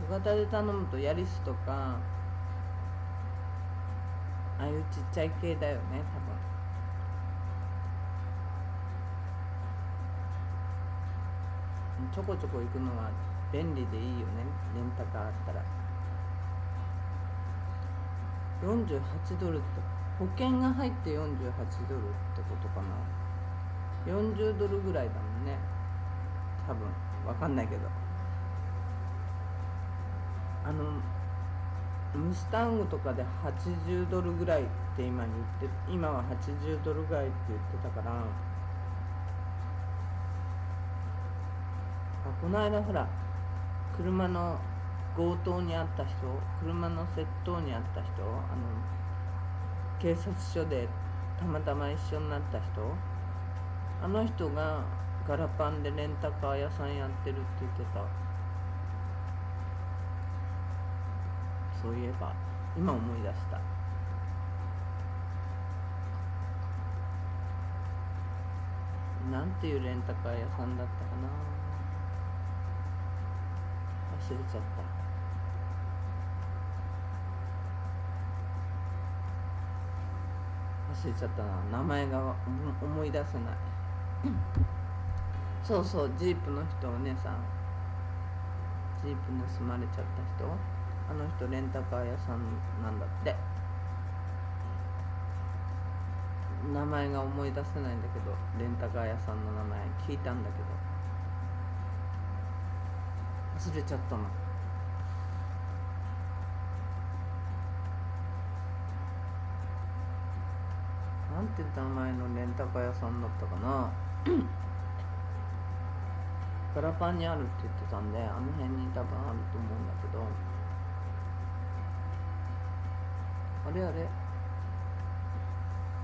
Speaker 1: 小型で頼むとヤリスとかああいうちっちゃい系だよね、多分。ちょこちょこ行くのは便利でいいよね、レンタカーあったら。48ドルって保険が入って48ドルってことかな。40ドルぐらいだもんね、多分。わかんないけど、ムスタングとかで80ドルぐらいって今は80ドルぐらいって言ってたから、この間ほら車の強盗に遭った人、車の窃盗に遭った人、警察署でたまたま一緒になった人、あの人がガラパンでレンタカー屋さんやってるって言ってた。そういえば今思い出した。なんていうレンタカー屋さんだったかな、忘れちゃった。忘れちゃったな、名前が思い出せないそうそう、ジープの人、お姉さん、ジープ盗まれちゃった人、あの人レンタカー屋さんなんだって。名前が思い出せないんだけど、レンタカー屋さんの名前聞いたんだけど忘れちゃったの。なんて名前のレンタカー屋さんだったかなガラパンにあるって言ってたんで、あの辺に多分あると思うんだけど、あれ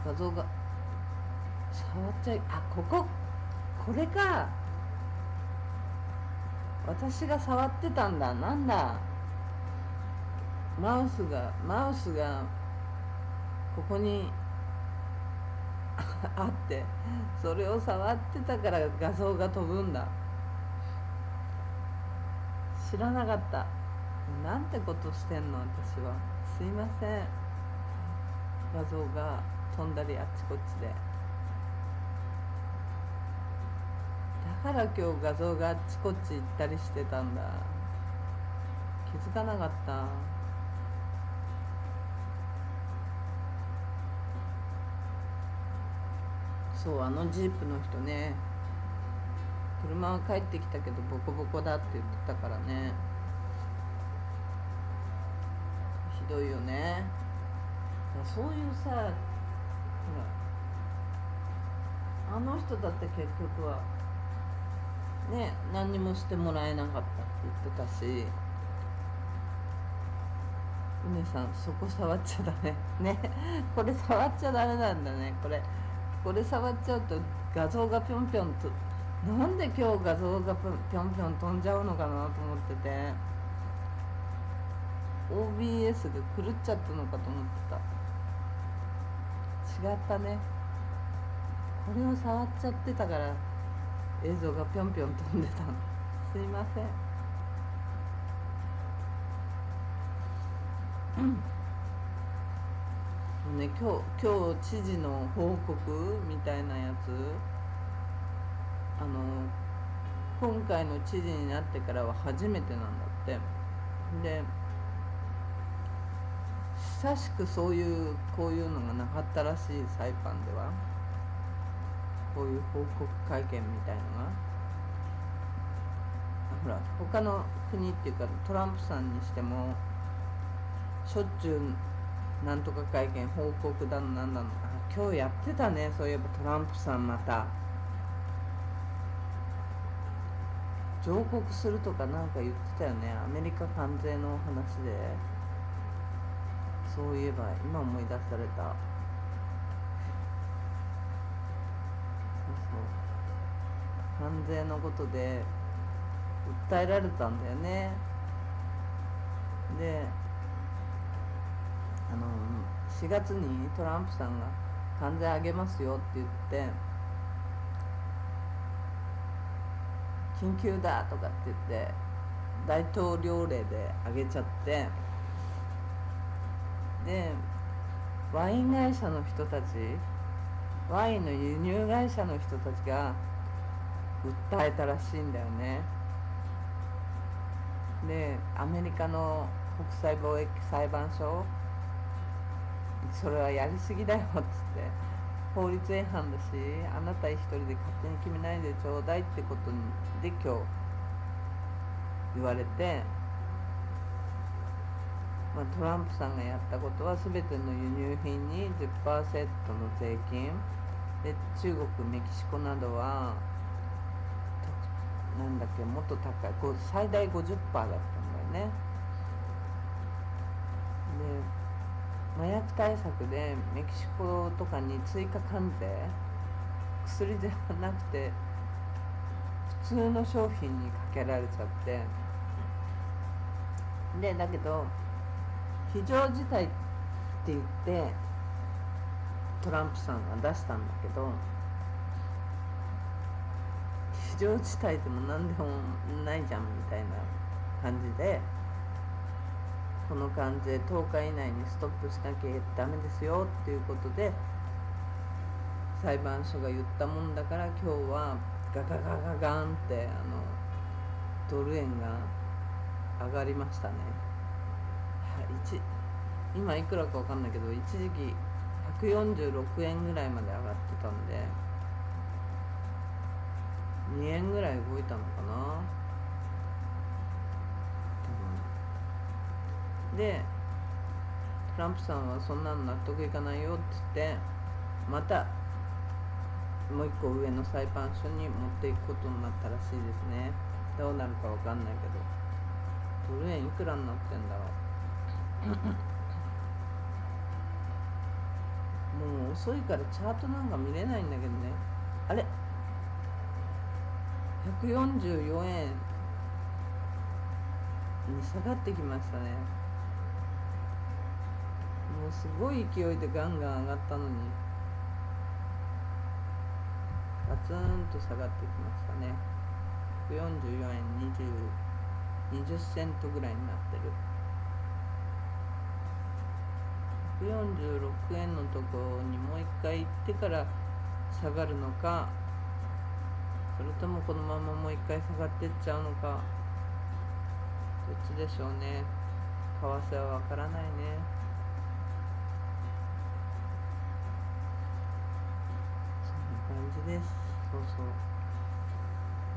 Speaker 1: 画像が触っちゃい、これか、私が触ってたんだ。なんだ、マウスがここにあって、それを触ってたから画像が飛ぶんだ。知らなかった。なんてことしてんの私は。すいません、画像が飛んだりあっちこっちで。だから今日画像があっちこっち行ったりしてたんだ。気づかなかった。そう、あのジープの人ね、車は帰ってきたけどボコボコだって言ってたからね。ひどいよね。そういうさ、ほら、あの人だって結局はね、何にもしてもらえなかったって言ってたし、お姉さんそこ触っちゃダメねこれ触っちゃダメなんだね。これ触っちゃうと画像がぴょんぴょんと、なんで今日画像がぴょんぴょん飛んじゃうのかなと思ってて、 OBS が狂っちゃったのかと思ってた。違ったね。これを触っちゃってたから映像がぴょんぴょん飛んでたの。すいません。ね、今日知事の報告みたいなやつ、今回の知事になってからは初めてなんだって。で、久しくこういうのがなかったらしい、サイパンでは。こういう報告会見みたいのが、ほら他の国っていうかトランプさんにしてもしょっちゅうなんとか会見報告だのなんだの。今日やってたね、そういえばトランプさんまた上告するとかなんか言ってたよね、アメリカ関税の話で。そういえば今思い出された。そうそう、関税のことで訴えられたんだよね。で、4月にトランプさんが関税上げますよって言って緊急だとかって言って大統領令で上げちゃって、でワイン会社の人たち、ワインの輸入会社の人たちが訴えたらしいんだよね。でアメリカの国際貿易裁判所それはやりすぎだよっつって、法律違反だし、あなた一人で勝手に決めないでちょうだいってことで今日言われて、トランプさんがやったことは全ての輸入品に 10% の税金で、中国メキシコなどはなんだっけ、もっと高い最大 50% だったんだよね。で麻薬対策でメキシコとかに追加関税、薬じゃなくて普通の商品にかけられちゃって、でだけど非常事態って言ってトランプさんが出したんだけど、非常事態でも何でもないじゃんみたいな感じで、この関税10日以内にストップしなきゃダメですよっていうことで裁判所が言ったもんだから、今日はガガガガガンってドル円が上がりましたね。今いくらか分かんないけど、一時期146円ぐらいまで上がってたんで、2円ぐらい動いたのかな。でトランプさんはそんなの納得いかないよって言って、またもう一個上の裁判所に持っていくことになったらしいですね。どうなるか分かんないけど、ドル円いくらになってんだろうもう遅いからチャートなんか見れないんだけどね。あれ144円に下がってきましたね。もうすごい勢いでガンガン上がったのにガツンと下がってきましたね。144円20セントぐらいになってる。146円のところにもう一回行ってから下がるのか、それともこのままもう一回下がってっちゃうのか、どっちでしょうね。為替はわからないね。そんな感じです。そ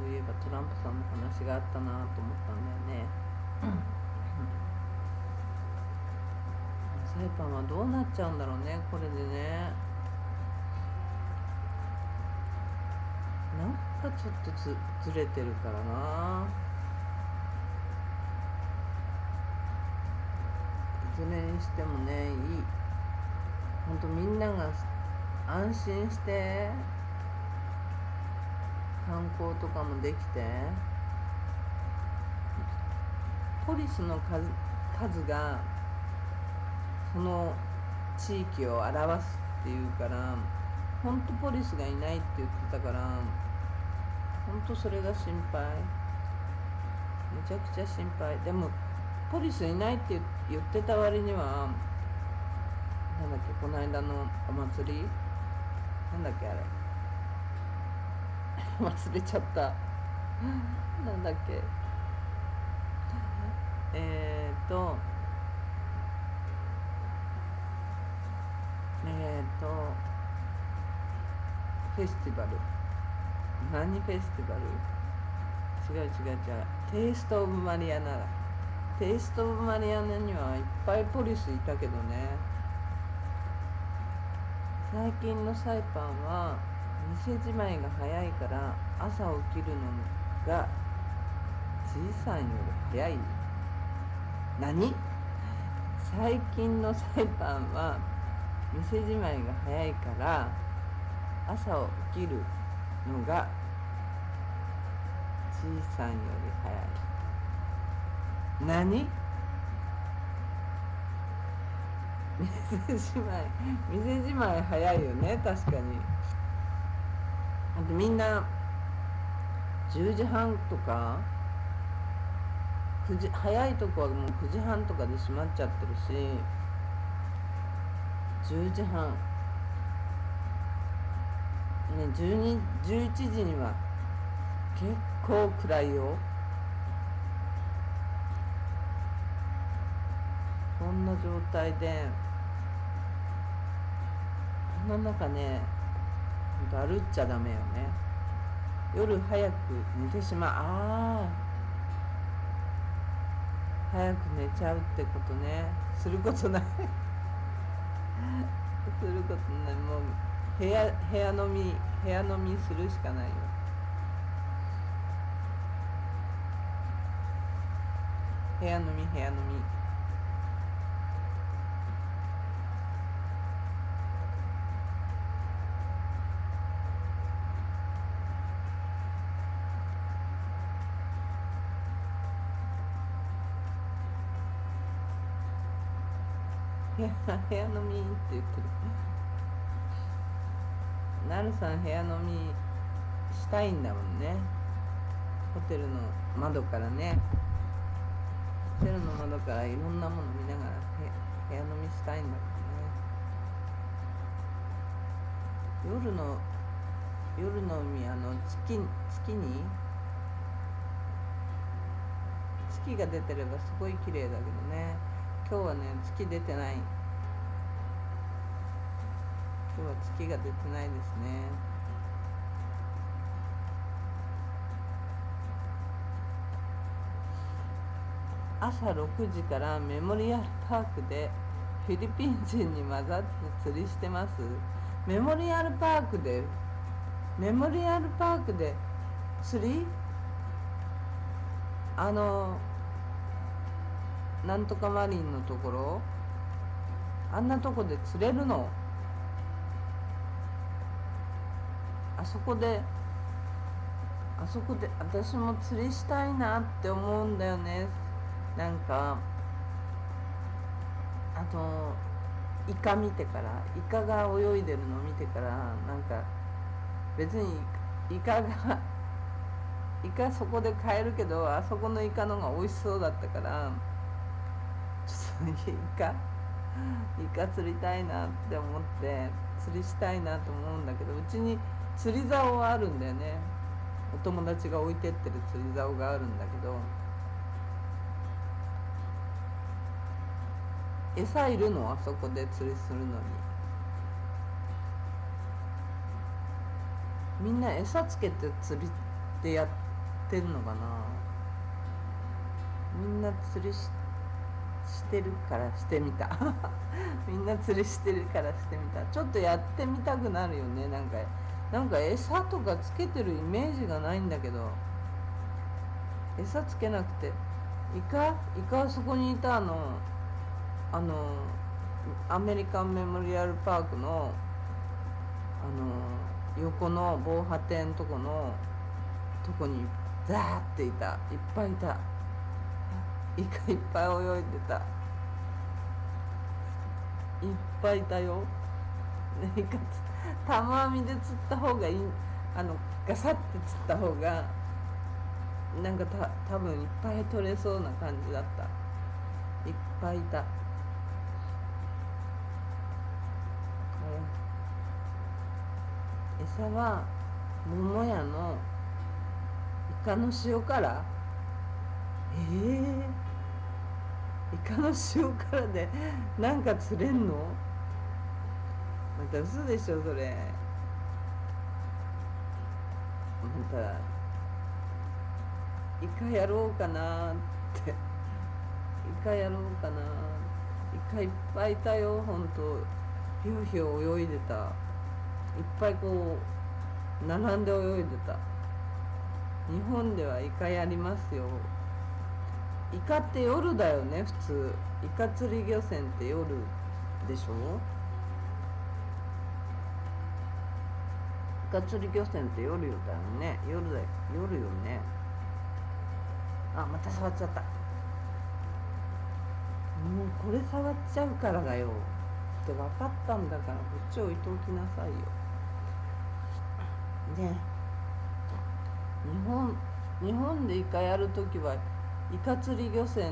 Speaker 1: ういえばトランプさんの話があったなと思ったんだよね。サイパンはどうなっちゃうんだろうね、これでね。なんかちょっとずれてるからな。いずれにしてもね、ほんとみんなが安心して観光とかもできて、ポリスの数がその地域を表すっていうから、本当ポリスがいないって言ってたから、本当それが心配、めちゃくちゃ心配。でもポリスいないって言ってた割には、なんだっけ、この間のお祭りなんだっけあれ忘れちゃったなんだっけ、フェスティバル、何フェスティバル、違う、テイストオブマリアナだ。テイストオブマリアナにはいっぱいポリスいたけどね。最近のサイパンは店じまいが早いから朝起きるのがじいさんより早い。何？最近のサイパンは店じまいが早いから朝起きるのがじいさんより早い。何？店じまい早いよね、確かに。みんな10時半とか早いとこはもう9時半とかで閉まっちゃってるし、10時半ね、11時には結構暗いよ。そんな状態での中ね、ほんと歩っちゃダメよね。夜早く寝てしまう。早く寝ちゃうってことね。することないすることない。もう部屋飲みするしかないよ。部屋飲み。部屋飲みって言ってる。なるさん部屋飲みしたいんだもんね。ホテルの窓からね。ホテルの窓からいろんなもの見ながら部屋飲みしたいんだもんね。夜の海、月が出てればすごい綺麗だけどね。今日はね、月出てない。今日は月が出てないですね。朝6時からメモリアルパークでフィリピン人に混ざって釣りしてます。メモリアルパークで釣り、なんとかマリンのところ、あんなとこで釣れるの？あそこで私も釣りしたいなって思うんだよね。なんかイカ見てから、イカが泳いでるの見てから、なんか別にイカそこで買えるけど、あそこのイカのが美味しそうだったから、ちょっとイカ釣りたいなって思って釣りしたいなと思うんだけど、うちに釣り竿はあるんだよね。お友達が置いてってる釣り竿があるんだけど、餌いるの？あそこで釣りするのにみんな餌つけて釣りってやってんのかな。みんな釣りしてるからしてみたみんな釣りしてるからしてみた。ちょっとやってみたくなるよね。なんか餌とかつけてるイメージがないんだけど、餌つけなくて、イカはそこにいたアメリカンメモリアルパークの横の防波堤とこにザーっていっぱいいた。イカいっぱい泳いでた。いっぱいいたよ。イカ玉網で釣った方がいい。ガサッて釣った方がなんか多分いっぱい取れそうな感じだった。いっぱいいた。餌は桃屋のイカの塩辛。イカの塩辛でなんか釣れんの？また嘘でしょそれ。またイカやろうかなって。イカやろうかな。イカいっぱいいたよ。ほんとひょうひょう泳いでた。いっぱいこう並んで泳いでた。日本ではイカやりますよ。イカって夜だよね普通。イカ釣り漁船って夜でしょ。イカ釣り漁船って夜だよね。夜よね。また触っちゃった。もうこれ触っちゃうからだよって分かったんだから、こっち置いておきなさいよね。日本でイカやるときは、イカ釣り漁船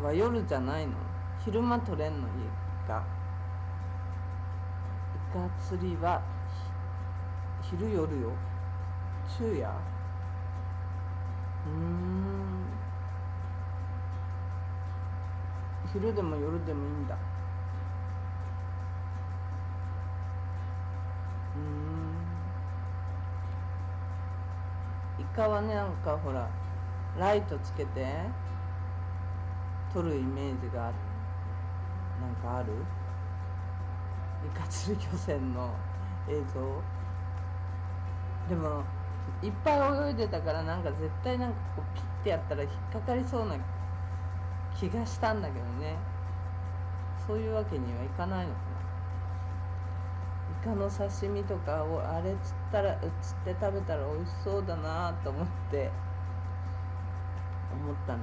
Speaker 1: は夜じゃないの？昼間取れんの？イカ釣りは昼夜よ。昼夜。昼でも夜でもいいんだ。カはね、なんかほらライトつけて撮るイメージがなんかある。イカ釣り漁船の映像でもいっぱい泳いでたから、なんか絶対なんかこうピッてやったら引っかかりそうな気がしたんだけどね。そういうわけにはいかないのかな。イカの刺身とかをあれ釣って食べたら美味しそうだなと思ったん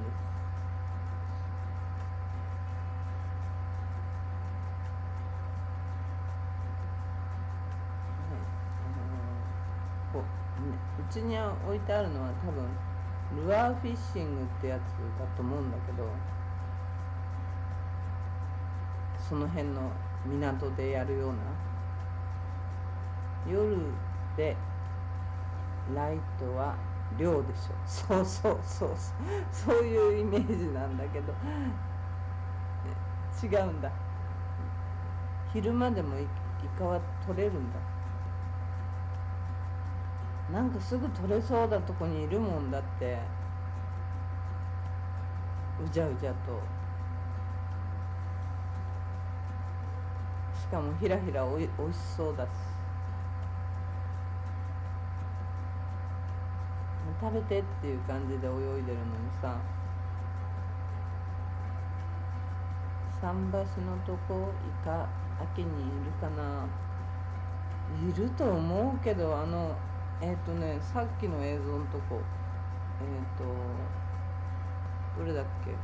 Speaker 1: です。こう、ね、うちに置いてあるのは多分ルアーフィッシングってやつだと思うんだけど、その辺の港でやるような夜でライトは漁でしょ。そういうイメージなんだけど違うんだ。昼間でもイカは取れるんだ。なんかすぐ取れそうなとこにいるもんだって、うじゃうじゃと。しかもひらひらおいしそうだし、食べてっていう感じで泳いでるのにさ、桟橋のとこイカ秋にいるかな。いると思うけど、さっきの映像のとこ、どれだっけ。あ、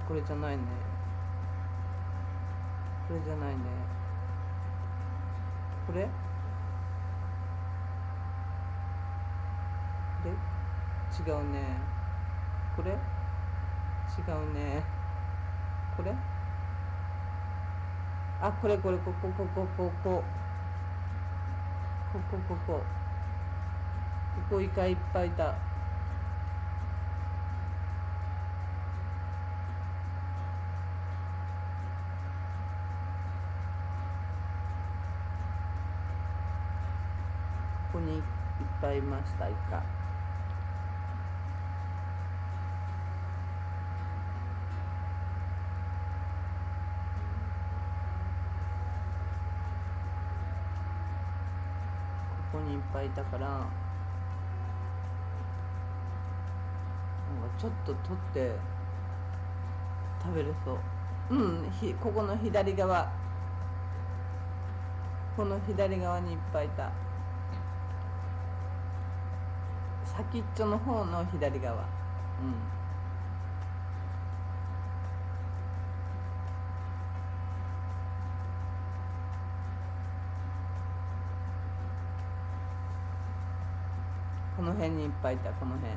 Speaker 1: これじゃないね、これじゃないね、これ違うね、これ違うね、これあ、これここイカいっぱいいた。ここにいっぱいいましたイカ。ここにいっぱいいたから、なんかちょっと取って食べれそう。ここの左側、この左側にいっぱいいた。先っちょの方の左側。この辺にいっぱいいた。この辺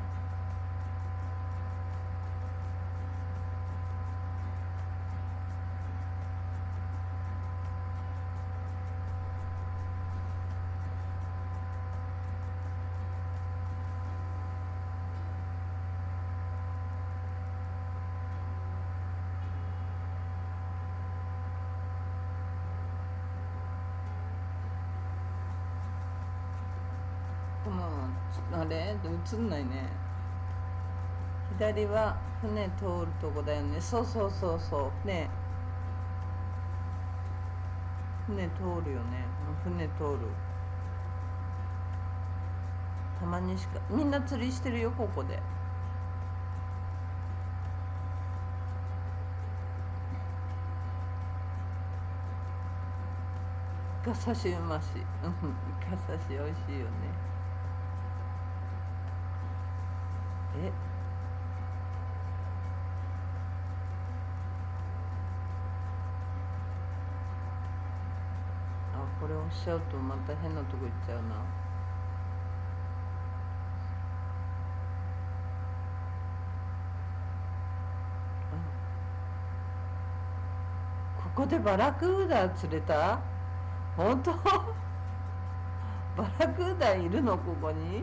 Speaker 1: あれ映んないね。左は船通るとこだよね。そう船通るよね。船通る。たまにしか、みんな釣りしてるよここで。イカ刺しうまし。イカ刺し美味しいよね。これ押しちゃうとまた変なとこ行っちゃうな。ここでバラクーダ釣れた？本当？バラクーダいるのここに？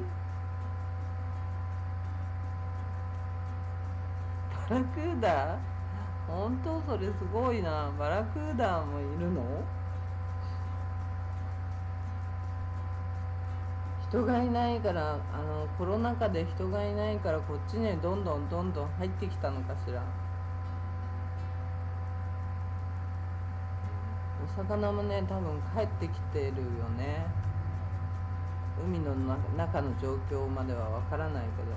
Speaker 1: バラクーダ？本当？それすごいな。バラクーダもいるの？人がいないから、コロナ禍で人がいないからこっちにどんどんどんどん入ってきたのかしら。お魚もね、多分帰ってきてるよね。海の中の状況まではわからないけど、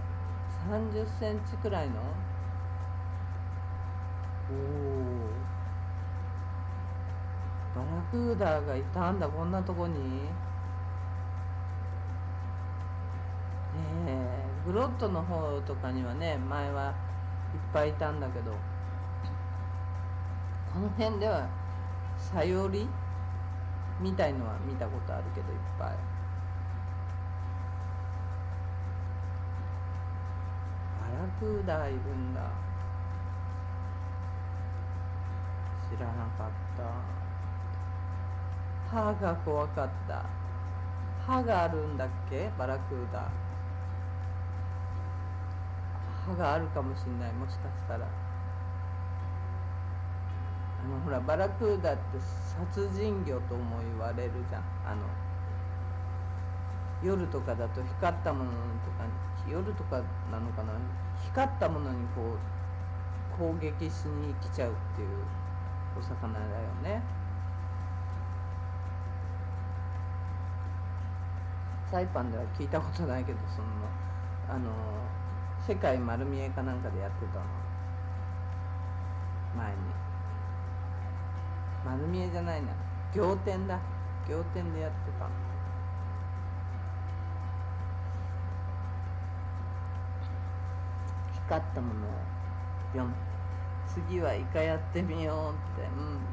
Speaker 1: 30センチくらいの、おお、バラクーダがいたんだ、こんなとこに。グロットの方とかにはね、前はいっぱいいたんだけど、この辺ではサヨリみたいのは見たことあるけど、いっぱい。バラクーダいるんだ、知らなかった。歯が怖かった。歯があるんだっけ、バラクーダ。歯があるかもしんない、もしかしたら。ほら、バラクーダって殺人魚とも言われるじゃん。夜とかだと光ったものとかに、夜とかなのかな、光ったものにこう攻撃しに来ちゃうっていうお魚だよね。サイパンでは聞いたことないけど、世界丸見えかなんかでやってたの、前に。丸見えじゃないな、仰天だ、仰天でやってた。光ったものを読む。次はイカやってみようって。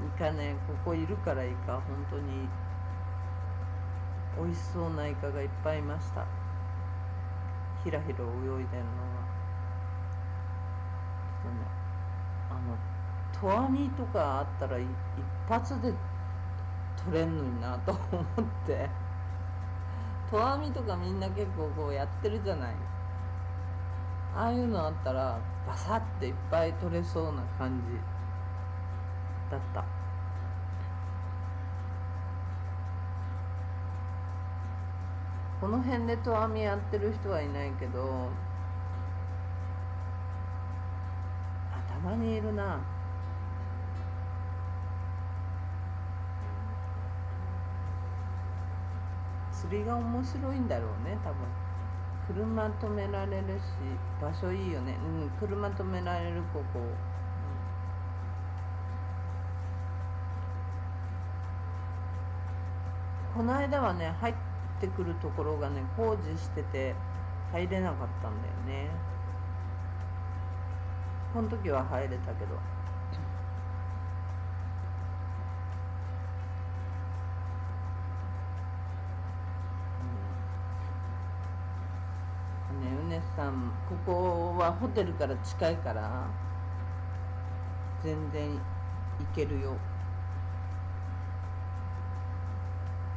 Speaker 1: イカね、ここいるからイカ、本当に美味しそうなイカがいっぱいいました。ひらひら泳いでるのが。投網とかあったら一発で取れんのになと思って。投網とかみんな結構こうやってるじゃない。ああいうのあったらバサッていっぱい取れそうな感じだった。この辺で投網やってる人はいないけど、たまにいるな。釣りが面白いんだろうね、多分。車止められるし、場所いいよね。車止められる、ここ。この間はね、入ってくるところがね、工事してて入れなかったんだよね。この時は入れたけど。うねさん、ここはホテルから近いから全然行けるよ。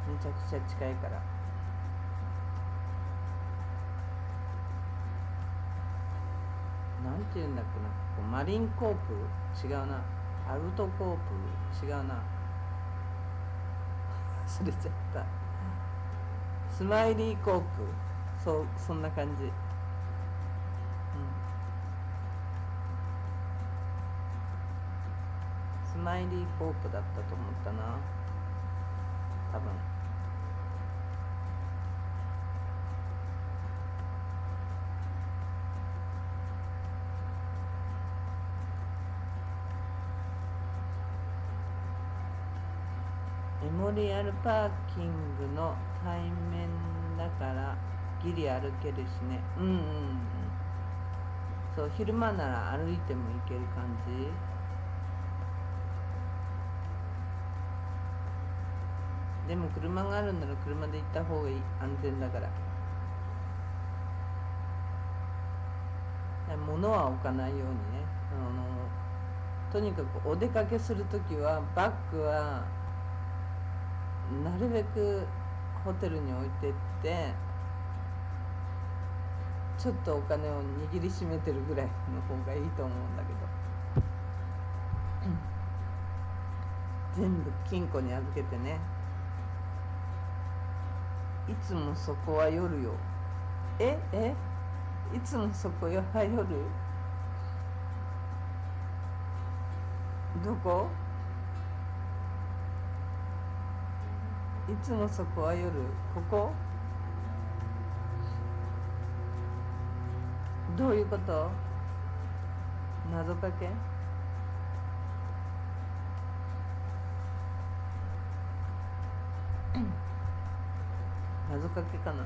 Speaker 1: めちゃくちゃ近いから。なんていうんだっけな、ここマリンコープ違うな、アルトコープ違うな、忘れちゃった。スマイリーコープ、そんな感じ。スマイリーコープだったと思ったな、多分。メモリアルパーキングの対面だからギリ歩けるしね。そう、昼間なら歩いても行ける感じ。でも車があるなら車で行った方がいい、安全だから。物は置かないようにね。とにかくお出かけするときはバッグはなるべくホテルに置いてって、ちょっとお金を握りしめてるぐらいの方がいいと思うんだけど、全部金庫に預けてね。いつもそこは夜よ。いつもそこは夜。どこ？いつもそこは夜。ここ？どういうこと？謎かけ？謎かけかな。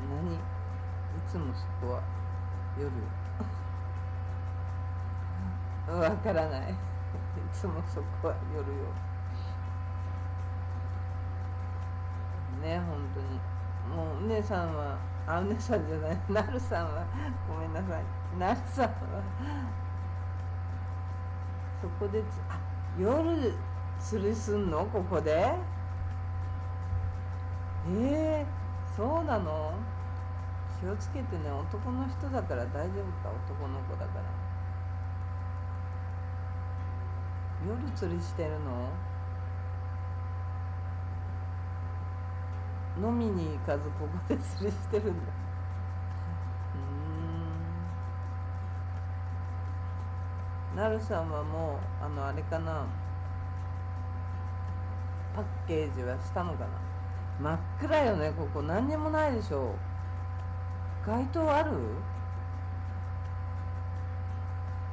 Speaker 1: 何？いつもそこは夜。わからない。いつもそこは夜よ。ね、本当に。もうお姉さんは、お姉さんじゃない、なるさんは、ごめんなさい。なるさんは、そこで夜釣りすんの？ここで？そうなの？気をつけてね。男の人だから大丈夫か？男の子だから。夜釣りしてるの？飲みに行かずここで釣りしてるんだ。なるさんはもうあれかな、パッケージはしたのかな。真っ暗よね、ここ。何にもないでしょ。街灯ある？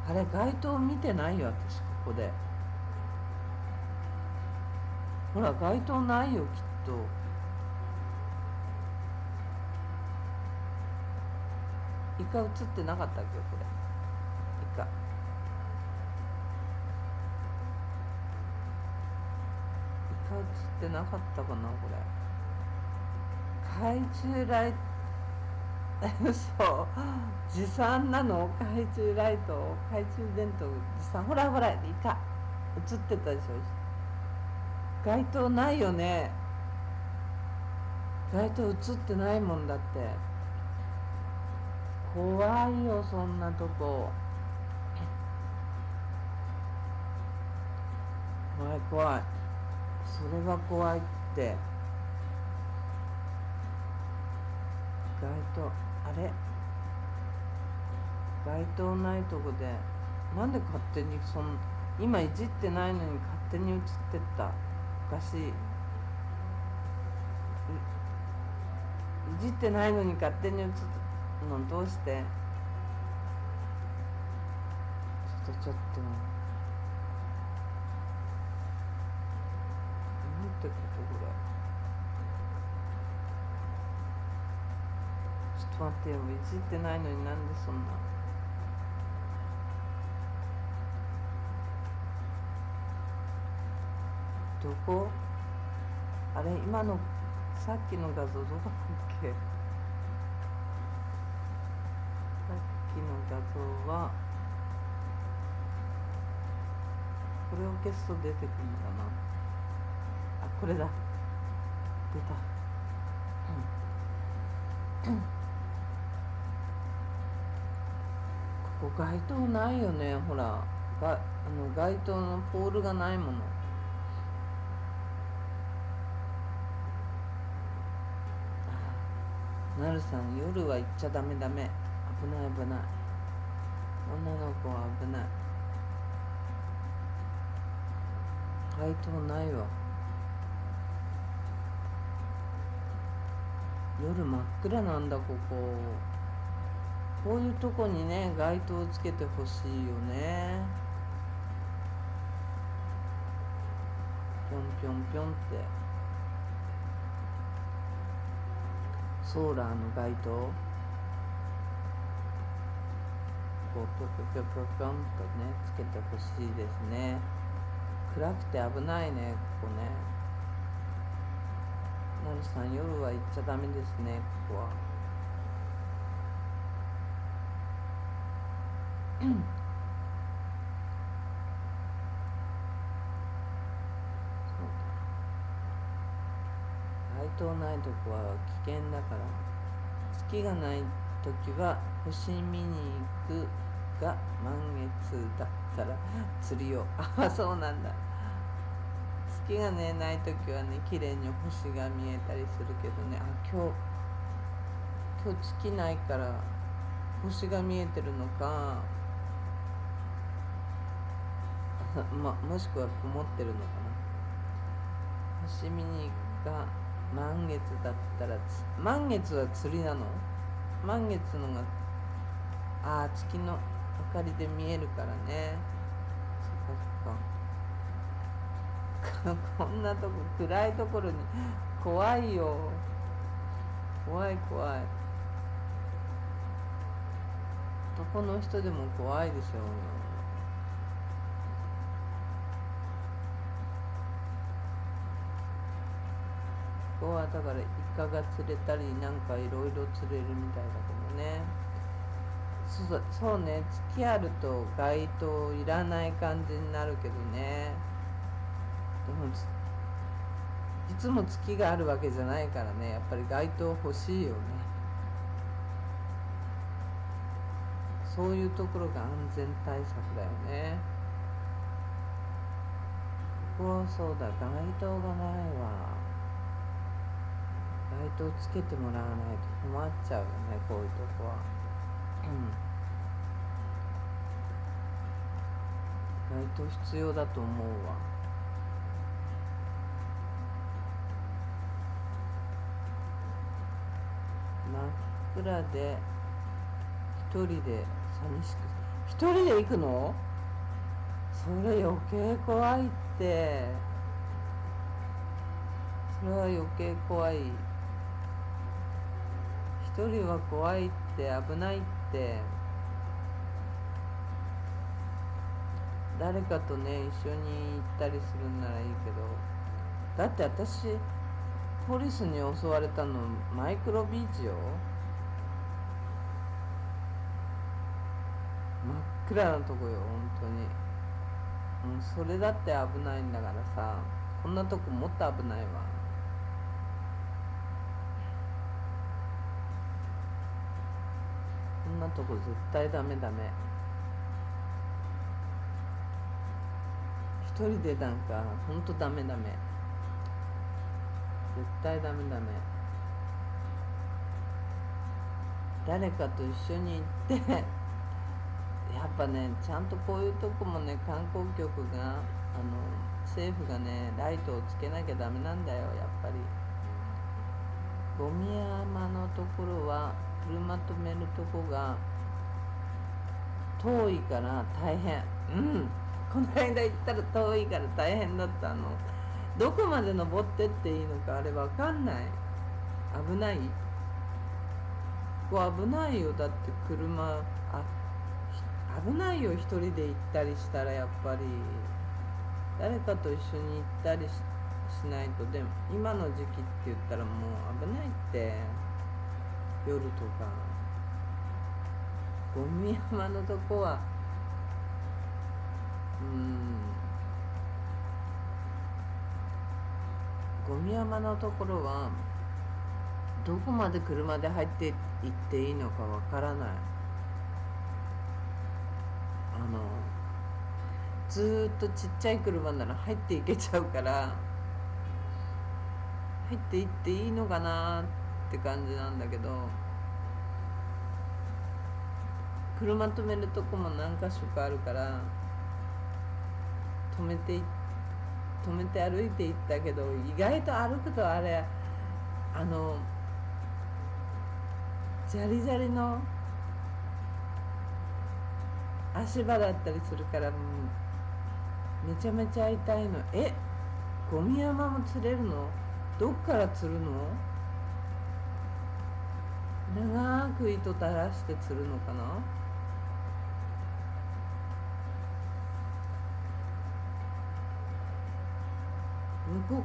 Speaker 1: あれ、街灯見てないよ私。ここでほら、街灯ないよきっと。イカ映ってなかったっけ？これイカ。イカ映ってなかったかな。これ懐中ライト。そう持参なの？懐中ライト、懐中電灯持参。ほらほら、イカ映ってたでしょ。街灯ないよね。街灯映ってないもんだって。怖いよ、そんなとこ。怖い怖い。それは怖いって。街灯、あれ、街灯ないとこでなんで勝手に今いじってないのに勝手に映ってった。おかしい。いじってないのに勝手に映ったのどうして？ちょっとなんてこと？これちょっと待ってよ。いじってないのになんでそんな。どこ？あれ、今のさっきの画像どこだっけ？さっきの画像はこれを消すと出てくるのかな。これだ、出た。ここ街灯ないよね。ほら、街灯のポールがないもの。なるさん、夜は行っちゃダメダメ。危ない危ない。女の子は危ない。街灯ないわ。夜真っ暗なんだ、ここ。こういうとこにね、街灯つけてほしいよね。ぴょんぴょんぴょんって。ソーラーの街灯、こうぴょぴょぴょぴょぴょんとね、つけてほしいですね。暗くて危ないね、ここね。なるさん、夜は行っちゃダメですね、ここは。街灯ないとこは危険だから。月がない時は星見に行くが満月だったら釣りを。そうなんだ。月がねない時はね綺麗に星が見えたりするけどね、今日月ないから星が見えてるのかもしくは曇ってるのかな。星見にが満月だったら、満月は釣りなの？満月のが月の明かりで見えるからね。そっかそっかこんなとこ暗いところに怖いよ、怖い。男の人でも怖いでしょうよ。ここはだからイカが釣れたりなんかいろいろ釣れるみたいだけどね。そうね、月あると街灯いらない感じになるけどね。でもいつも月があるわけじゃないからね、やっぱり街灯欲しいよね。そういうところが安全対策だよね。ここはそうだ、街灯がないわ。街灯つけてもらわないと困っちゃうよね、こういうとこは。街灯必要だと思うわ。真っ暗で一人で寂しく、一人で行くの？それ余計怖いって。それは余計怖い。一人は怖いって、危ないって。誰かとね一緒に行ったりするんならいいけど、だって私ポリスに襲われたのマイクロビーチよ。真っ暗なとこよ、本当に。もうそれだって危ないんだからさ、こんなとこもっと危ないわ。こんなとこ絶対ダメ。一人でなんかほんとダメ。絶対ダメ。誰かと一緒に行ってやっぱね、ちゃんとこういうとこもね、観光局が政府がねライトをつけなきゃダメなんだよ、やっぱり。ゴミ山のところは車止めるとこが遠いから大変。この間行ったら遠いから大変だった。どこまで登ってっていいのかあれわかんない。危ない。ここ危ないよ。だって車危ないよ、一人で行ったりしたら。やっぱり誰かと一緒に行ったり しないと。でも今の時期って言ったらもう危ないって。夜とかゴミ山のとこはゴミ山のところはどこまで車で入っていっていいのかわからない。ずっとちっちゃい車なら入っていけちゃうから、入っていっていいのかなって感じなんだけど、車止めるとこも何か所かあるから止めて歩いていったけど、意外と歩くとあれジャリジャリの足場だったりするから、めちゃめちゃ痛いの。ゴミ山も釣れるの？どっから釣るの？長く糸垂らして釣るのかな？向こ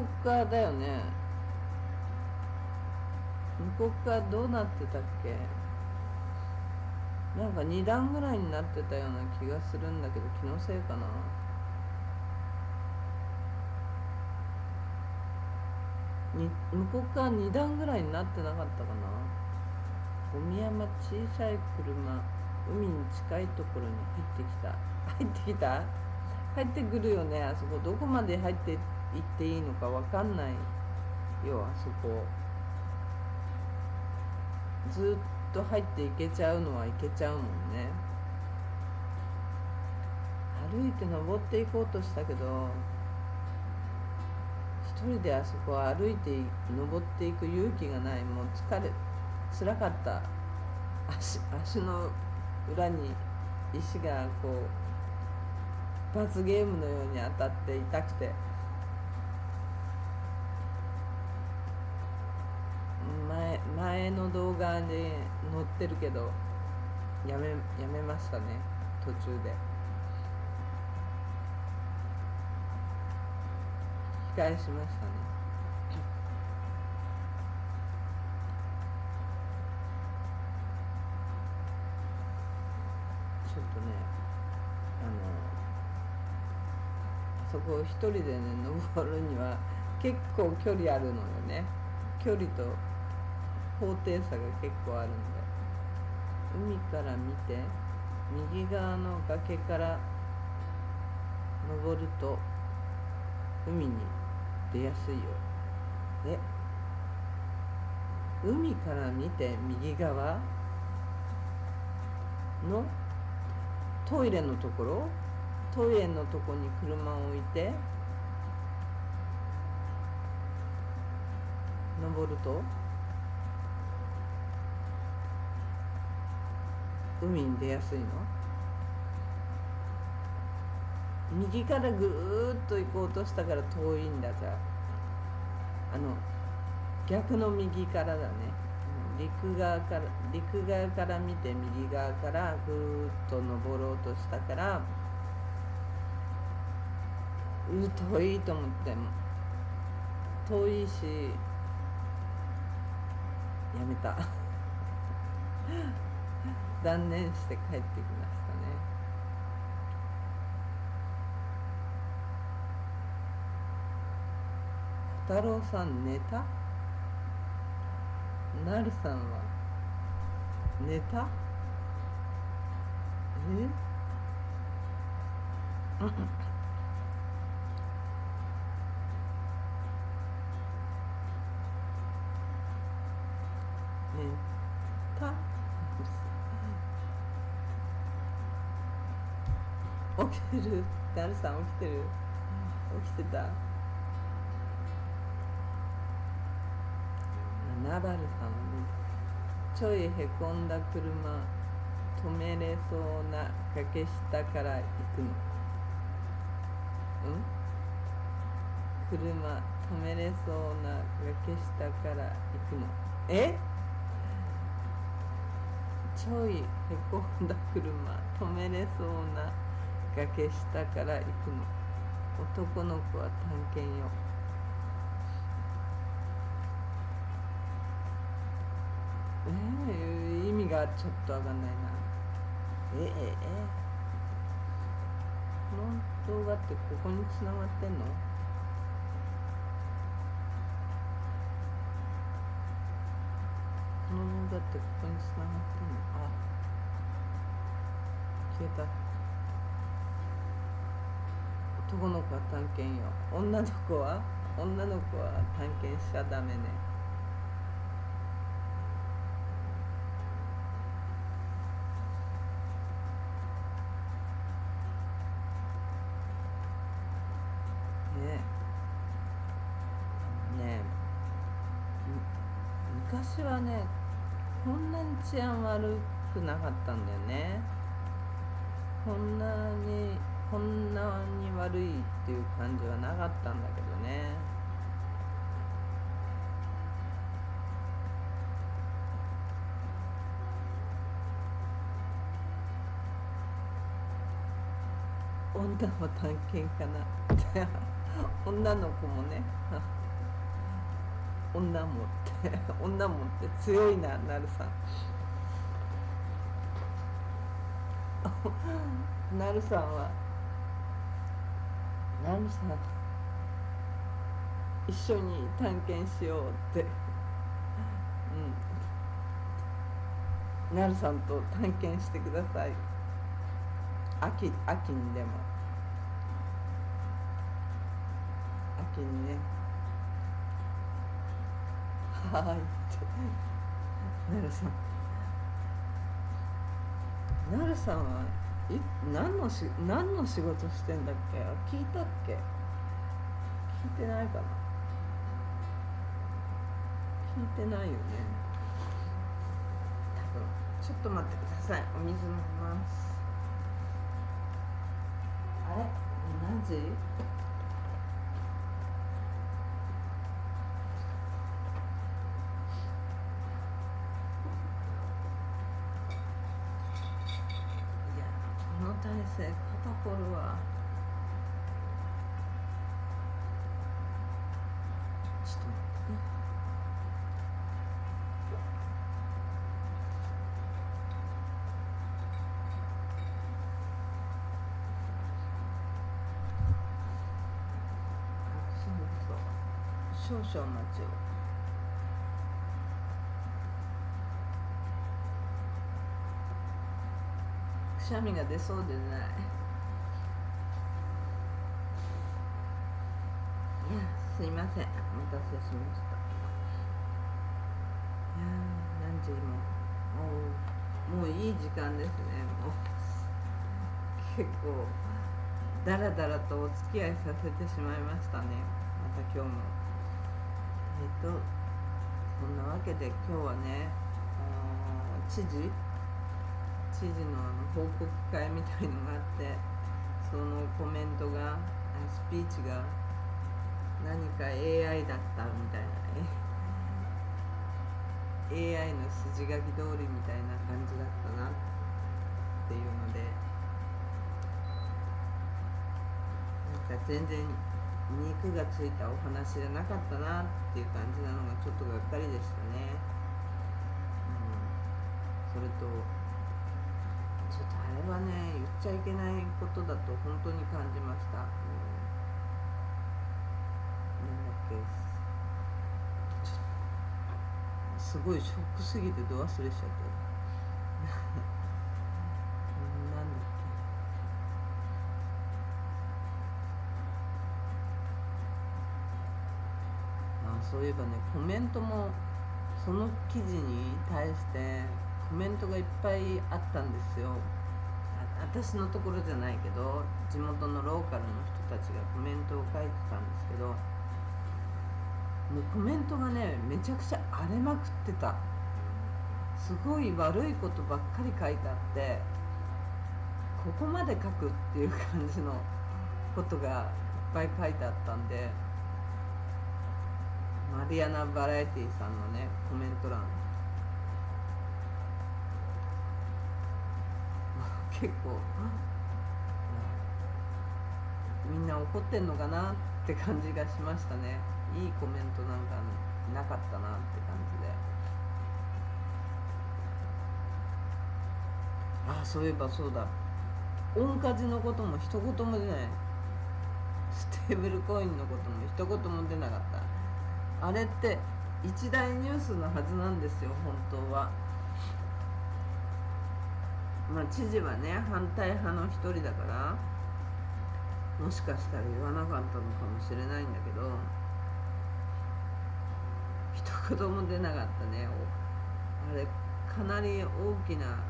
Speaker 1: う側だよね。向こう側どうなってたっけ？なんか2段ぐらいになってたような気がするんだけど、気のせいかな。向こう側2段ぐらいになってなかったかな。ゴミ山小さい車、海に近いところに入ってきた。入ってくるよね。あそこどこまで入っていっていいのかわかんないよ。あそこずっと入っていけちゃうのはいけちゃうもんね。歩いて登っていこうとしたけど、一人であそこ歩いて登っていく勇気がない。もう辛かった。足の裏に石がこう罰ゲームのように当たって痛くて、前の動画で載ってるけどやめましたね、途中で。引き返しましたね。ちょっとね、そこを一人でね登るには結構距離あるのよね。距離と高低差が結構あるんで、海から見て右側の崖から登ると海に出やすいよ。で、海から見て右側のトイレのところに車を置いて登ると海に出やすいの。右からぐーっと行こうとしたから遠いんだ。じゃあ逆の右からだね。陸側から見て右側からぐーっと登ろうとしたから遠いと思って、遠いしやめた断念して帰ってきましたね。小太郎さん寝た？なるさんは寝た？寝た？起きてる？なるさん起きてる？起きてた？ナバルさんはね、ちょいへこんだ車止めれそうな崖下から行くの。車止めれそうな崖下から行くの。ちょいへこんだ車止めれそうな崖下から行くの。男の子は探検よ。意味がちょっとわかんないな。この動画ってここに繋がってんの？この動画ってここに繋がってんの？消えた。男の子は探検よ。女の子は探検しちゃダメね。昔はね、こんなに治安悪くなかったんだよね。こんなに悪いっていう感じはなかったんだけどね。女も探検かな女の子もね女もって強いな、なるさんなるさん一緒に探検しようってなるさんと探検してください。秋にでも先にねはーいってなるさん、なるさん何の仕事してんだっけ。聞いたっけ。聞いてないかな。聞いてないよね多分。ちょっと待ってください、お水飲みます。あれ何時。この体勢肩こるわ。ちょっと待ってね。そう少々お待ちを。くしゃみが出そうでない。いやすいません、お待たせしました。いや何時もういい時間ですね。もう結構だらだらとお付き合いさせてしまいましたね。また今日もそんなわけで今日はね、知事の報告会みたいのがあって、そのコメントがスピーチが何か AI だったみたいなね、AI の筋書き通りみたいな感じだったなっていうので、なんか全然肉がついたお話じゃなかったなっていう感じなのがちょっとがっかりでしたね。それとちょっとあれはね、言っちゃいけないことだと本当に感じました。なんだっけ、すごいショックすぎてど忘れしちゃった。なんだっけ。そういえばね、コメントもその記事に対してコメントがいっぱいあったんですよ。私のところじゃないけど地元のローカルの人たちがコメントを書いてたんですけど、もうコメントがねめちゃくちゃ荒れまくってた。すごい悪いことばっかり書いてあって、ここまで書くっていう感じのことがいっぱい書いてあったんで、マリアナ・バラエティさんのねコメント欄結構みんな怒ってんのかなって感じがしましたね。いいコメントなんかなかったなって感じで。そういえばそうだ、オンカジのことも一言も出ない。ステーブルコインのことも一言も出なかった。あれって一大ニュースのはずなんですよ本当は。知事はね反対派の一人だから、もしかしたら言わなかったのかもしれないんだけど、一言も出なかったね。あれかなり大きな、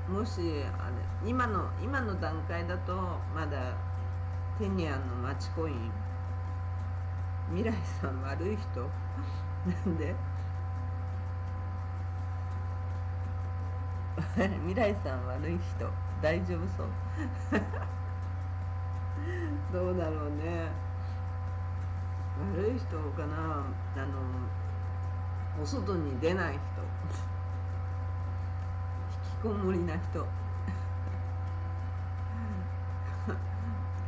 Speaker 1: もしあれ今の段階だとまだテニアンのマチコイン、未来さん悪い人なんで未来さん悪い人、大丈夫そうどうだろうね。悪い人かな。お外に出ない人引きこもりな人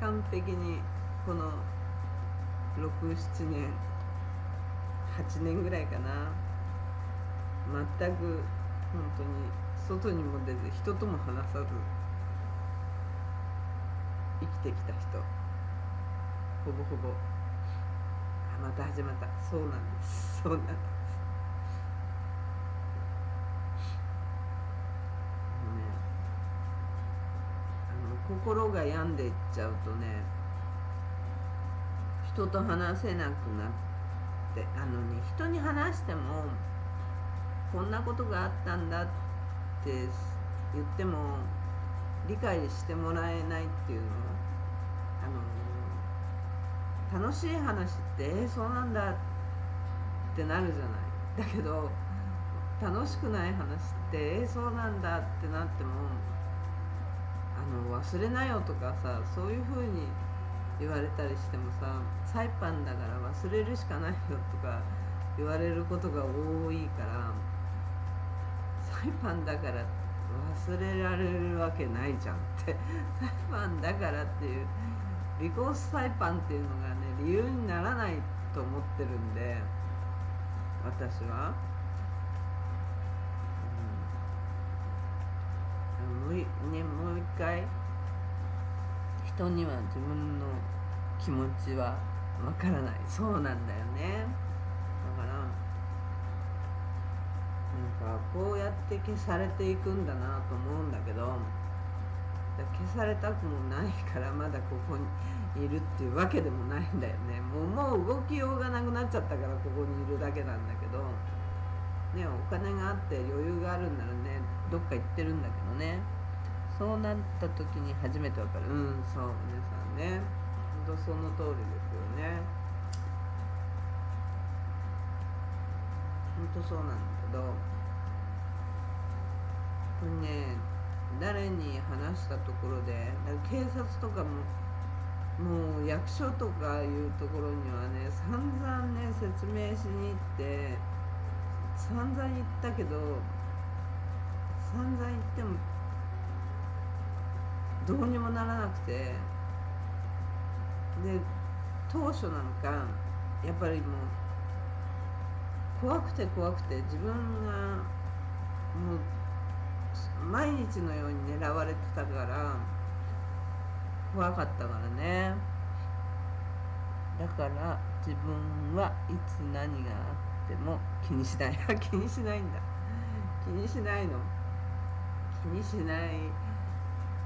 Speaker 1: 完璧にこの6、7年8年ぐらいかな、全く本当に外にも出ず人とも話さず生きてきた人、ほぼほぼ。また始まった。そうなんです、そうなんです。心が病んでいっちゃうとね、人と話せなくなって人に話してもこんなことがあったんだって言っても理解してもらえないっていうの。楽しい話ってそうなんだってなるじゃない。だけど楽しくない話ってそうなんだってなっても忘れなよとかさ、そういう風に言われたりしてもさ、サイパンだから忘れるしかないよとか言われることが多いから、サイパンだから忘れられるわけないじゃんってサイパンだからっていうビコースサイパンっていうのがね理由にならないと思ってるんで、私は、もう一回人には自分の気持ちはわからない。そうなんだよね。だからこうやって消されていくんだなと思うんだけど、消されたくもないからまだここにいるっていうわけでもないんだよね。もう動きようがなくなっちゃったからここにいるだけなんだけどね。お金があって余裕があるんならねどっか行ってるんだけどね。そうなった時に初めてわかる。そう、皆さんね、ほんとその通りですよね。ほんとそうなんだけど、これね、誰に話したところで、警察とかもう役所とかいうところにはね散々ね説明しに行って散々言ったけど、散々言ってもどうにもならなくて、で当初なんかやっぱりもう怖くて自分がもう毎日のように狙われてたから怖かったからね。だから自分はいつ何があっても気にしない気にしないんだ。気にしないの。気にしない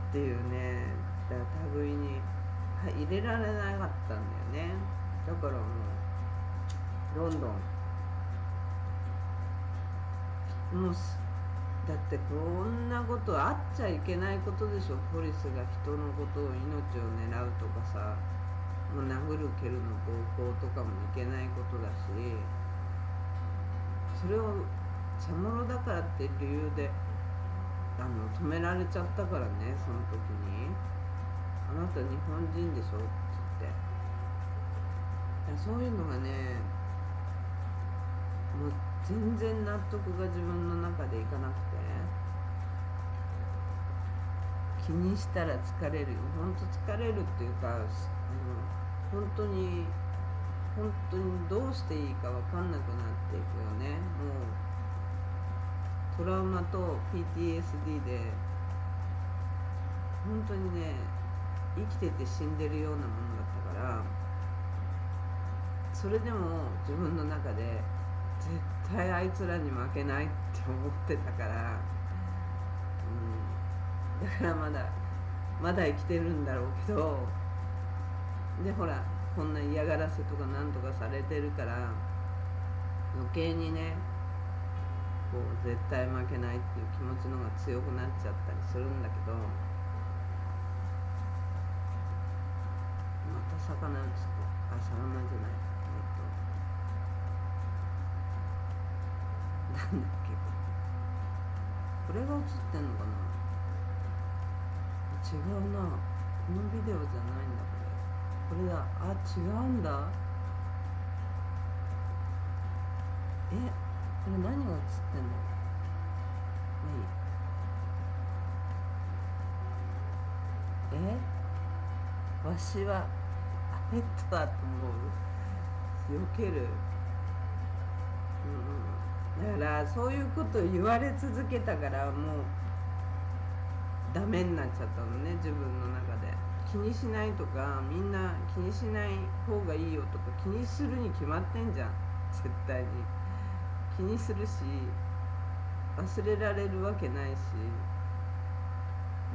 Speaker 1: っていうね、だから類に入れられなかったんだよね。だからもうどんどんもうだってこんなことあっちゃいけないことでしょ。ポリスが人のことを命を狙うとかさ、もう殴る蹴るの暴行とかもいけないことだし、それを茶物だからって理由で止められちゃったからね。その時にあなた日本人でしょって言って、そういうのがねもう全然納得が自分の中でいかなくて、気にしたら疲れるよ。ほんと疲れるっていうか、本当にどうしていいか分かんなくなっていくよね。もうトラウマと PTSD で本当にね生きてて死んでるようなものだったから、それでも自分の中で絶対あいつらに負けないって思ってたから、だからまだ生きてるんだろうけど、でほらこんな嫌がらせとかなんとかされてるから余計にねこう絶対負けないっていう気持ちの方が強くなっちゃったりするんだけど、また魚映って魚じゃないなんだっけ、これが映ってんのかな。違うな、このビデオじゃないんだ。これだ。あ、違うんだ。これ何が映ってんの。わしはペットだと思う。避ける。だからそういうことを言われ続けたからもうダメになっちゃったのね、自分の中で。気にしないとか、みんな気にしない方がいいよとか、気にするに決まってんじゃん。絶対に気にするし忘れられるわけないし、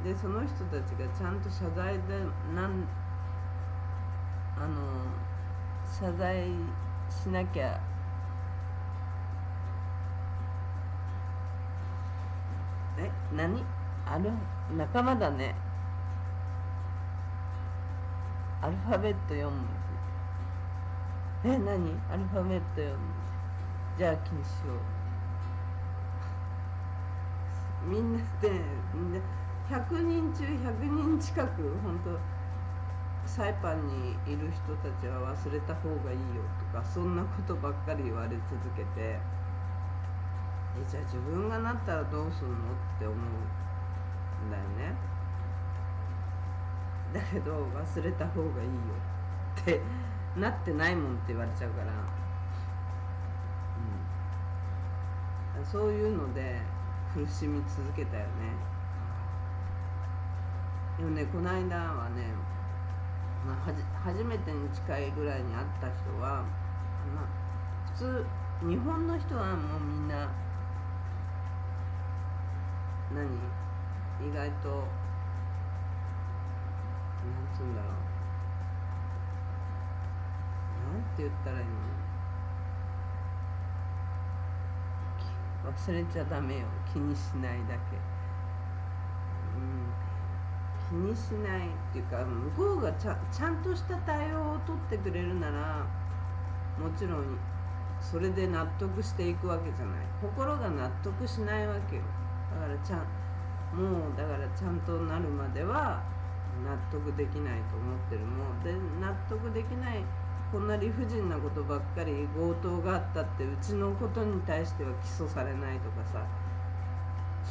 Speaker 1: でその人たちがちゃんと謝罪で謝罪しなきゃ。何仲間だね。アルファベット4文字。何アルファベット4文字。じゃあ気にしよう。みんな100人中100人近く本当サイパンにいる人たちは忘れた方がいいよとか、そんなことばっかり言われ続けて、じゃあ自分がなったらどうするのって思うんだよね。だけど忘れた方がいいよってなってないもんって言われちゃうから、そういうので苦しみ続けたよね。でもね、この間はね、初めてに近いぐらいに会った人は、普通日本の人はもうみんな意外となんつうんだろう、なんて言ったらいいの、忘れちゃダメよ、気にしないだけ。気にしないっていうか、向こうがちゃんとした対応を取ってくれるならもちろんそれで納得していくわけじゃない。心が納得しないわけよ。だからちゃんとなるまでは納得できないと思ってる。もうで納得できない、こんな理不尽なことばっかり、強盗があったってうちのことに対しては起訴されないとかさ、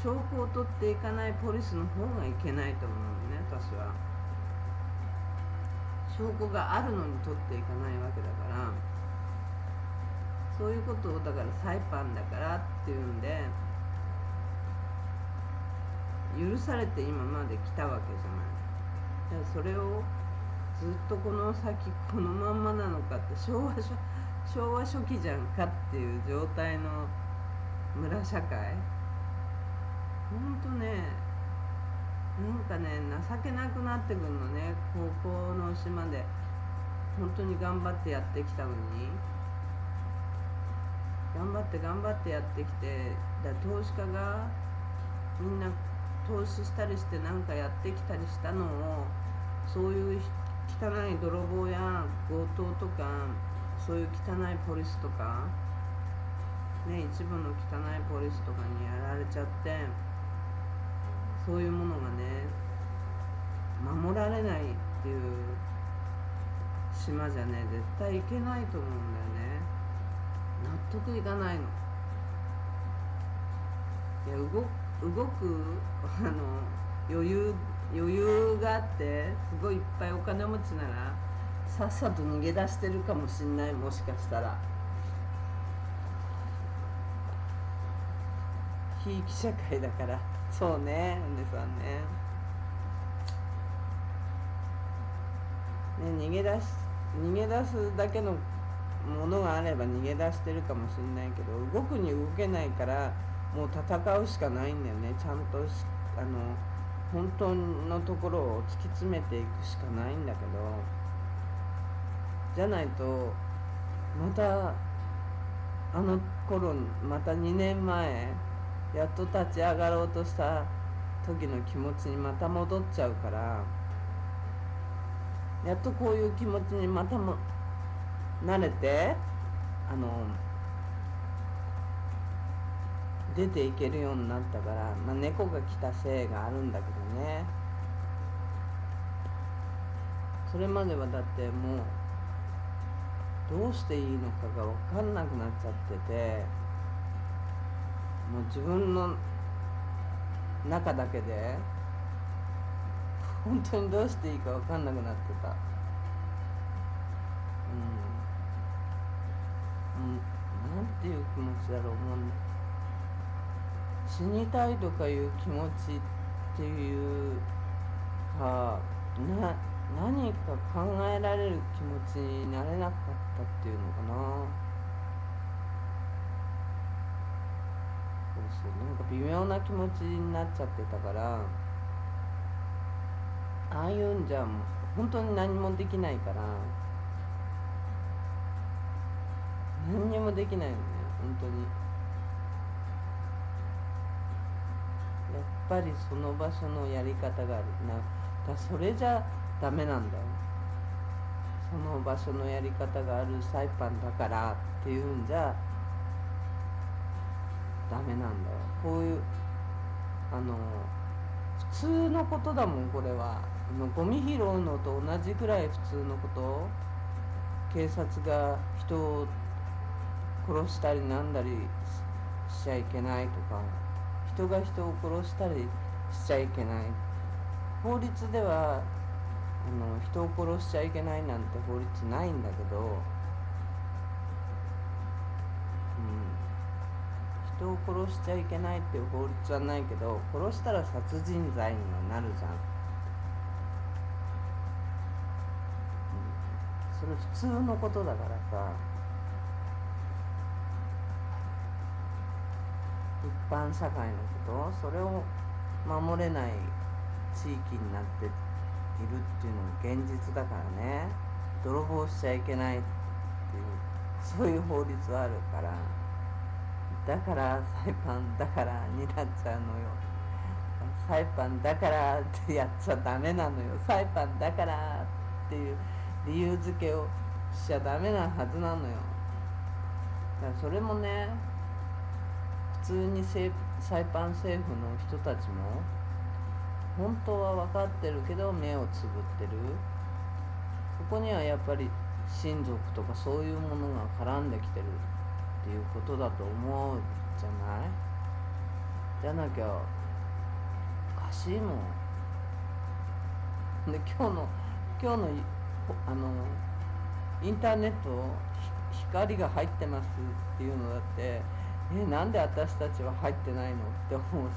Speaker 1: 証拠を取っていかないポリスの方がいけないと思うね、私は。証拠があるのに取っていかないわけだから、そういうことをだからサイパンだからっていうんで許されて今まで来たわけじゃない。それをずっとこの先このまんまなのかって、昭和初期じゃんかっていう状態の村社会。ほんとね、なんかね、情けなくなってくるのね。高校の島で本当に頑張ってやってきたのに、頑張ってやってきて、投資家がみんな投資したりしてなんかやってきたりしたのを、そういう汚い泥棒や強盗とか、そういう汚いポリスとかね、一部の汚いポリスとかにやられちゃって、そういうものがね守られないっていう島じゃね、絶対いけないと思うんだよね。納得いかないの。いや、動く余裕があってすごいいっぱいお金持ちならさっさと逃げ出してるかもしんない。もしかしたら非域社会だから。そうね、梅さんね。逃げ出すだけのものがあれば逃げ出してるかもしれないけど、動くに動けないからもう戦うしかないんだよね。ちゃんと本当のところを突き詰めていくしかないんだけど、じゃないとまたあの頃、また2年前やっと立ち上がろうとした時の気持ちにまた戻っちゃうから、やっとこういう気持ちにまたも慣れて出ていけるようになったから、猫が来たせいがあるんだけどね。それまではだってもうどうしていいのかが分かんなくなっちゃってて、もう自分の中だけで本当にどうしていいか分かんなくなってた。なんていう気持ちだろう。もう死にたいとかいう気持ちっていうか、何か考えられる気持ちになれなかったっていうのかな。なんか微妙な気持ちになっちゃってたから、ああいうんじゃもう本当に何もできないから、もできないよね本当に。やっぱりその場所のやり方があるそれじゃダメなんだよ。その場所のやり方があるサイパンだからっていうんじゃダメなんだよ。こういう普通のことだもんこれは。ゴミ拾うのと同じくらい普通のこと。警察が人を殺したりなんだりしちゃいけないとか、人が人を殺したりしちゃいけない。法律では人を殺しちゃいけないなんて法律ないんだけど、人を殺しちゃいけないっていう法律はないけど、殺したら殺人罪にはなるじゃん。それ普通のことだからさ。一般社会のこと、それを守れない地域になっているっていうのが現実だからね。泥棒しちゃいけないっていうそういう法律はあるから、だからサイパンだからになっちゃうのよ。サイパンだからってやっちゃダメなのよ。サイパンだからっていう理由付けをしちゃダメなはずなのよ。だからそれもね、普通にサイパン政府の人たちも本当は分かってるけど目をつぶってる。そこにはやっぱり親族とかそういうものが絡んできてるっていうことだと思うじゃない。じゃなきゃおかしいもん。で今日のインターネット光が入ってますっていうのだって、なんで私たちは入ってないのって思うし、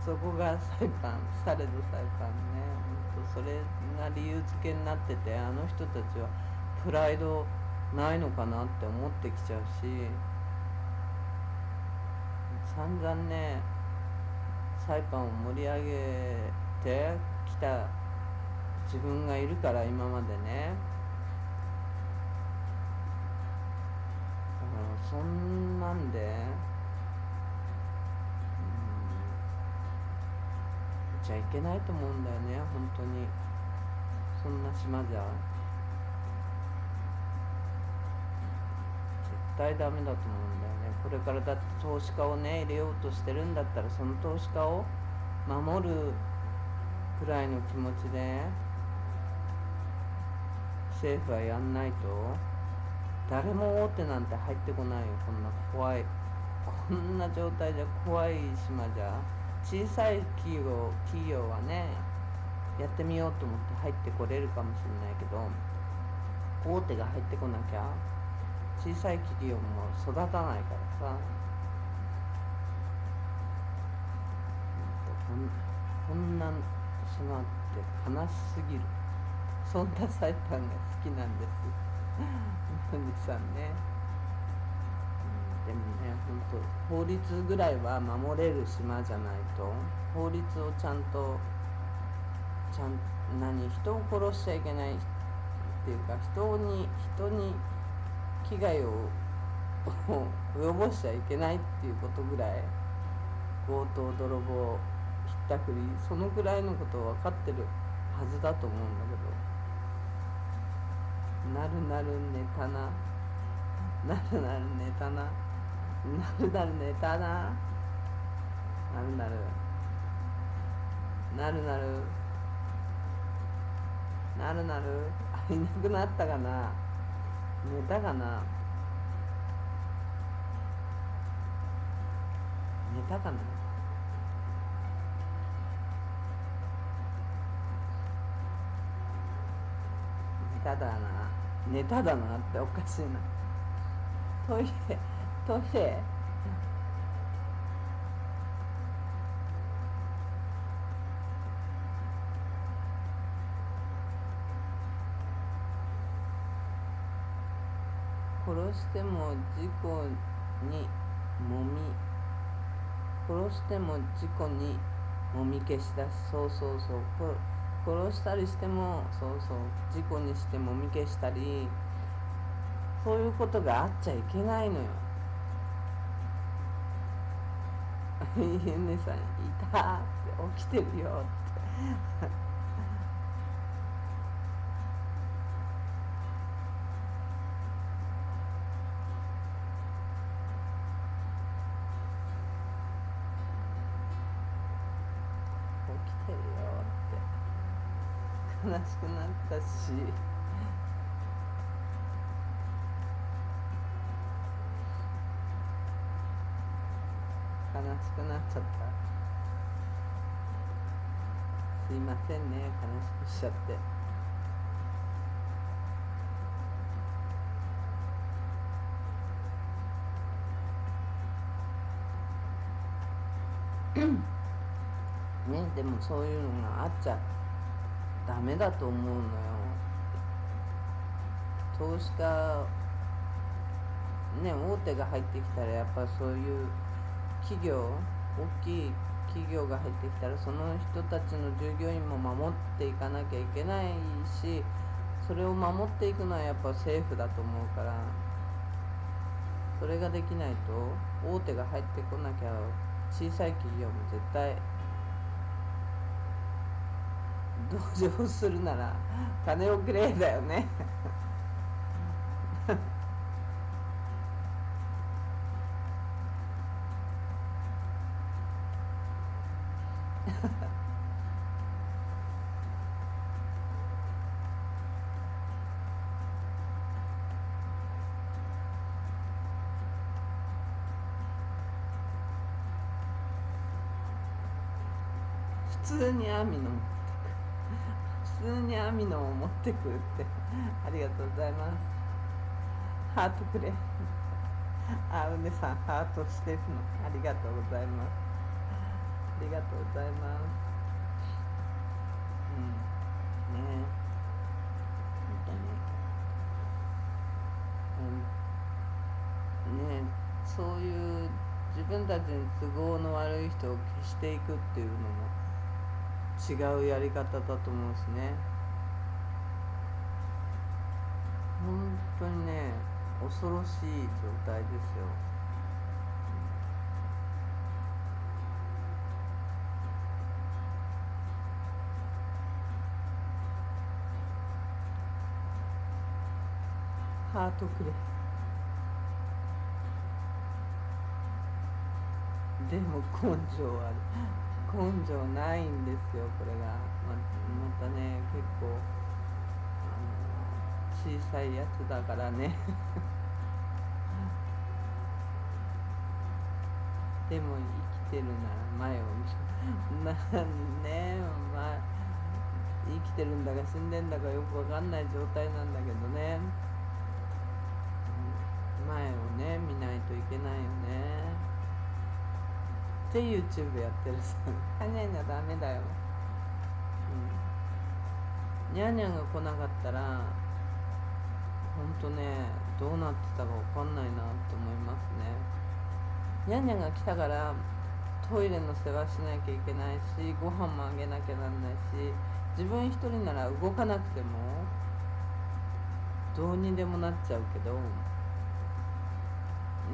Speaker 1: そこがサイパンされどサイパンね。それが理由付けになってて、あの人たちはプライドないのかなって思ってきちゃうし、散々ねサイパンを盛り上げてきた自分がいるから今までね。そんなんでじゃいけないと思うんだよね本当に。そんな島じゃ絶対ダメだと思うんだよね。これからだって投資家をね入れようとしてるんだったら、その投資家を守るくらいの気持ちで政府はやんないと。誰も大手なんて入ってこないよ。こんな怖い、こんな状態じゃ怖い島じゃ。小さい企業はねやってみようと思って入ってこれるかもしれないけど、大手が入ってこなきゃ小さい企業も育たないからさ。こんな島って悲しすぎる。そんなサイパンが好きなんですおじさんね。でもね本当法律ぐらいは守れる島じゃないと。法律をちゃんと人を殺しちゃいけないっていうか、人に危害を及ぼしちゃいけないっていうことぐらい、強盗泥棒ひったくり、そのぐらいのことを分かってるはずだと思うんだけど、なるなるネタな、なるなるネタな、なるなるネタな、なるなるなるなるなるなるいなくなったかな。寝たかな。寝たかな。寝ただなっておかしいな。トイレ殺しても事故にもみ消しだし、そう殺したりしても事故にしてもみ消したりそういうことがあっちゃいけないのよ。ゆねさん、いたって起きてるよって起きてるよって悲しくなったし、悲しくなっちゃった。すいませんね、悲しくしちゃって。ね、でもそういうのがあっちゃダメだと思うのよ。投資家ね、大手が入ってきたらやっぱそういう企業、大きい企業が入ってきたらその人たちの従業員も守っていかなきゃいけないし、それを守っていくのはやっぱ政府だと思うから、それができないと大手が入ってこなきゃ小さい企業も絶対同情するなら金をくれだよね普通に網野普通に網野を持ってくるってありがとうございます。ハートくれあうねさんハートしてるのありがとうございます。ありがとうございます。ねえ本当に、ねえそういう自分たちに都合の悪い人を消していくっていうのも違うやり方だと思うしね。本当にね恐ろしい状態ですよ。ハートくれ。でも根性ある。根性ないんですよこれが。またね結構小さいやつだからねでも生きてるなら前を見るね生きてるんだか死んでんだかよくわかんない状態なんだけどね、前をね見ないといけないよねって YouTube やってるさはにゃにゃダメだよ、にゃんにゃんが来なかったらほんとねどうなってたかわかんないなって思いますね。にゃんにゃんが来たからトイレの世話しなきゃいけないし、ご飯もあげなきゃなんないし、自分一人なら動かなくてもどうにでもなっちゃうけど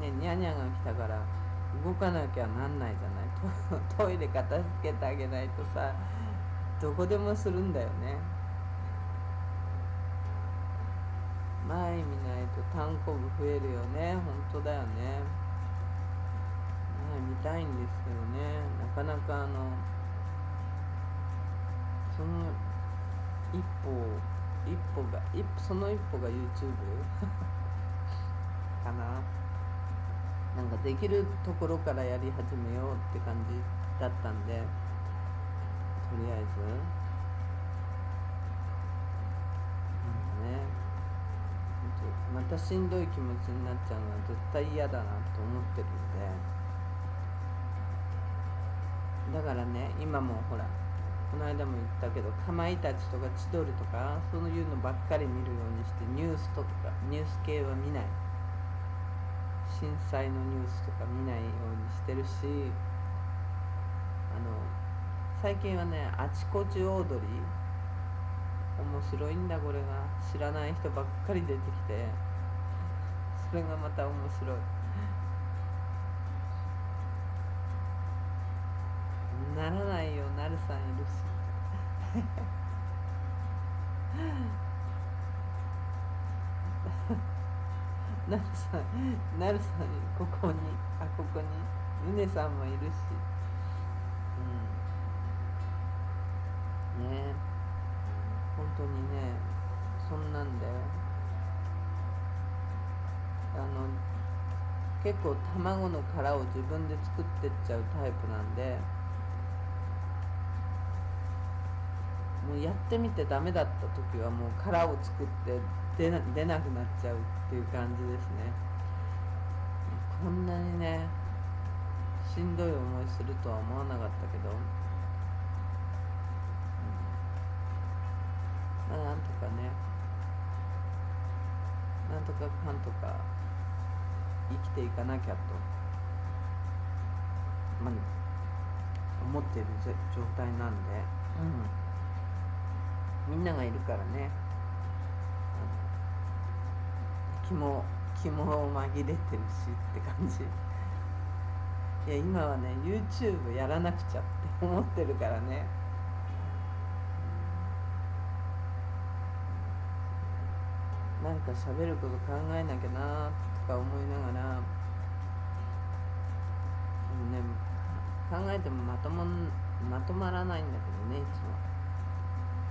Speaker 1: ね、にゃんにゃんが来たから動かなきゃなんないじゃないトイレ片付けてあげないとさ、どこでもするんだよね。前見ないと単行部増えるよね。本当だよね。前見たいんですけどね、なかなかそのその一歩が YouTube かな。なんかできるところからやり始めようって感じだったんで、とりあえずね、またしんどい気持ちになっちゃうのは絶対嫌だなと思ってるんで、だからね今もほらこの間も言ったけど、かまいたちとか千鳥とかそういうのばっかり見るようにして、ニュース系は見ない、震災のニュースとか見ないようにしてるし、最近はねあちこちオードリー面白いんだこれが。知らない人ばっかり出てきてそれがまた面白い。ならないよ、なるさんいるし。なるさん、なるさん、ここに、ここに、むねさんもいるし。うん。ね、本当にね、そんなんで、結構卵の殻を自分で作ってっちゃうタイプなんで、もうやってみてダメだった時はもう殻を作って出なくなっちゃうっていう感じですね。こんなにねしんどい思いするとは思わなかったけど、まあなんとかね、なんとかかんとか生きていかなきゃと、まあ、思ってる状態なんで、みんながいるからね、気も紛れてるしって感じ。いや今はね YouTube やらなくちゃって思ってるからね。なんか喋ること考えなきゃなとか思いながら、ね、考えてもまとまらないんだけどね、いつも。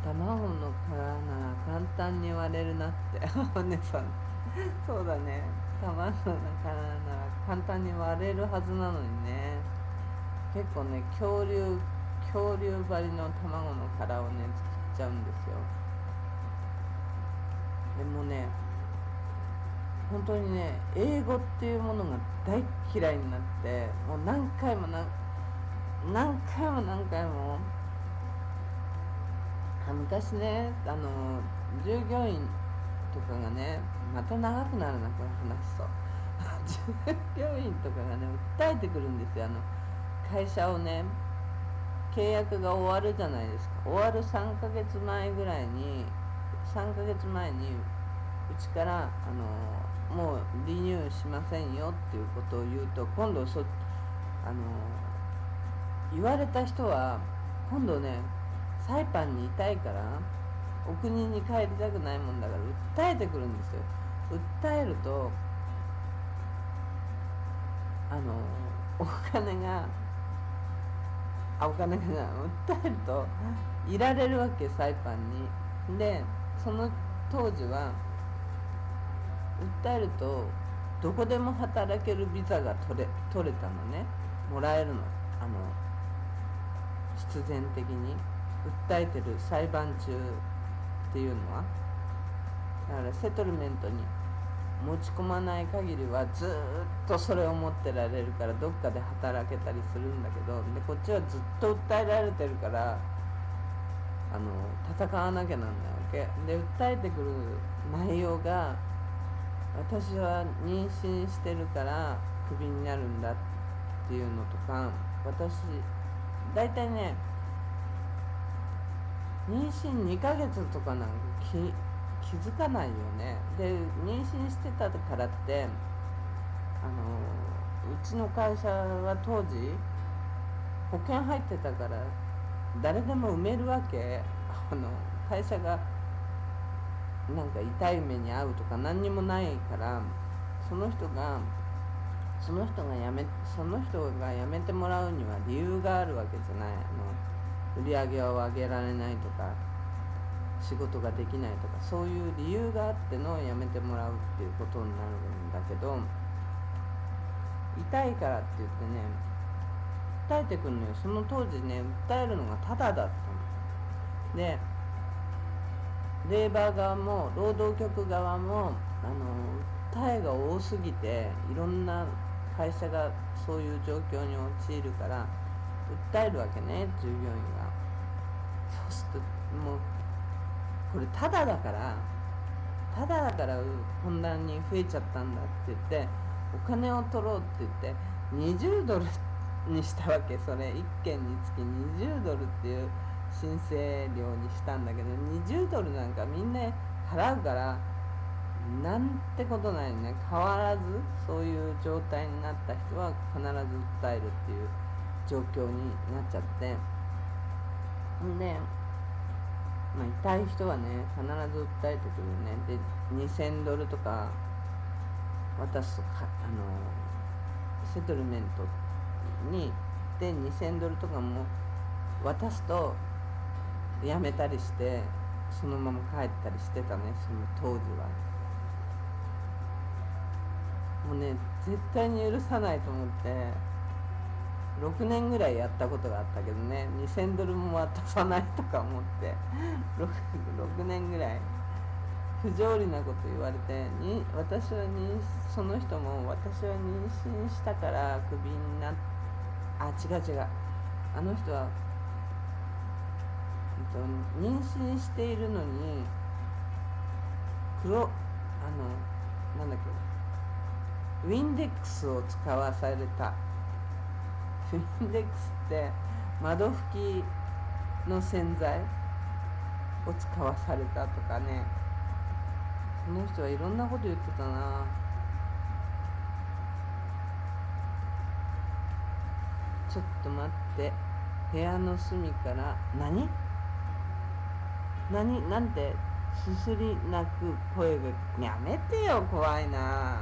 Speaker 1: 卵の殻なら簡単に割れるなってお姉さんそうだね、卵の殻なら簡単に割れるはずなのにね。結構ね恐竜張りの卵の殻をね作っちゃうんですよ。でもね本当にね英語っていうものが大嫌いになって、もう何回も昔ね従業員とかがね、また長くなるなこれ話すと従業員とかがね訴えてくるんですよ。会社をね契約が終わるじゃないですか。終わる3ヶ月前ぐらいにうちからもうリニューしませんよっていうことを言うと、今度言われた人は今度ねサイパンにいたいからお国に帰りたくないもんだから訴えてくるんですよ。訴えるとお金が訴えるといられるわけ、サイパンに。でその当時は訴えるとどこでも働けるビザが取れたのね、もらえるの。必然的に訴えてる裁判中っていうのは、だからセトルメントに持ち込まない限りはずっとそれを持ってられるから、どっかで働けたりするんだけど、でこっちはずっと訴えられてるから戦わなきゃなんないわけで、訴えてくる内容が私は妊娠してるからクビになるんだっていうのとか、私大体ね妊娠2ヶ月とかなんか気づかないよね。で妊娠してたからってうちの会社は当時保険入ってたから誰でも埋めるわけ。会社がなんか痛い目に遭うとか何にもないから、その人が辞めてもらうには理由があるわけじゃない。売り上げを上げられないとか仕事ができないとか、そういう理由があっての辞めてもらうっていうことになるんだけど、痛いからって言ってね訴えてくるのよ。その当時ね訴えるのがタダだったので、レーバー側も労働局側も訴えが多すぎて、いろんな会社がそういう状況に陥るから訴えるわけね、従業員が。そうするともうこれタダだから混乱に増えちゃったんだって言ってお金を取ろうって言って20ドルにしたわけ。それ1件につき20ドルっていう申請料にしたんだけど、20ドルなんかみんな払うからなんてことないね。変わらずそういう状態になった人は必ず訴えるっていう状況になっちゃって、んで、痛い人はね必ず訴えてくるね。で$2000とか渡すとセトルメントにで$2000とかも渡すとやめたりしてそのまま帰ったりしてたね、その当時は。もうね絶対に許さないと思って6年ぐらいやったことがあったけどね、$2000も渡さないとか思って 6年ぐらい不条理なこと言われて、その人も私は妊娠したからクビになっ違う、あの人は、妊娠しているのになんだっけ、ウィンデックスを使わされた。ウィンデックスって窓拭きの洗剤を使わされたとかね、その人はいろんなこと言ってたな。ちょっと待って、部屋の隅からなんてすすり泣く声が、やめてよ、怖いな。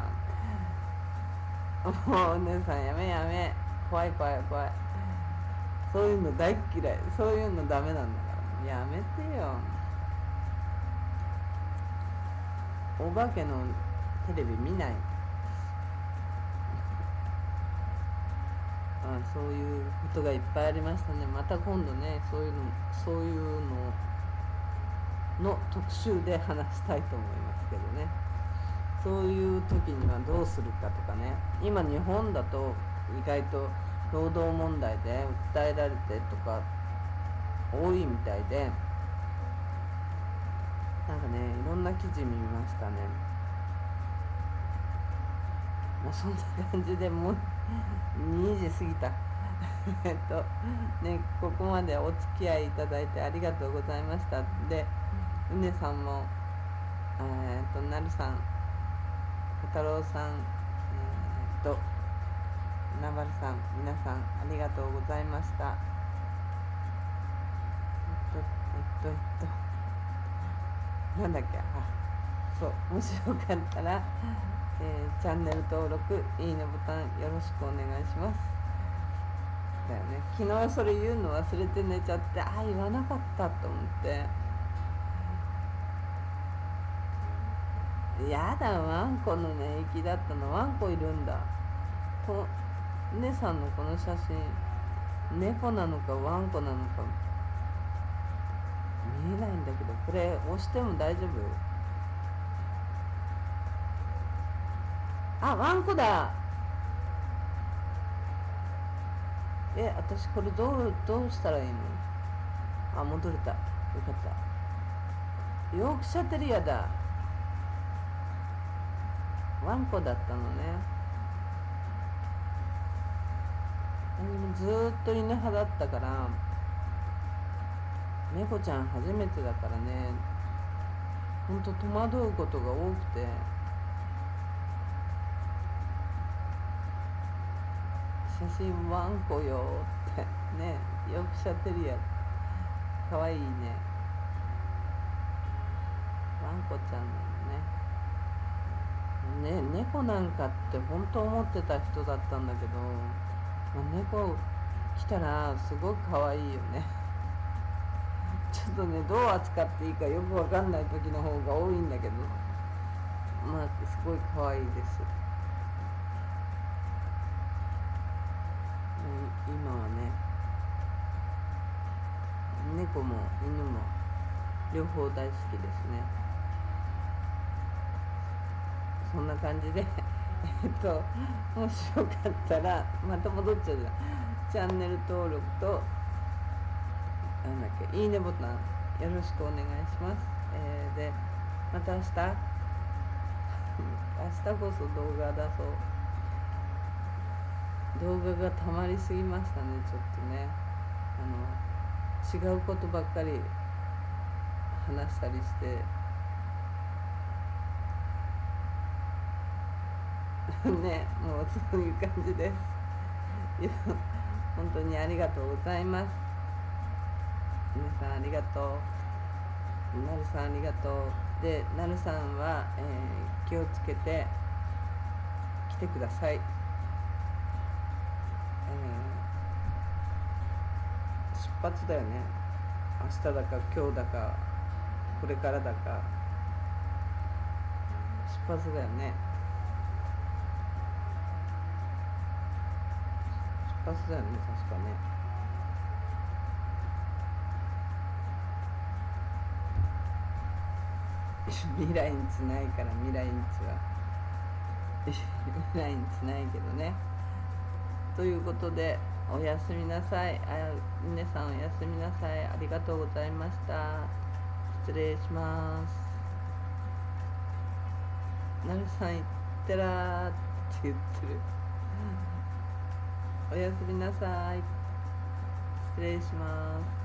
Speaker 1: もうお姉さんやめ、怖い、そういうの大嫌い、そういうのダメなんだからやめてよ。お化けのテレビ見ない。そういうことがいっぱいありましたね。また今度ねそういうのの特集で話したいと思いますけどね。そういう時にはどうするかとかね。今日本だと意外と労働問題で訴えられてとか多いみたいで、なんかねいろんな記事見ましたね。そんな感じでもう2時過ぎたね、ここまでお付き合いいただいてありがとうございました。で、うねさんもなるさん、小太郎さん、なばるさん、皆さんありがとうございました。なんだっけ、そう、もしよかったら、チャンネル登録、いいねボタンよろしくお願いします。だよね、昨日それ言うの忘れて寝ちゃって、言わなかったと思って。やだ、ワンコの寝息だったの。ワンコいるんだ。姉さんのこの写真、猫なのかワンコなのか見えないんだけど、これ押しても大丈夫？ワンコだ。私これどうしたらいいの？戻れた。よかった。ヨークシャテリアだ。ワンコだったのね。ずーっと犬派だったから、猫ちゃん初めてだからね、ほんと戸惑うことが多くて、写真ワンコよってね、ヨークシャテリアかわいいね。ワンコちゃんなのね。猫なんかって本当思ってた人だったんだけど、猫来たらすごく可愛いよね。ちょっとね、どう扱っていいかよくわかんない時の方が多いんだけど、すごい可愛いです。今はね、猫も犬も両方大好きですね。そんな感じでもしよかったら、また戻っちゃうじゃん。チャンネル登録といいねボタンよろしくお願いします。で、また明日こそ動画出そう。動画がたまりすぎましたね。ちょっとね、違うことばっかり話したりして、ね、もうそういう感じです。いや本当にありがとうございます。皆さんありがとう。なるさんありがとう。で、なるさんは、気をつけて来てください。出発だよね。明日だか今日だかこれからだか出発だよね。出発だよね、確かね。未来んちないから、未来んちは未来んちないけどね。ということで、おやすみなさい。皆さんおやすみなさい。ありがとうございました。失礼します。なるさんいってらーって言ってる。おやすみなさい。失礼します。